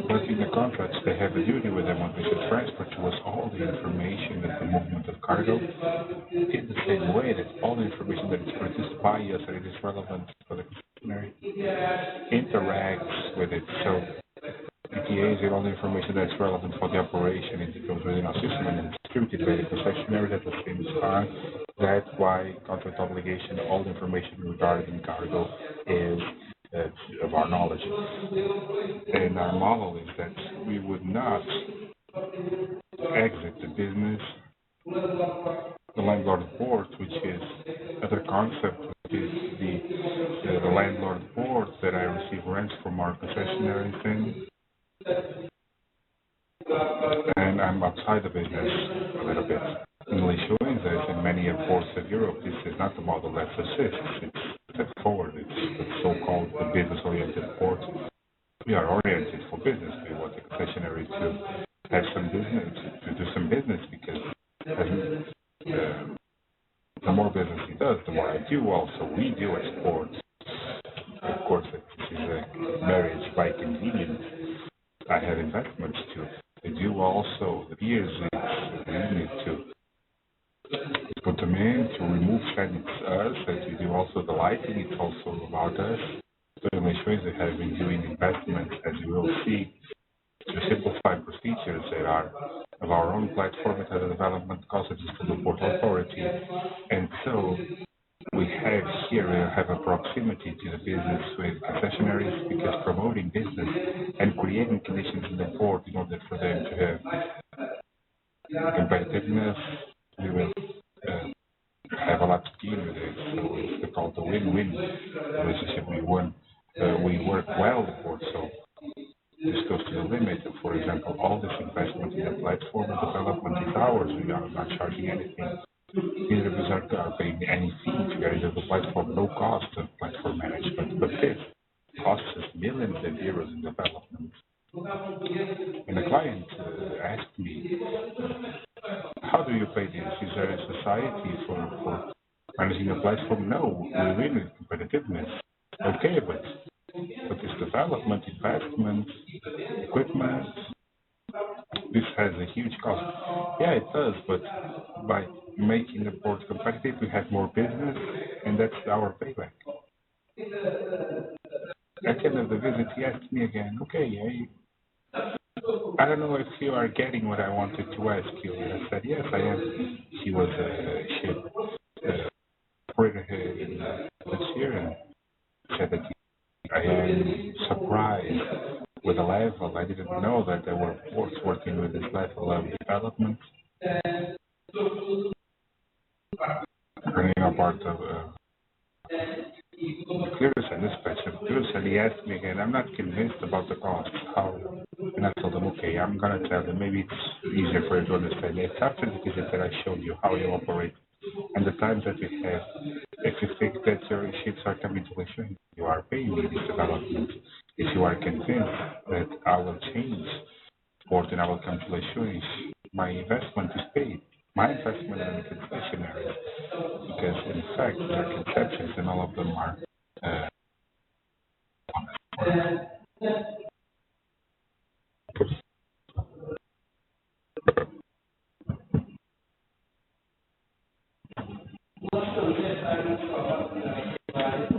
But in the contracts, they have a duty with them when they should transfer to us all the information that the movement of cargo in the same way that all the information that is produced by us and it is relevant for the concessionary interacts with it. So ETAs and all the information that's relevant for the operation, it goes within our system and it's distributed by the concessionary at the same time. That's why contract obligation, all the information regarding cargo is of our knowledge. And our model is that we would not exit the business, the landlord board, which is another concept, which is the landlord board that I receive rents from our concessionaries in. And I'm outside the business a little bit. English showing that in many airports of Europe, this is not the model that persists. It's step forward. It's the so-called the business-oriented port. We are oriented for business. We want the concessionary to have some business, to do some business, because the more business he does, the more I do also. We do exports. Of course, this is a marriage by convenience. I have investments too. I do also the peers we need to put them in to remove sand. It's us, and we do also the lighting. It's also about us. So in my choice, I have been doing investments, as you will see, to simplify procedures that are of our own platform. It has a development cost to the Port Authority, and so we have a proximity to the business with concessionaries, because promoting business and creating conditions in the port in order for them to have competitiveness, we will have a lot to deal with it. So it's called the win-win relationship. We work well the port, so this goes to the limit. For example, all this investment in the platform and development is ours. We are not charging anything. Neither of us are paying any fee to get into the platform, no cost of platform management. But this costs us millions of euros in development. And the client asked me, how do you pay this? Is there a society for managing the platform? No, we really need competitiveness. Okay, but this development, investment, equipment, this has a huge cost. Yeah, it does, but by making the port competitive, we have more business, and that's our payback. At the end of the visit, he asked me again, okay, I don't know if you are getting what I wanted to ask you. And I said, yes, I am. He was a ship operator in this year, and said that I am surprised with the level. I didn't know that there were ports working with this level of development. Bringing up part of the clearance and dispatch of goods, and he asked me again, I'm not convinced about the cost. How? And I told him, okay, I'm going to tell him, maybe it's easier for you to understand. It's after the visit that I showed you how you operate and the times that you have. If you think that your ships are coming to Lisbon, you are paying me this development. If you are convinced that I will change port and I will come to Lisbon, my investment is paid. My investment in the concessionaries, because in fact their conceptions and all of them are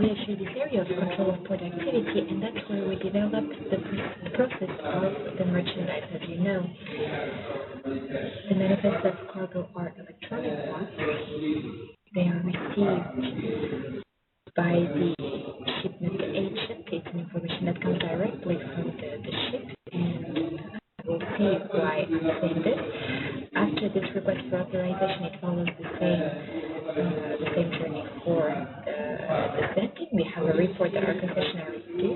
We actually this area of control of port activity, and that's where we developed the process of the merchandise. As you know, the manifests of cargo are electronic ones. They are received by the shipment agent. It's an information that comes directly from the ship, and we'll see why I'm saying this. After this request for authorization, it follows the same journey for the sending. We have a report that our concessionaries do,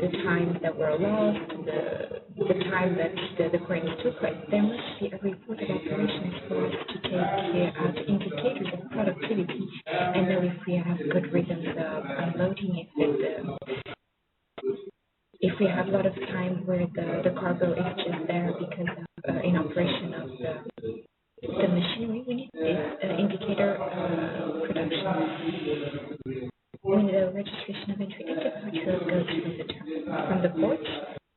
the times that were lost, the time that the cranes took. There must be a report of operations for us to take out indicators of productivity, and know if we have good rhythms of unloading, if we have a lot of time where the cargo is just there because of in operation of the machinery, we need this indicator production. We need a registration of entry and departure goes from the terminal. from the porch.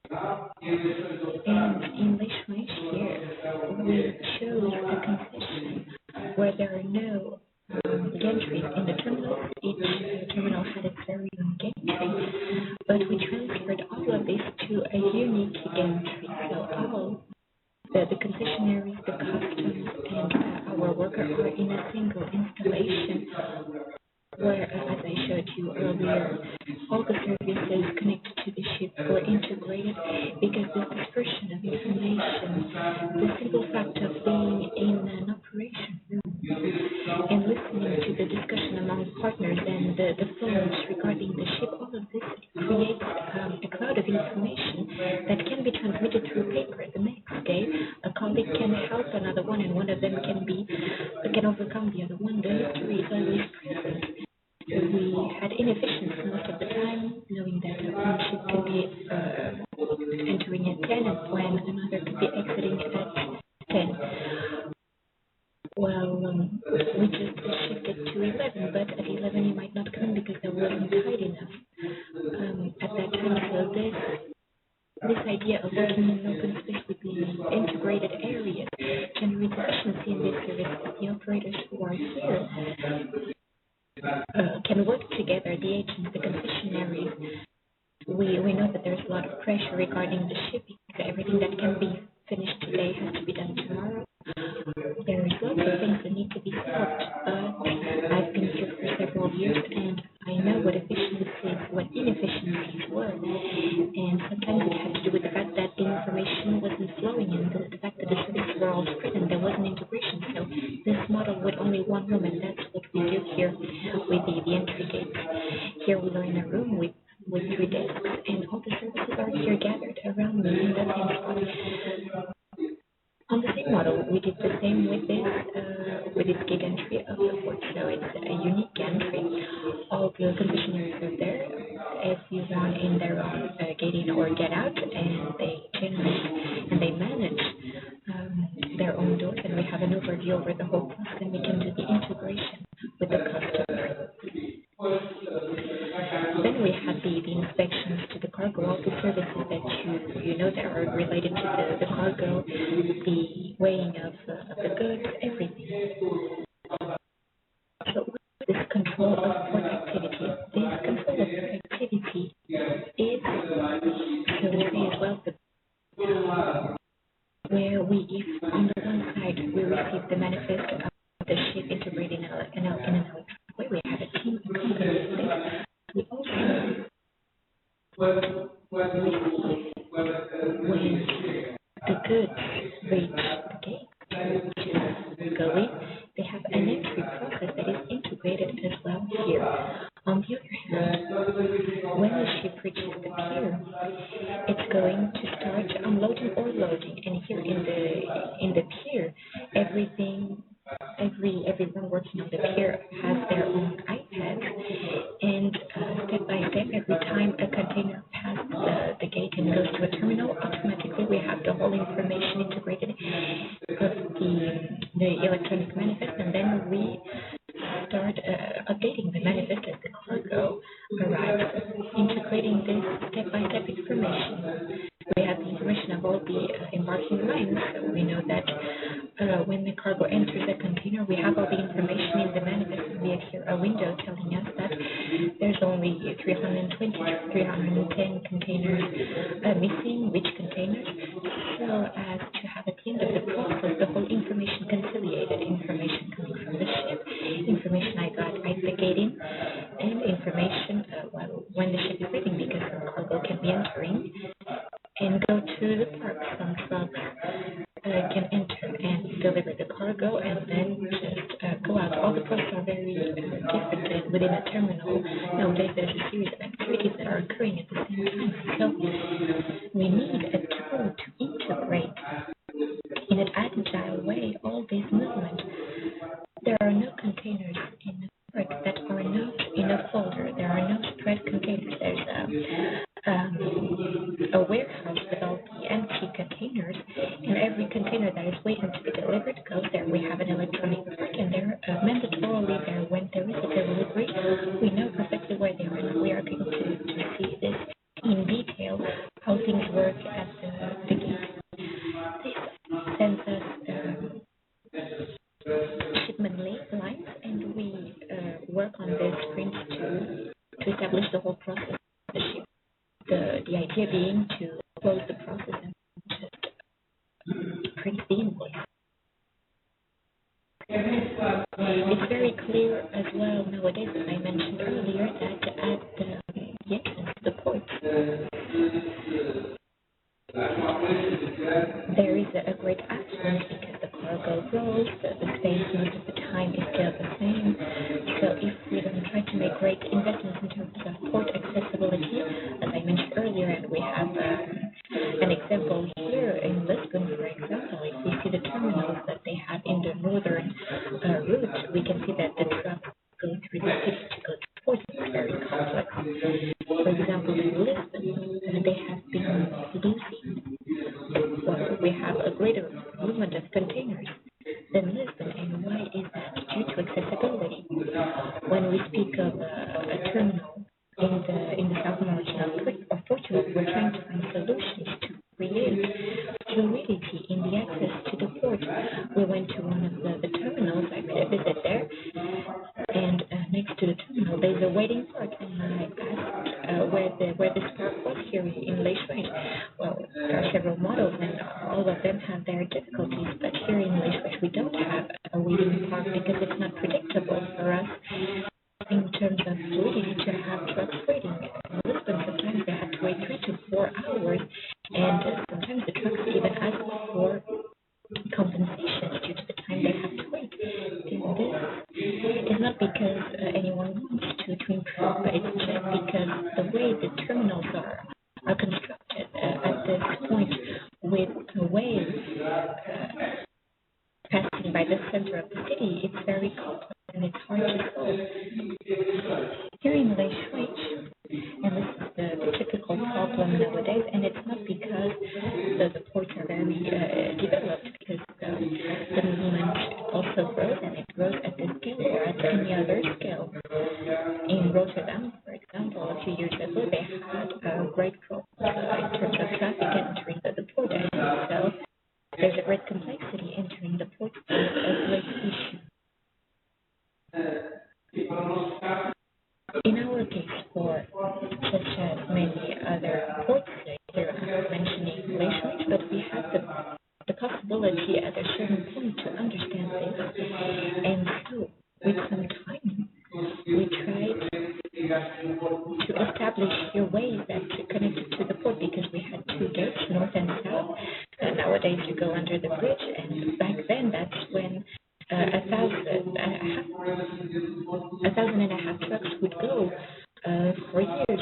And in Lishmash here, we chose a concession where there are no gantries in the terminal. Each terminal had its very own gantry, but we transferred all of this to a unique gantry. So all the concessionaries, the customs, and our worker are in a single installation where, as I showed you earlier, all the services connected to the ship were integrated because the dispersion of information, the simple fact of being in an operation room and listening to the discussion among partners and the phones regarding the ship, all of this creates a cloud of information that can be transmitted through paper. The next day, a colleague can help another one, and one of them can overcome the other one. The history is always present. We had inefficiency most of the time, knowing that one ship could be entering at 10 and when another could be exiting at 10. Well, we just shifted to 11, but at 11 you might not come because there wasn't tide enough at that time. So this idea of working in an open space with the integrated areas generates efficiency in this service. The operators who are here can work together, the agents, the concessionaries. We know that there's a lot of pressure regarding the shipping. So everything that can be finished today has to be done tomorrow. There's lots of things that need to be solved, but I've been here for several years and I know what efficiencies, what inefficiencies were. And sometimes it had to do with the fact that the information wasn't flowing and the fact that the services were all spread and there wasn't integration. So this model with only one room, and that's what we do here with the entry gates. Here we are in a room with 3 desks and all the services are here gathered around me in the same spot. On the same model, we did the same with this gate entry of the port. So it's a unique gantry. All the concessionaires are there, everyone in their own get in or get out, and they generate and they manage their own doors. And we have an overview over the whole process, and we can do the integration with the customer. Then we have the inspections to the cargo, all the services that you know that are related to the cargo, the weighing of the goods, everything. So this control of port activity, this control of port activity is, so we say as well, where if on the one side we receive the manifest of the ship integrated in an electronic way, we have a team accompanying this. We also receive when the goods reach the gate to go in, they have an entry process that is integrated as well here. On the other hand, when the ship reaches the pier, it's going to start unloading or loading. And here in the pier, everyone working on the pier has their own iPad, and step by step, every time a container passes the gate and goes to a terminal, automatically we have the whole information integrated of the electronic manifest, and then we start updating the manifest as the cargo arrives, integrating this step-by-step information. We have the information of all the embarking lines, so we know that when the cargo enters a container, we have all the information in the manifest. We have here a window telling us that there's only 320, 310 containers missing, which containers, so as to have at the end of the process the whole information conciliated, information coming from the ship, information I got at the gate in, and information when the ship is leaving, because some cargo can be entering and go to the park. Some trucks can enter and deliver the cargo and then just go out. All the processes are very different within a terminal. Nowadays there's a series of activities that are occurring at the same time. So we need a tool to integrate in an agile way all this movement. There are no containers in the park that are not in a folder. There are no spread containers. There's a warehouse with all the empty containers, and every container that is waiting to be delivered goes there. We have an electronic park, and they're mandatorily there when there is a delivery. We know perfectly where they are, and we are going to see this in detail detail how things work at the gate. This sends us shipment lines, and we work on the sprints to establish the whole process of the ship. The idea being to close the process and just print the invoice. It's very clear as well nowadays, as I mentioned earlier, that at the entrance to the port, there is a great affluence because the cargo grows, the space most of the time is still the same. So if we don't try to make great investments in terms of port accessibility, as I mentioned earlier, and we have an example here in Lisbon, for example, if we see the terminals that they have in the northern route, we can see that the trucks go through the city to go to port. It's very complex. For example, in Lisbon, they have been losing. Well, we have a greater movement of containers than Lisbon, and why is that? Due to accessibility. When we speak of a terminal in the south margin of Portugal, we're trying to find solutions to create fluidity in the access to the port. We went to one of the terminals. I made a visit there, and next to the terminal there's a waiting park, and I asked where this park was here in Leixões. Well, there are several models, and all of them have their difficulties, but here in Leixões we don't have a waiting park because it's not predictable for us in terms of fluidity to have trucks waiting. In Lisbon, sometimes they have to wait 3 to 4 hours, and sometimes the trucks even ask for compensations due to the time they have to wait. And this is not because anyone wants to improve, but it's just because the way the terminals are constructed at this point with a wave passing by the center of the city, it's very complex and it's hard to solve. Here in Leixões, and this is the typical problem nowadays, and it's not because the ports are very developed, because the movement also grows, and it grows at this scale or at any other scale. In Rotterdam, for example, a few years ago, they had a great problem in terms of traffic entering the port, and so there's a great complexity entering the port, a great issue. In our case, for such as many other ports, here I'm not mentioning Leixões, but we have the possibility at a certain point to understand this, and so with some time, we tried to establish here ways that connected to the port, because we had 2 gates, north and south. Nowadays, you go under the bridge, and back then, that's when 1,500 trucks would go for years.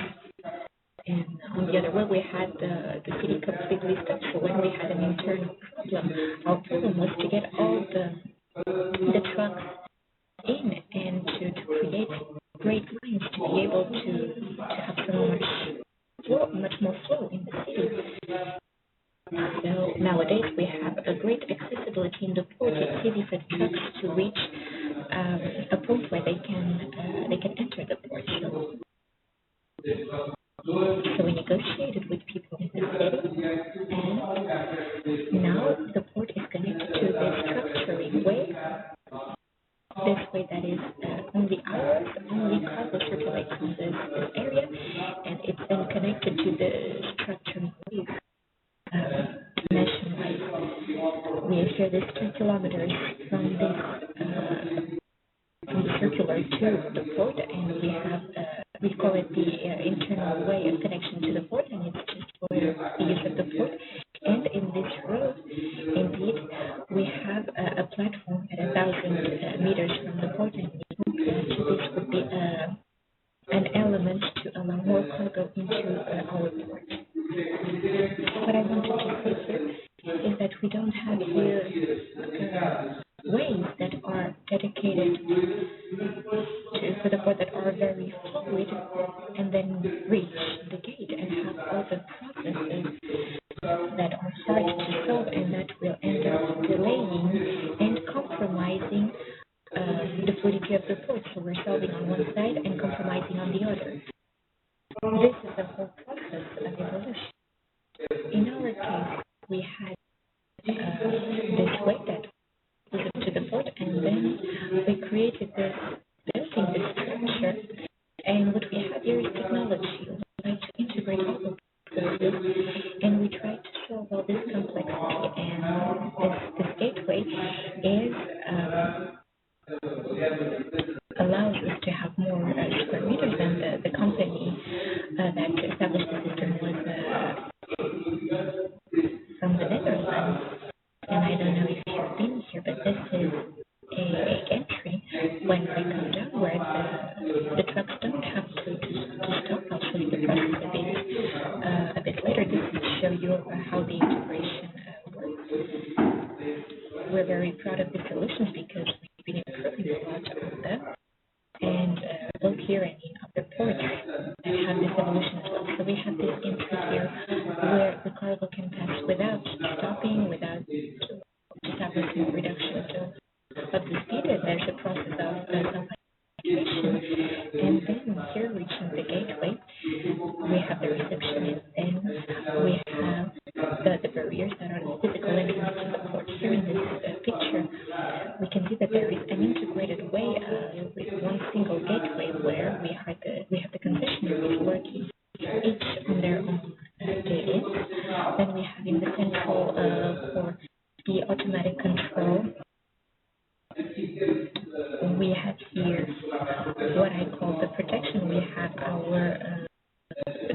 And on the other way, we had the city completely stuck. So when we had an internal problem, our problem was to get all the trucks in and to create great lines to be able to have much more flow in the city. So nowadays we have a great accessibility in the port. It's easy for the trucks to reach a point where they can enter the port. So we negotiated with people in the city, and now the port is connected to this structuring way. This way that is only ours, only cargo circulates in this area, and it's then connected to the structuring ways nationwide. We adhere this 2 kilometers from the circular to the port, and we call it the internal way of connection to the port, and it's just for the use of the port. And in this road, indeed, we have a platform at 1,000 meters from the port, and we hope that this would be an element to allow more cargo into our port. What I wanted to say here is that we don't have here ways that are dedicated for the port that are very fluid, and then reach the gate and have all the processes that are hard to solve, and that will end up delaying and compromising the fluidity of the port. So we're solving on one side and compromising on the other. This is a whole process of evolution. In our case, we had this way that we went to the port, and then we created this building, this structure. And what we have here is technology. We like to integrate all of this, and we try to solve all this complexity. And this gateway is allows us to have more square meters than the company that established the system was from the Netherlands. And I don't know if you've been here, but this is a entry when we come down where the trucks don't have to stop. I'll show you the process a bit later. This will show you how the integration works. We're very proud of the solutions because we've been improving a lot on them. And both here and in other ports have this evolution as well. So we have this entry here where the cargo can pass without stopping, without establishing reduction of the speed. And there's a process of self-identification. And then here, reaching the gateway, we have the reception, and we have the barriers that are the physical entrance to the port. Here in this picture, we can see that there is an integrated way with one single gateway where we have the concessionaries working each on their own gates. Then we have in the central for the automatic control. We have here what I call the protection. We have our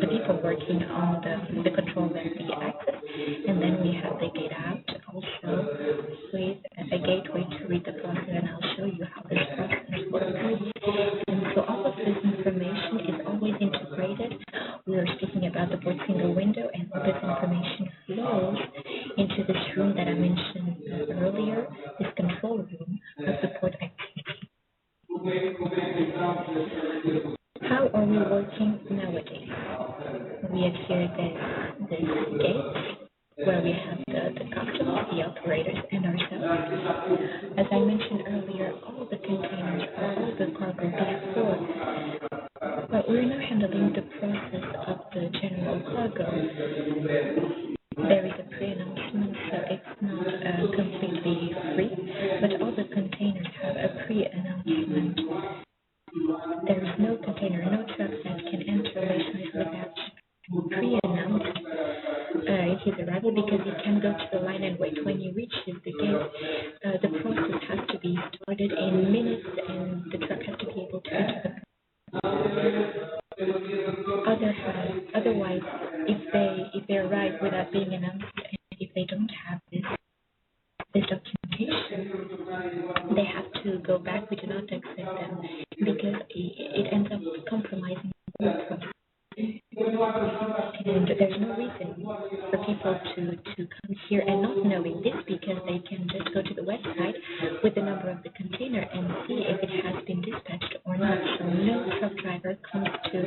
the people working on the control and the access, and then we have the gate out also with a gateway to read the process, and I'll show you how this process works. And so all of this information is always integrated. We are speaking about the port single window, and all this information flows into this room that I mentioned earlier, this control room of the port activity. How are we working nowadays? We have here this gate where we have the customers, the operators, and ourselves. As I mentioned earlier, all the containers, all the cargo before, but we're now handling the process of the general cargo. There is a pre-announcement, so it's not completely free, but all the containers have a pre-announcement. There is no container, no truck that can enter Leyland without pre-announced his arrival, because he can go to the line and wait. When he reaches the gate, the process has to be started in minutes, and the truck has to be able to enter the. Otherwise, if they arrive without being announced, and if they don't have this documentation, they have to go back. We do not accept them because it ends up compromising the whole process. And there's no reason for people to come here and not knowing this, because they can just go to the website with the number of the container and see if it has been dispatched or not. So no truck driver comes to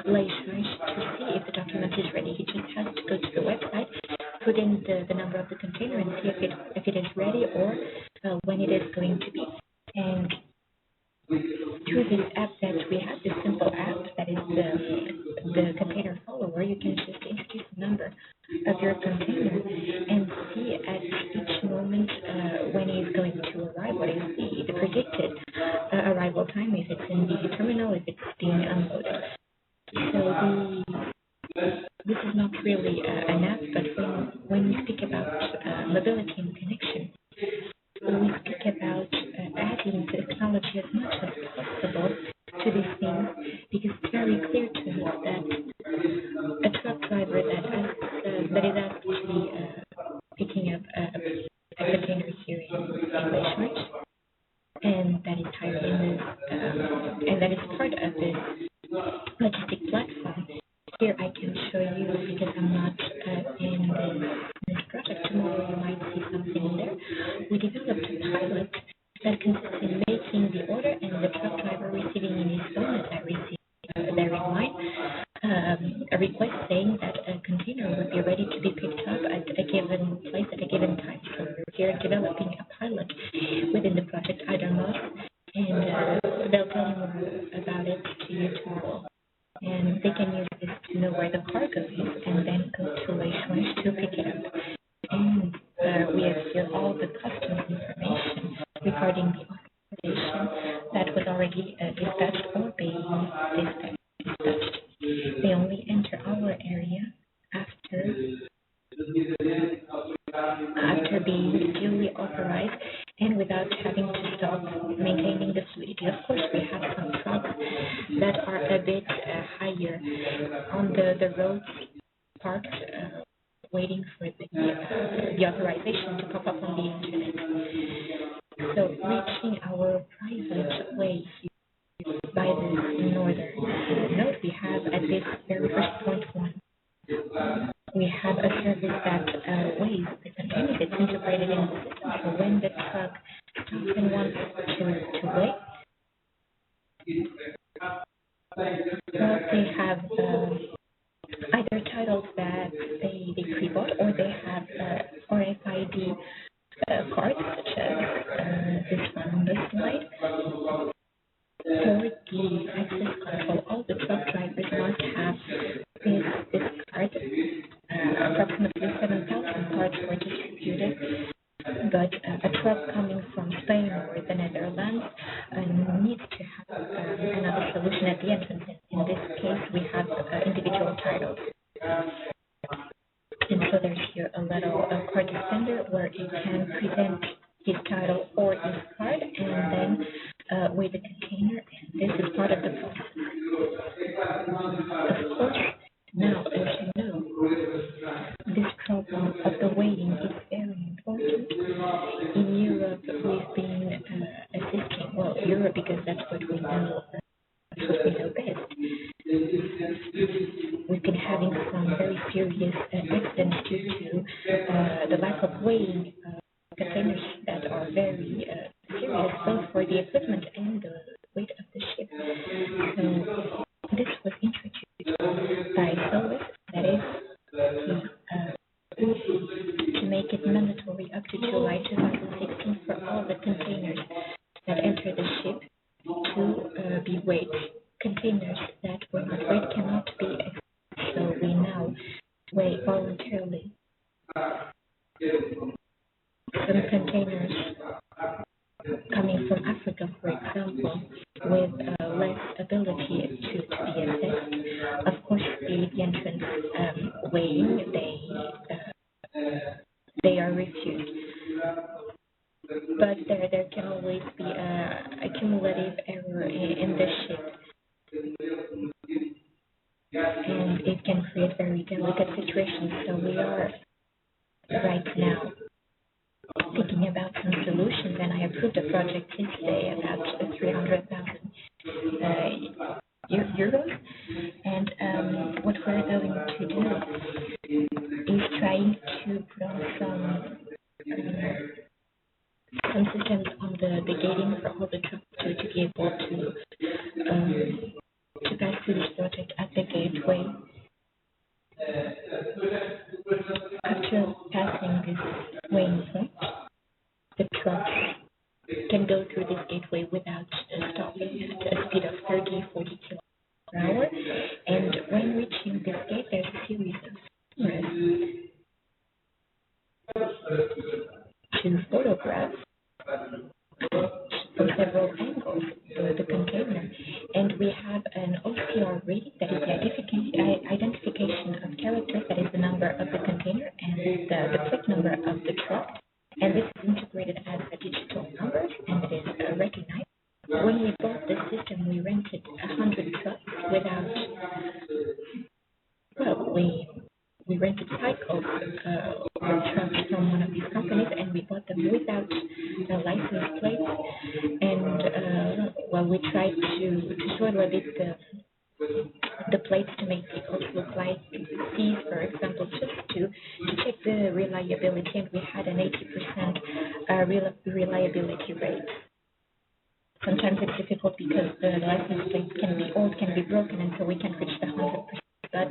Leyland to see if the document is ready. He just has to go to the website, put in the number of the container, and see if it is ready or when it is going to be. And through this app that we have, this simple app that is the container follower, you can just introduce the number of your container and see at each moment when it's going to arrive, what is the predicted arrival time, if it's in the terminal, if it's being unloaded. So this is not really an app, but when we speak about mobility and connection, we speak about adding technology as much as possible to these things, because it's very clear to us that a truck driver that is actually picking up a container here in Leyland, and that is hired in this, and that is part of this logistic platform. Here I can show you, because I'm not in this project. Tomorrow you might see something in there. We developed a pilot that consists in making the order and the truck driver receiving in his phone, as I received there in mine, a request saying that a container would be ready to be picked up at a given place at a given time. So we're here developing a pilot within the project TrainMoS, and they'll tell you more about it to you tomorrow. And they can use this to know where the cargo is, and then go to Leyland to pick it up. And we have here all the customer information regarding the authorization that was already dispatched or being dispatched. They only enter our area after being duly authorized and without having to stop maintaining the fluidity. Of course, we have some trucks that are a bit higher on the roads parked, waiting for the authorization to pop up on the internet. So reaching our private way by this northern node, we have at this very first point one. We have a service that weighs the container that's integrated in the system. So when the truck stops and wants to weigh, well, they have either titles that they pre-bought or they have RFID cards, such as this one on the slide. For the access control, all the truck drivers must have this card. Approximately 7,000 cards were distributed, but a truck coming from Spain or the Netherlands needs to have another solution at the entrance. In this case, we have individual titles. And so there's here a little card extender where it can present his title or his card and then weigh the container, and this is part of the process. Of course, now, as you know, this problem of the weighing is very important. In Europe, we've been assisting, well, Europe because that's what we know best. We've been having some very serious accidents due to the lack of weighing containers that are very serious, both for the equipment and the weight of the ship. So this was introduced by SOLIS, that is to make it mandatory up to July 2016 for all the containers that enter the ship to be weighed. Containers that were not weighed cannot be exported, so we now weigh voluntarily. Some containers coming from Africa, for example, with less ability to be assessed. Of course, the entrance weighing, they are refused. But there can always be a cumulative error in the ship. And it can create very delicate situations. So we are right now thinking about some solutions, and I approved a project yesterday about 300,000 euros. And what we're going to do is trying to put on some systems on the gating for all the trucks to be able to pass through this project at the gateway. After passing this weighing point, the trucks can go through this gateway without stopping at a speed of 30, 40 kilometers per hour. And when reaching this gate, there's a series of cameras to photograph from several angles the container, and we have an OCR rating, that is the identification of characters, that is the number of the container and the plate number of the truck, and this is integrated as a digital numbers, and it is recognized. When we bought the system, we rented 100 trucks without, well, we rented cycles or trucks from one of these companies, and we bought them without license plates. And well, we tried to soil a bit the plates to make vehicles look like these, for example, just to check the reliability, and we had an 80% reliability rate. Sometimes it's difficult because the license plate can be old, can be broken, and so we can't reach the 100%. But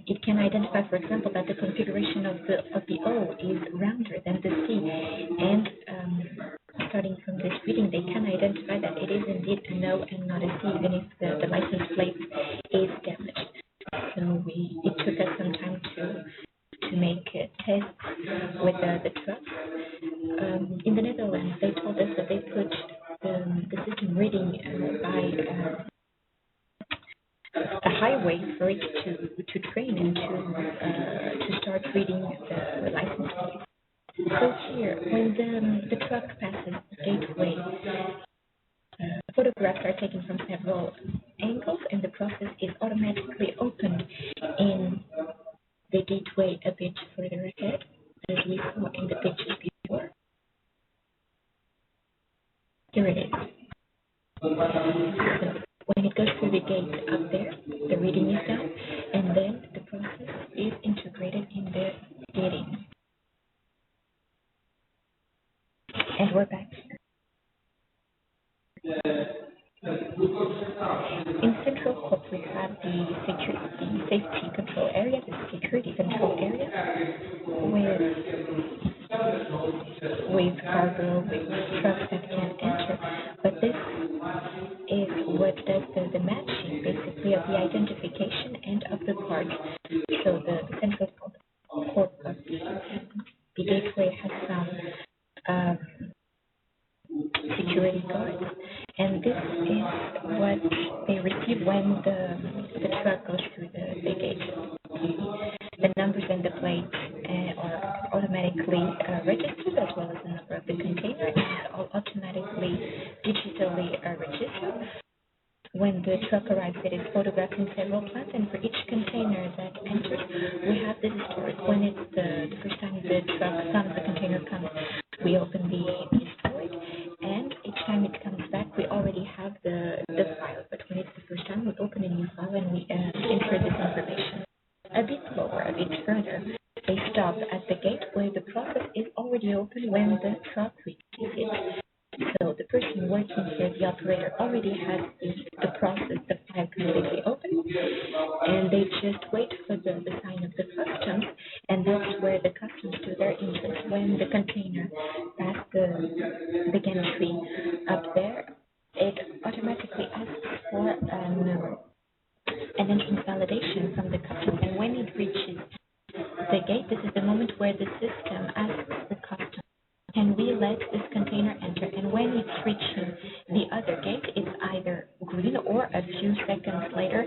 it can identify, for example, that the configuration of the O is rounder than the C, and starting from this reading, they can identify that it is indeed an O and not a C, even if the license plate is damaged. So it took us some time to to make tests with the truck. In the Netherlands, they told us that they put the system reading by a highway for it to train and to start reading the license plate. So here, when the truck passes the gateway, photographs are taken from several angles, and the process is automatically opened in the gateway a bit further ahead, as we saw in the pictures before. Here it is. So when it goes through the gate up there, the reading is done, and then the process is integrated in the gating. And we're back. In Central Corp, we have the safety control area, the security control area, with cargo, with trucks that can enter. But this is what does the matching, basically, of the identification and of the card. So the Central Corp of the gateway has some security guards, and this is what they receive when the truck goes through the gate. The numbers and the plates are automatically registered, as well as the number of the container, and all automatically digitally registered. When the truck arrives, it is photographed in several plans, and for each container that enters, we have this storage. When it's the first time the container comes, we open the storage, and each time it comes back, we already have the file. But when it's the first time, we open a new file and we enter this information. A bit lower, a bit further, they stop at the gate where the process is already open when the truck receives it. So the person working here, the operator, already has the process, the file completely open, and they just wait for the sign of the customs, and that's where the customs do their interest. When the container passes the gantry up there, it automatically asks for an entrance validation from the customs, and when it reaches the gate, this is the moment where the system asks the customs, can we let this container enter? And when it's reaching the other gate, it's either green, or a few seconds later,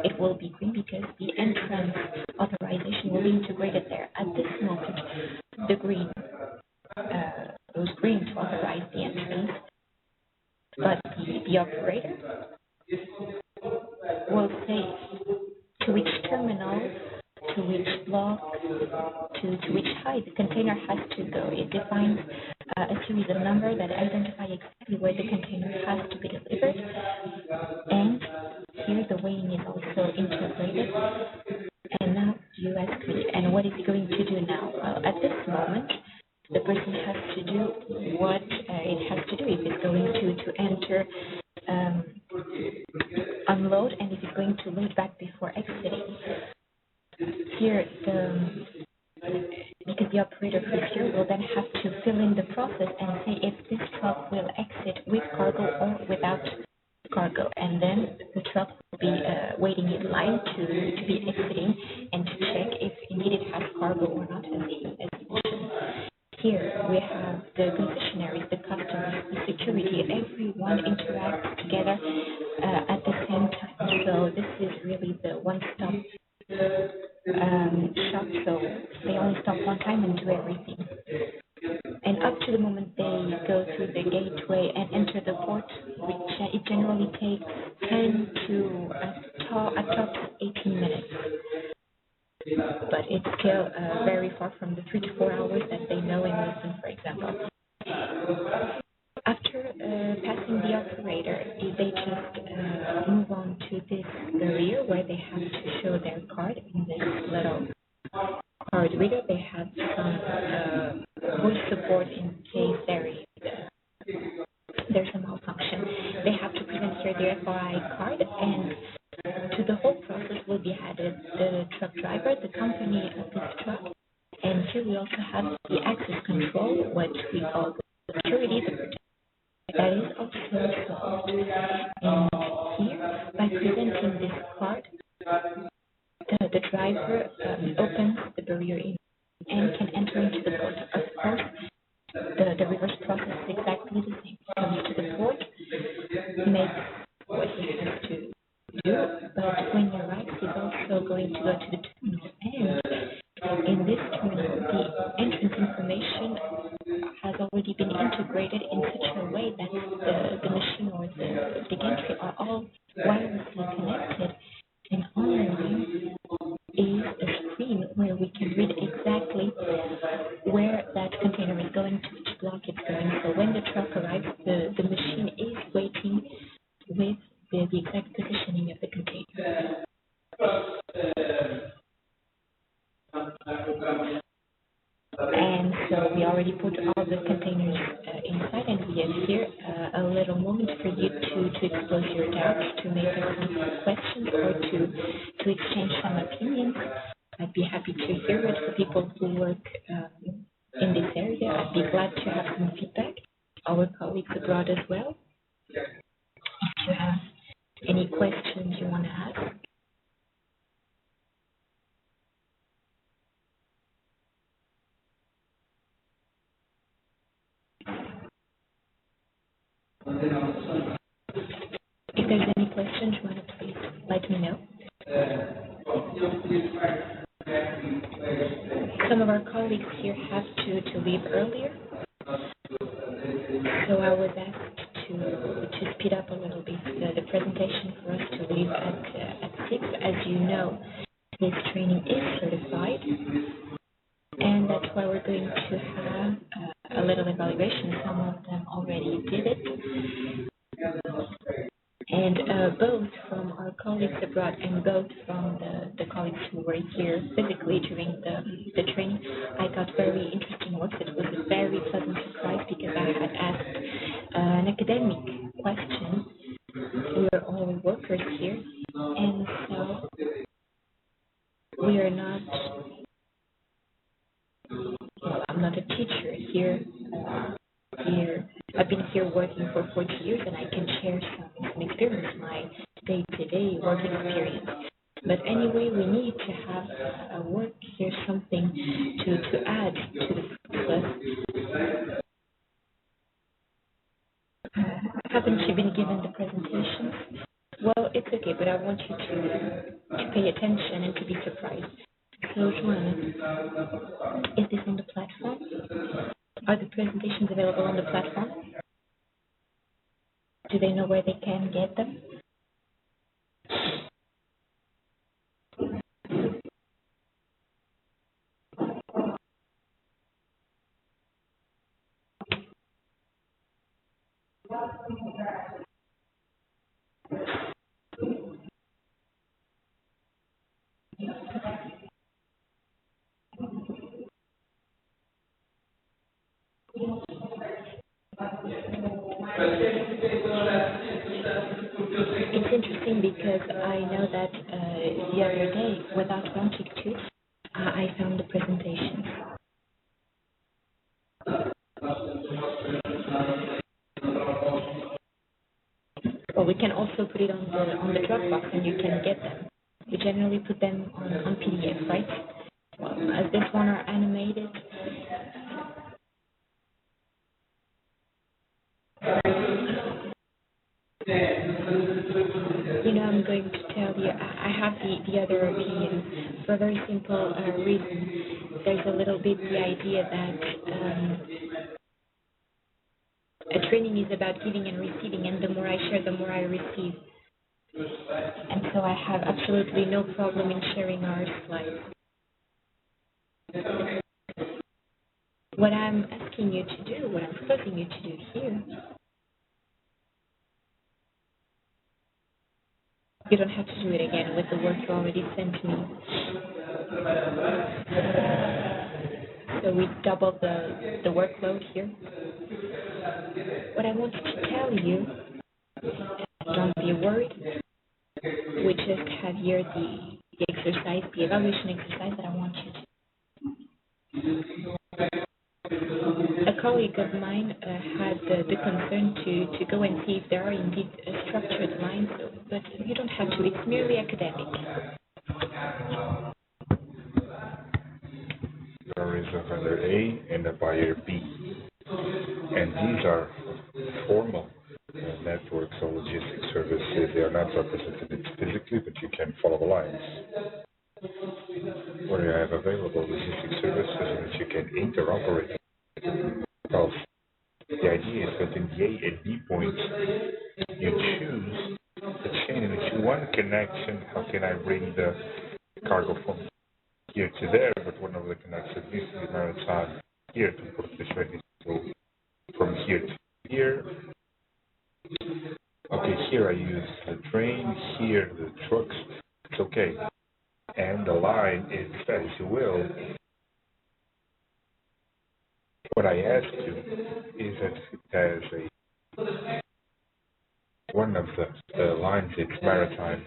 it will be green because the entrance authorization will be integrated there. At this moment, the green goes green to authorize the entrance, but the operator will say to which terminal, to which block, to which height the container has to go. It defines a series of numbers that identify exactly where the container has to be delivered. And here the weighing is also integrated. And now you ask me, and what is it going to do now? Well, at this moment, the person has to do what it has to do. If it's going to enter, unload, and if it's going to load back before exiting. Here, because the operator here will then have to fill in the process and say if this truck will exit with cargo or without cargo, and then the truck will be waiting in line to be exiting and to check if indeed it has cargo or not, as mentioned. Here we have the concessionaries, the customers, the security, everyone interacts together at the same time. So this is really the one-stop shop, so they only stop one time and do everything. And up to the moment they go through the gateway and enter the port, which it generally takes 10 to at top 18 minutes. But it's still very far from the 3 to 4 hours that they know in Lisbon, for example. After passing the operator, they just move on to this barrier where they have to show their card in this little card reader. They have some voice support in case there's a malfunction. They have to present here their FRI card, and to the whole process will be added the truck driver, the company of this truck, and here we also have the access control, what we call the security, the protection. That is also solved. And here, by presenting this card, the driver opens the barrier in integrated in such a way that the machine or the gantry are all wirelessly connected, and online is a screen where we can read exactly where that container is going, to which block it's going. So when the truck arrives, the machine is waiting with the exact positioning of the container. And so we already put all the containers inside, and we have here a little moment for you to expose your doubts, to make some questions, or to exchange some opinions. I'd be happy to hear it for people who work in this area. I'd be glad to have some feedback. Our colleagues abroad as well. If you have any questions you want to ask. If there's any questions you want to please let me know. Some of our colleagues here have to leave earlier, so I was asked to speed up a little bit the presentation for us to leave at 6. As you know, this training is certified, and that's why we're going to have a little evaluation. Some of them already did it. And both from our colleagues abroad and both from the colleagues who were here physically during the training, I got very interesting works. It was a very pleasant surprise because I had asked an academic question. We are all workers here, and so we are not, well, I'm not a teacher here. I've been here working for 40 years, and I can share some experience, my day-to-day work experience. But anyway, we need to have a work here, something to add to the process. Haven't you been given the presentation? Well, it's okay, but I want you to pay attention and to be surprised. So, Joanna, is this on the platform? Are the presentations available on the platform? Do they know where they can get them? It's interesting because I know that the other day, without wanting to, I found the presentation. Well, we can also put it on the Dropbox, and you can get them. We generally put them on PDF, right? Well, as this one are animated. You know, I'm going to tell you, I have the other opinion for a very simple reason. There's a little bit the idea that a training is about giving and receiving, and the more I share, the more I receive. And so I have absolutely no problem in sharing our slides. What I'm asking you to do, what I'm proposing you to do here, you don't have to do it again with the work you already sent me. So we double the workload here. What I want to tell you, don't be worried. We just have here the exercise, the evaluation exercise that I want you to. A colleague of mine had the concern to go and see if there are indeed structured lines, but you don't have to. It's merely academic. There is a vendor A and a buyer B, and these are formal networks or logistics services. They are not represented physically, but you can follow the lines. Where you have available logistics services that you can interoperate. Well, the idea the A and B points, you choose the chain in which one connection, how can I bring the cargo from here to there, but one of the connections needs to be maritime here to put this ready to go from here to here. Okay, here I use the train, here the trucks, it's okay. And the line is as you will. What I ask you is that it has one of the lines, it's maritime,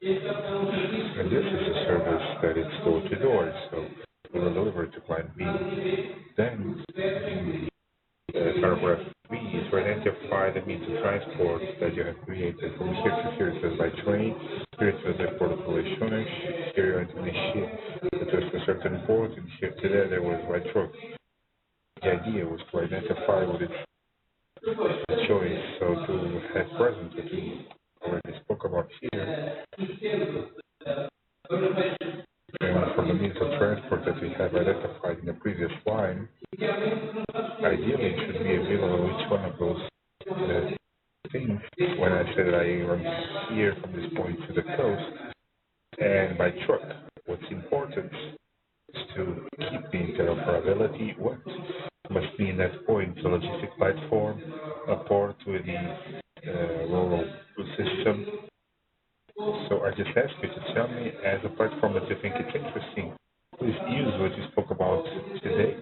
and this is a service that it's door to door, so we will deliver to client B. Then paragraph 3 is to identify the means of transport that you have created. From here to here it says by train, here it says by port of relations, here you ship it was to a certain port, and here to there was by truck. The idea was to identify what its choice, so to have present what we already spoke about here, and from the means of transport that we have identified in the previous line, ideally it should be available each one of those things. When I say that I run here from this point to the coast, and by truck, what's important is to keep the interoperability. What must be in that point? The logistic platform, a port with the rural system. So I just ask you to tell me, as a platform that you think it's interesting, please use what you spoke about today,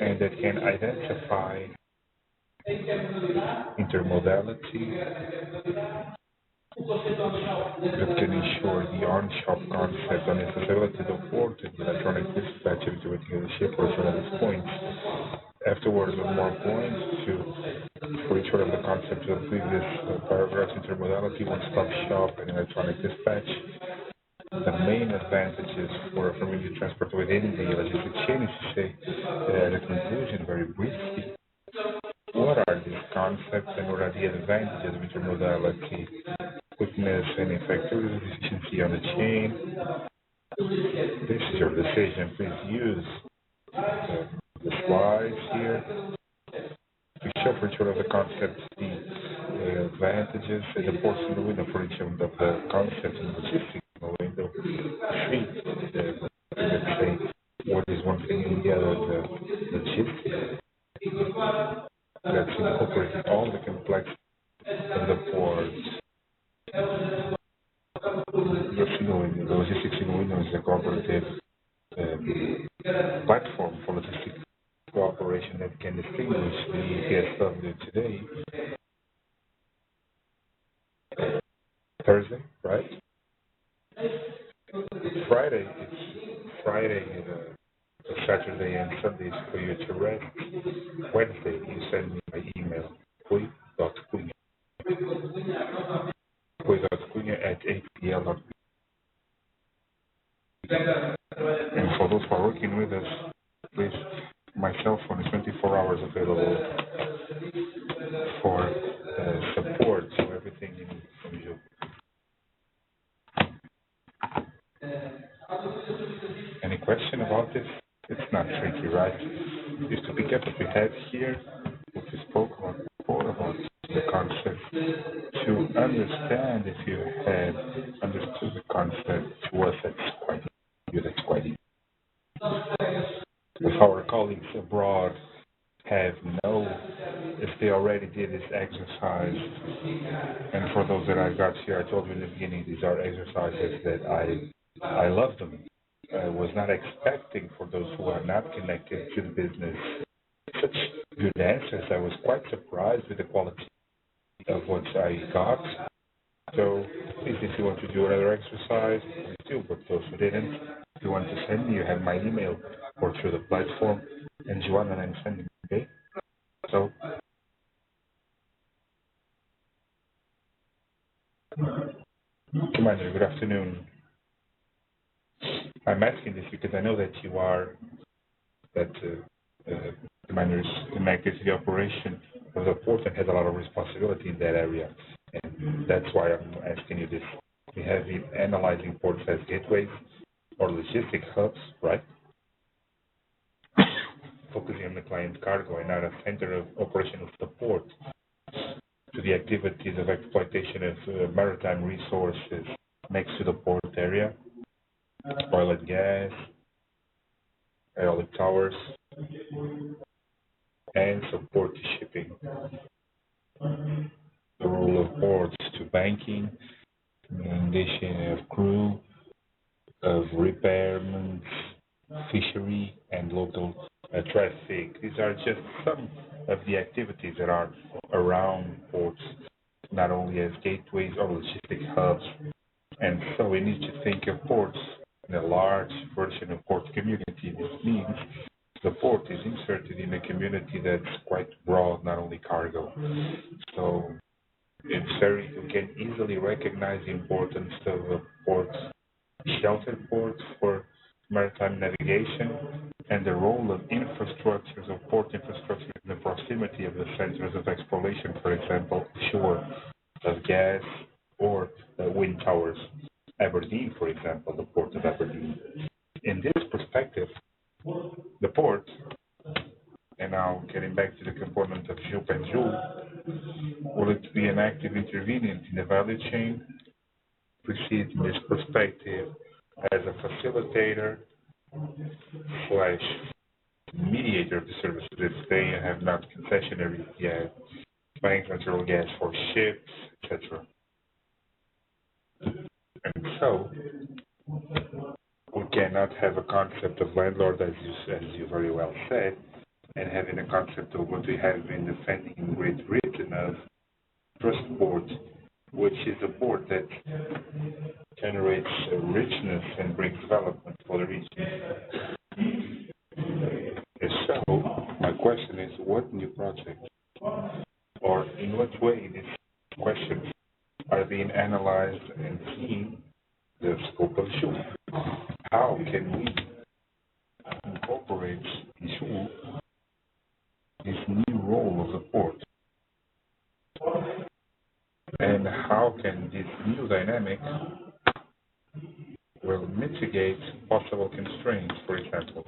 and that can identify intermodality, that can ensure the on-shop concept on accessibility of port and electronic dispatch between the ship or one of these points. Afterwards, with more points for each one of the concepts of the previous paragraphs, intermodality, one-stop shop, and electronic dispatch. The main advantages for immediate transport within the logistic chain is to say, at a conclusion, very briefly, what are these concepts and what are the advantages of intermodality? Quickness and effectiveness, efficiency on the chain. This is your decision. Please use the slides here to show for each one of the concepts the advantages and the ports in the window for each of the concepts in the logistics in the window. Let's say what is one thing in the other, the logistics. That's incorporating all the complexity of the ports. The logistics in Windows is a cooperative platform for logistics cooperation that can distinguish the PSW today. Thursday, right? Friday, Saturday and Sundays for you to rest. Wednesday, you send me my email, cunha.cunha at apl.com. And for those who are working with us, please, my cell phone is 24 hours available for support, so everything you need from you. Any question about this? It's not tricky, right? Just to pick up what we have here, what we spoke about before, about the concept, to understand if you had understood the concept to us, that's quite easy. If our colleagues abroad have if they already did this exercise, and for those that I got here, I told you in the beginning, these are exercises that I love them. I was not expecting, for those who are not connected to the business, such good answers. I was quite surprised with the quality of what I got. So please, if you want to do another exercise, please do. But those who didn't, if you want to send me, you have my email or through the platform, and Joanna and I'm sending. Okay. So. Commander, good afternoon. I'm asking this because I know that you are, Commander is connected to the operation of the port and has a lot of responsibility in that area. And that's why I'm asking you this. We have been analyzing ports as gateways or logistic hubs, right? focusing on the client cargo and not a center of operational support to the activities of exploitation of maritime resources next to the port area, oil and gas, eolic towers, and support to shipping. The role of ports to banking, addition of crew, of repairmen, fishery, and local traffic. These are just some of the activities that are around ports, not only as gateways or logistic hubs. And so we need to think of ports in a large version of port community. This means the port is inserted in a community that's quite broad, not only cargo. So we can easily recognize the importance of ports, sheltered ports for maritime navigation, and the role of infrastructures, of port infrastructure in the proximity of the centers of exploration, for example, shore of gas or wind towers. Aberdeen, for example, the port of Aberdeen. In this perspective, the port, and now getting back to the component of Jup and Joule, will it be an active intervenient in the value chain? We see it in this perspective as a facilitator slash mediator of the services if they have not concessionary yet, buying natural gas for ships, etc. And so, we cannot have a concept of landlord, as you very well said, and having a concept of what we have been defending in Great Britain of trust port, which is a port that generates richness and brings development for the region. And so, my question is, what new project, or in what way these questions are being analyzed and seen the scope of Joule? How can we incorporate in Joule this new role of the port? And how can this new dynamic will mitigate possible constraints, for example,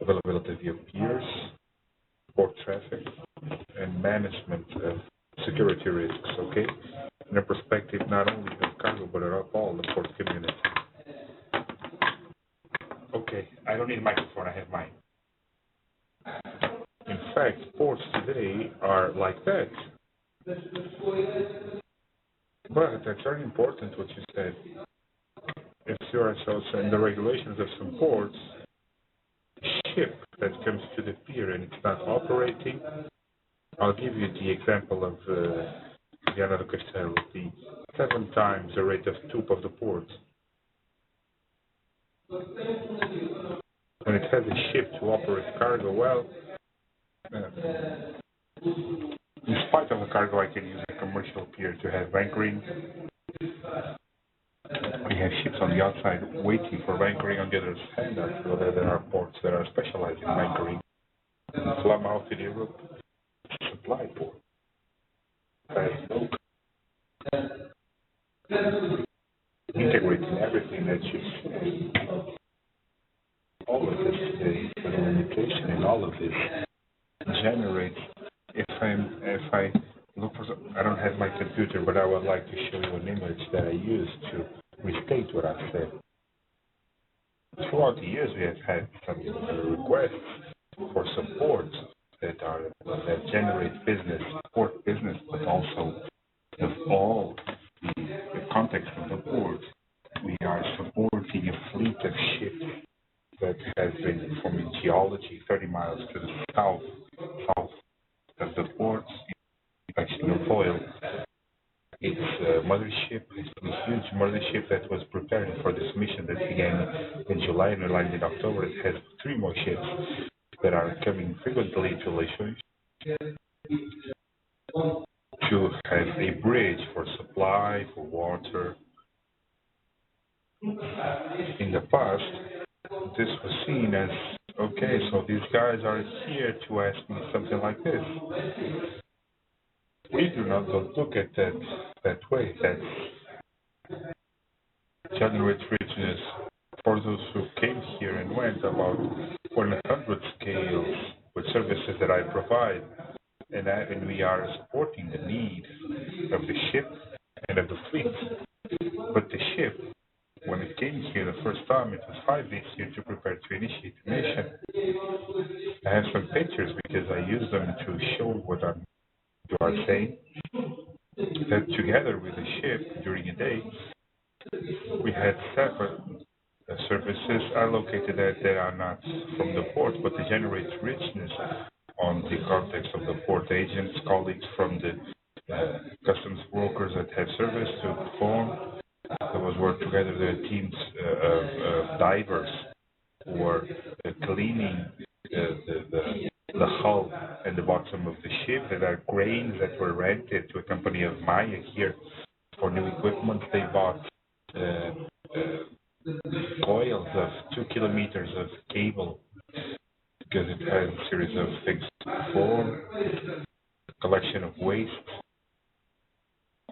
availability of piers, port traffic, and management of security risks, okay? In a perspective not only of cargo, but of all the port community. Okay, I don't need a microphone, I have mine. In fact, ports today are like that. But that's very important what you said. If you are so in the regulations of some ports, ship that comes to the pier and it's not operating, I'll give you the example of Viana do Castelo, the 7 times the rate of TUP of the port. When it has a ship to operate cargo well, in spite of the cargo, I can use a commercial pier to have anchoring. We have ships on the outside waiting for anchoring on the other hand. So there are ports that are specialized in anchoring. Plymouth in Europe, supply port. Integrating everything that you say. All of this, the communication and all of this generates. If I look for, I don't have my computer, but I would like to show you an image that I used to restate what I said. Throughout the years, we have had some requests for support that generate business, support business, but also of all the context of the port. We are supporting a fleet of ships that has been performing geology 30 miles to the south of the ports, inspection of oil. It's a mothership, it's a huge mothership that was preparing for this mission that began in July and landed in October. It has 3 more ships that are coming frequently to Leixões to have a bridge for supply, for water. In the past, this was seen as, okay, so these guys are here to ask me something like this. We do not look at that way. That generates richness for those who came here and went about 100 scales with services that I provide, and we are supporting the needs of the ship and of the fleet. But the ship, when it came here the first time, it was 5 days here to prepare to initiate the mission. I have some pictures because I use them to show what you are saying. That together with the ship during a day, we had separate services allocated that are not from the port, but they generate richness on the context of the port agents, colleagues from the customs brokers that have service to perform. There was work together, the teams of divers who were cleaning the hull and the bottom of the ship. There are cranes that were rented to a company of Maya here for new equipment. They bought coils of 2 kilometers of cable because it had a series of things to perform, collection of waste.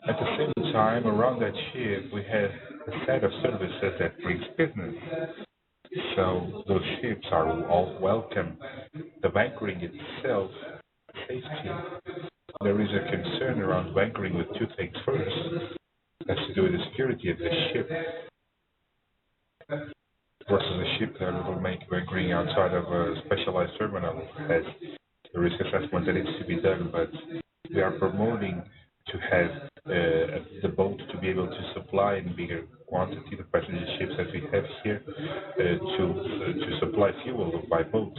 At the same time, around that ship, we had a set of services that brings business. So those ships are all welcome. The anchoring itself, safety. There is a concern around anchoring with two things. First, has to do with the security of the ship versus a ship that will make anchoring outside of a specialized terminal has a risk assessment that needs to be done, but we are promoting to have the boat to be able to supply in bigger quantity the passenger ships that we have here to supply fuel by boat.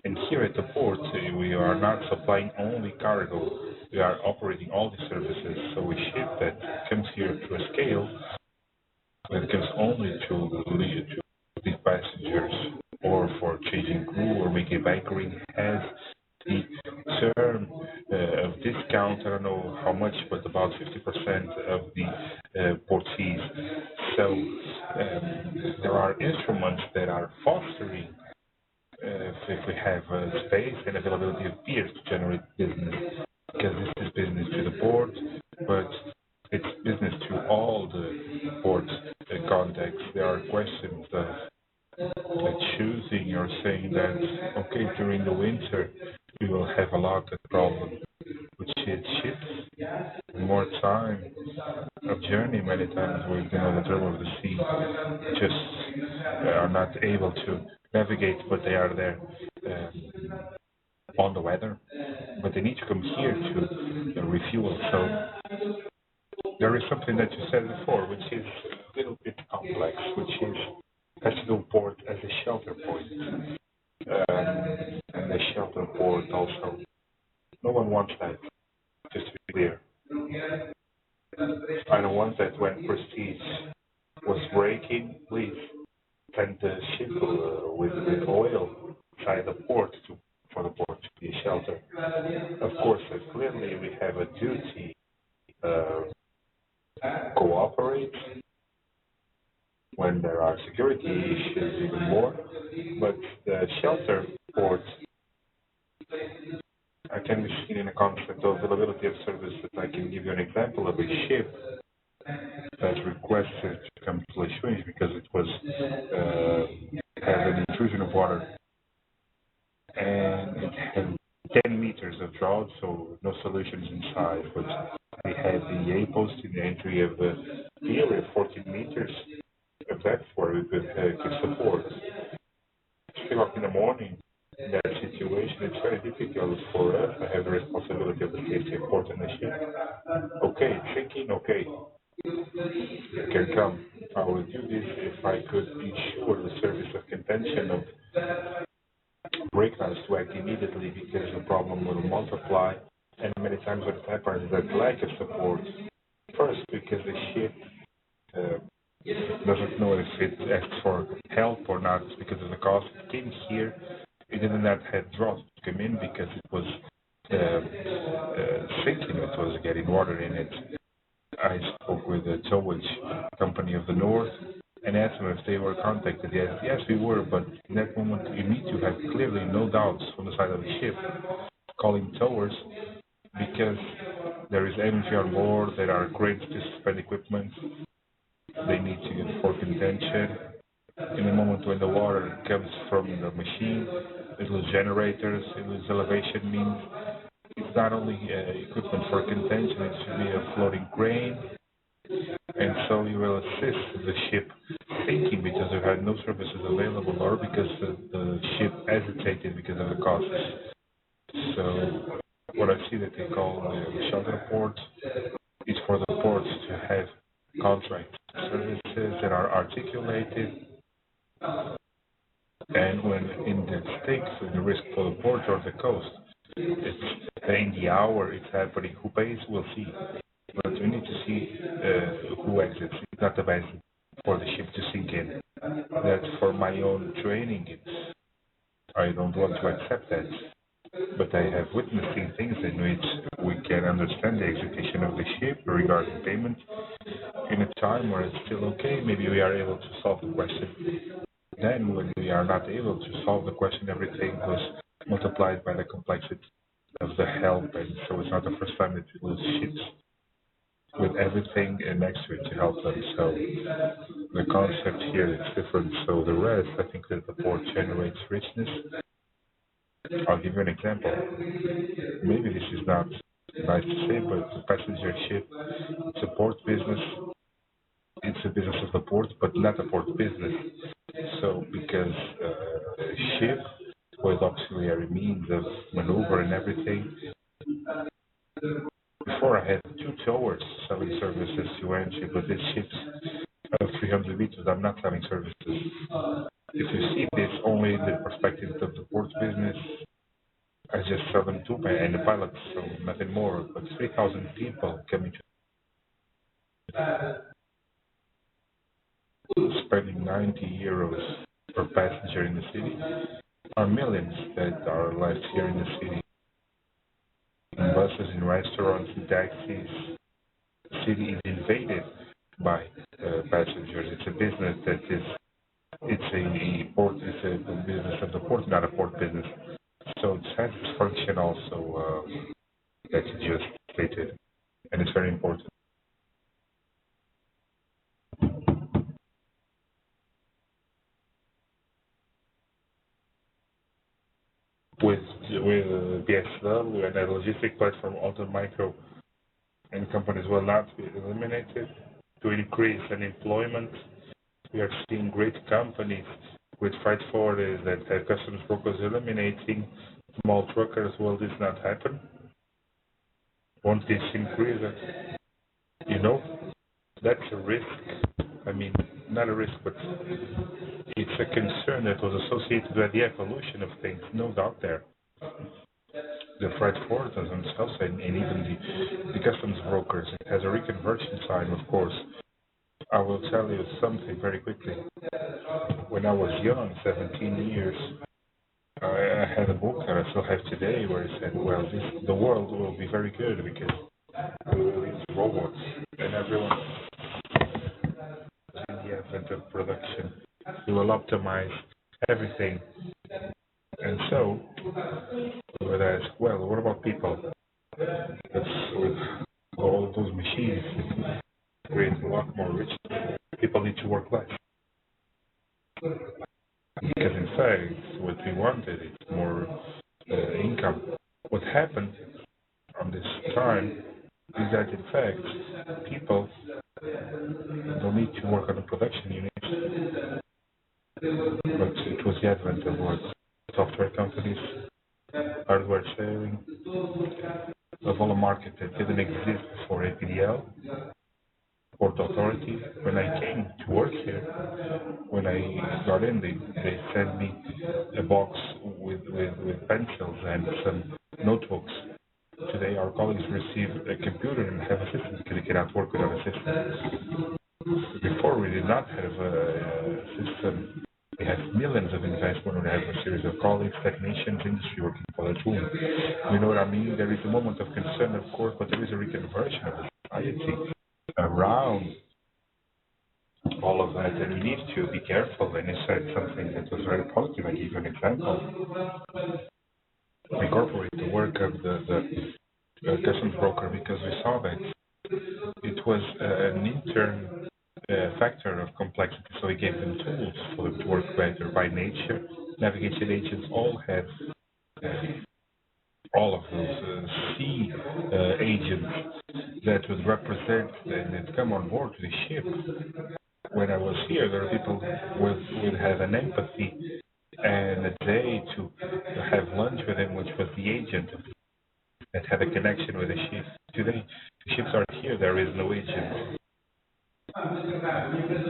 And here at the port, we are not supplying only cargo. We are operating all the services. So a ship that comes here to a scale that comes only to lead passengers or for changing crew or making anchoring has the term of discount. I don't know how much, but about 50% of the port fees. So there are instruments that are fostering if we have space and availability of peers to generate business, because this is business to the port, but it's business to all the port contexts. There are questions of choosing or saying that, okay, during the winter we will have a lot of problems with ships, more time of journey many times with the term of the sea just are not able to navigate, but they are there on the weather, but they need to come here to refuel. So there is something that you said before, which is a little bit complex, which is has to do port as a shelter point. And the shelter port also, no one wants that, just to be clear. I don't want that when Prestige was breaking, please send the ship with oil inside the port for the port to be a shelter. Of course, clearly we have a duty cooperate when there are security issues even more, but the shelter port I can be seen in a concept of availability of service that I can give you an example of a ship that requested to come to Leixões because it was had an intrusion of water and it had 10 meters of drought, so no solutions inside, but we had the A post in the entry of the pier at 14 meters of depth where we could give support. 3 o'clock in the morning, in that situation, it's very difficult for us. I have the responsibility of the safety of port and the ship. Okay, thinking, okay, you can come. I will do this if I could ensure the service of contention of breakdowns to act immediately because the problem will multiply. And many times what happens is that lack of support. First, because the ship doesn't know if it asks for help or not because of the cost. It came here, it did not have drought to come in because it was sinking, it was getting water in it. I spoke with the towage company of the north and asked them if they were contacted. Yes, we were, but in that moment you need to have clearly no doubts from the side of the ship calling towers because there is energy on board, there are cranes to suspend equipment, they need to get for contention, In the moment when the water comes from the machine, it loses generators, it loses elevation means it's not only equipment for contention, it should be a floating crane, and so you will assist the ship sinking because there had no services available or because the ship hesitated because of the costs. So what I see that they call the shelter ports is for the ports to have contract services that are articulated, and when in the stakes of the risk for the port or the coast, it's in the hour it's happening. Who pays, we'll see. But we need to see who exits. It's not the best for the ship to sink in. That's for my own training. I don't want to accept that. But I have witnessing things in which we can understand the execution of the ship regarding payment in a time where it's still okay. Maybe we are able to solve the question. Then when we are not able to solve the question, everything was multiplied by the complexity of the help. And so it's not the first time that we lose ships with everything next to it to help them. So the concept here is different. So the rest, I think that the port generates richness. I'll give you an example. Maybe this is not nice to say, but the passenger ship, it's a port business. It's a business of the port, but not a port business. So because ship with auxiliary means of maneuver and everything, before I had two towers selling services to entry, but these ships of 300 meters, I'm not selling services. If you see this only in the perspective of the port business, I just sell them to and the pilots, so nothing more. But 3,000 people coming to spending 90 euros per passenger in the city are millions that are left here in the city. In buses, in restaurants, in taxis. The city is invaded by passengers. It's a business that is, it's a port, it's a business of the port, not a port business. So it has its function also that you just stated, and it's very important. With BSL and a logistic platform, Auto Micro and companies will not be eliminated to increase unemployment. We are seeing great companies with freight forwarders that have customs brokers eliminating small truckers. Will this not happen? Won't this increase? You know, that's a risk. I mean, not a risk, but it's a concern that was associated with the evolution of things, no doubt there. The freight forwarders themselves and even the customs brokers, it has a reconversion sign, of course. I will tell you something very quickly. When I was young, 17 years, I had a book that I still have today where it said, well, the world will be very good because we will use robots and everyone in the advent of production. We will optimize everything. And so, we would ask, well, what about people? That's with all those machines create a lot more rich. People need to work less. Because in fact, what we wanted is more income. What happened on this time is that in fact, people don't need to work on the production units, but it was the advent of what software companies, hardware sharing, of all a market that didn't exist before APDL, Port Authority. When I came to work here, when I got in, they sent me a box with pencils and some notebooks. Today, our colleagues receive a computer and have a system because they cannot work without a system. Before, we did not have a system. We had millions of investment. We have a series of colleagues, technicians, industry working for that room. You know what I mean? There is a moment of concern, of course, but there is a reconversion of the society around all of that, and we need to be careful. And you said something that was very positive. I give you an example. Incorporate the work of the customs broker because we saw that it was an intern factor of complexity. So we gave them tools for them to work better. By nature, navigation agents all have all of those C agents that would represent and come on board to the ship. When I was here, there were people would have an empathy and a day to have lunch with him, which was the agent that had a connection with the ship. Today, the ships are here, there is no agent.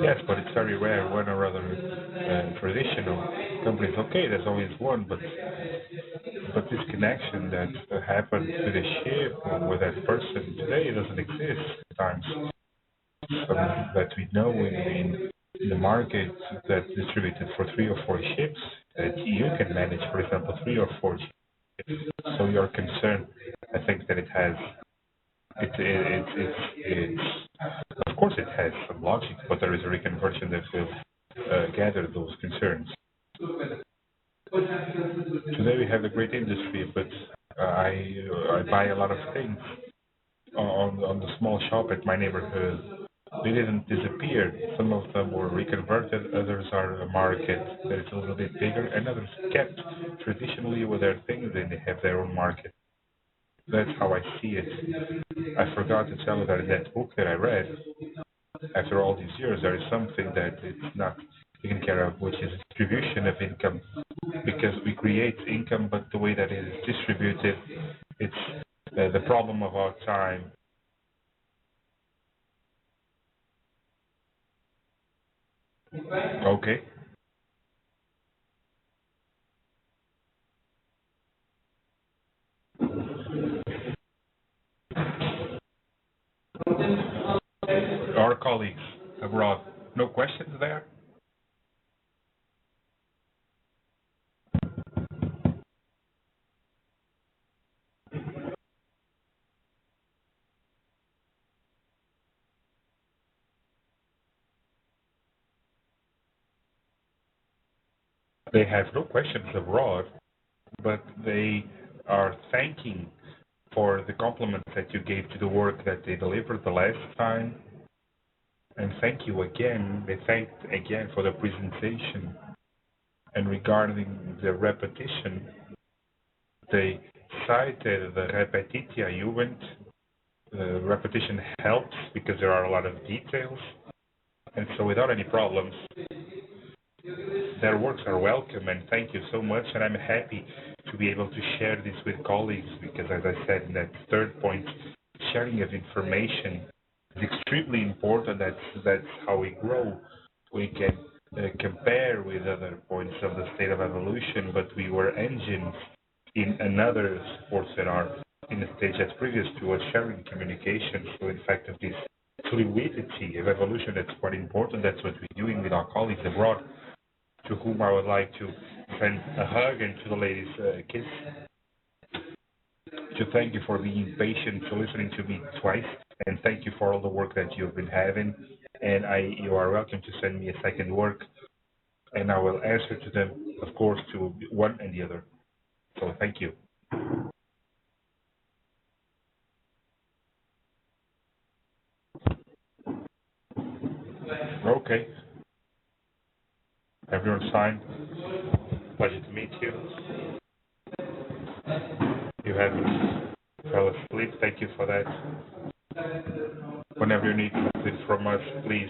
Yes, but it's very rare. One or other traditional companies, okay, there's always one, but this connection that happened to the ship or with that person today doesn't exist sometimes. That we know in the market that distributed for 3 or 4 ships, that you can manage, for example, 3 or 4 ships. So your concern, I think that it has, it's of course it has some logic, but there is a reconversion that will gather those concerns. Today we have a great industry, but I buy a lot of things on the small shop at my neighborhood. They didn't disappear. Some of them were reconverted, others are a market that is a little bit bigger, and others kept traditionally with their things and they have their own market. That's how I see it. I forgot to tell you that in that book that I read, after all these years, there is something that it's not taken care of, which is distribution of income. Because we create income, but the way that it is distributed, it's the problem of our time. Okay. Our colleagues abroad, no questions there? They have no questions abroad, but they are thanking for the compliments that you gave to the work that they delivered the last time. And thank you again. They thanked again for the presentation. And regarding the repetition, they cited the repetitia juvent. The repetition helps because there are a lot of details. And so without any problems, their works are welcome, and thank you so much. And I'm happy to be able to share this with colleagues because, as I said in that third point, sharing of information is extremely important. That's how we grow. We can compare with other points of the state of evolution, but we were engines in another sports that are in a stage that's previous to us, sharing communication. So, in fact, of this fluidity of evolution, that's quite important. That's what we're doing with our colleagues abroad, to whom I would like to send a hug and to the ladies a kiss, to thank you for being patient, to listening to me twice, and thank you for all the work that you've been having. And you are welcome to send me a second work, and I will answer to them, of course, to one and the other. So thank you. Okay. Everyone signed. Pleasure to meet you. You have fell asleep. Thank you for that. Whenever you need something from us, please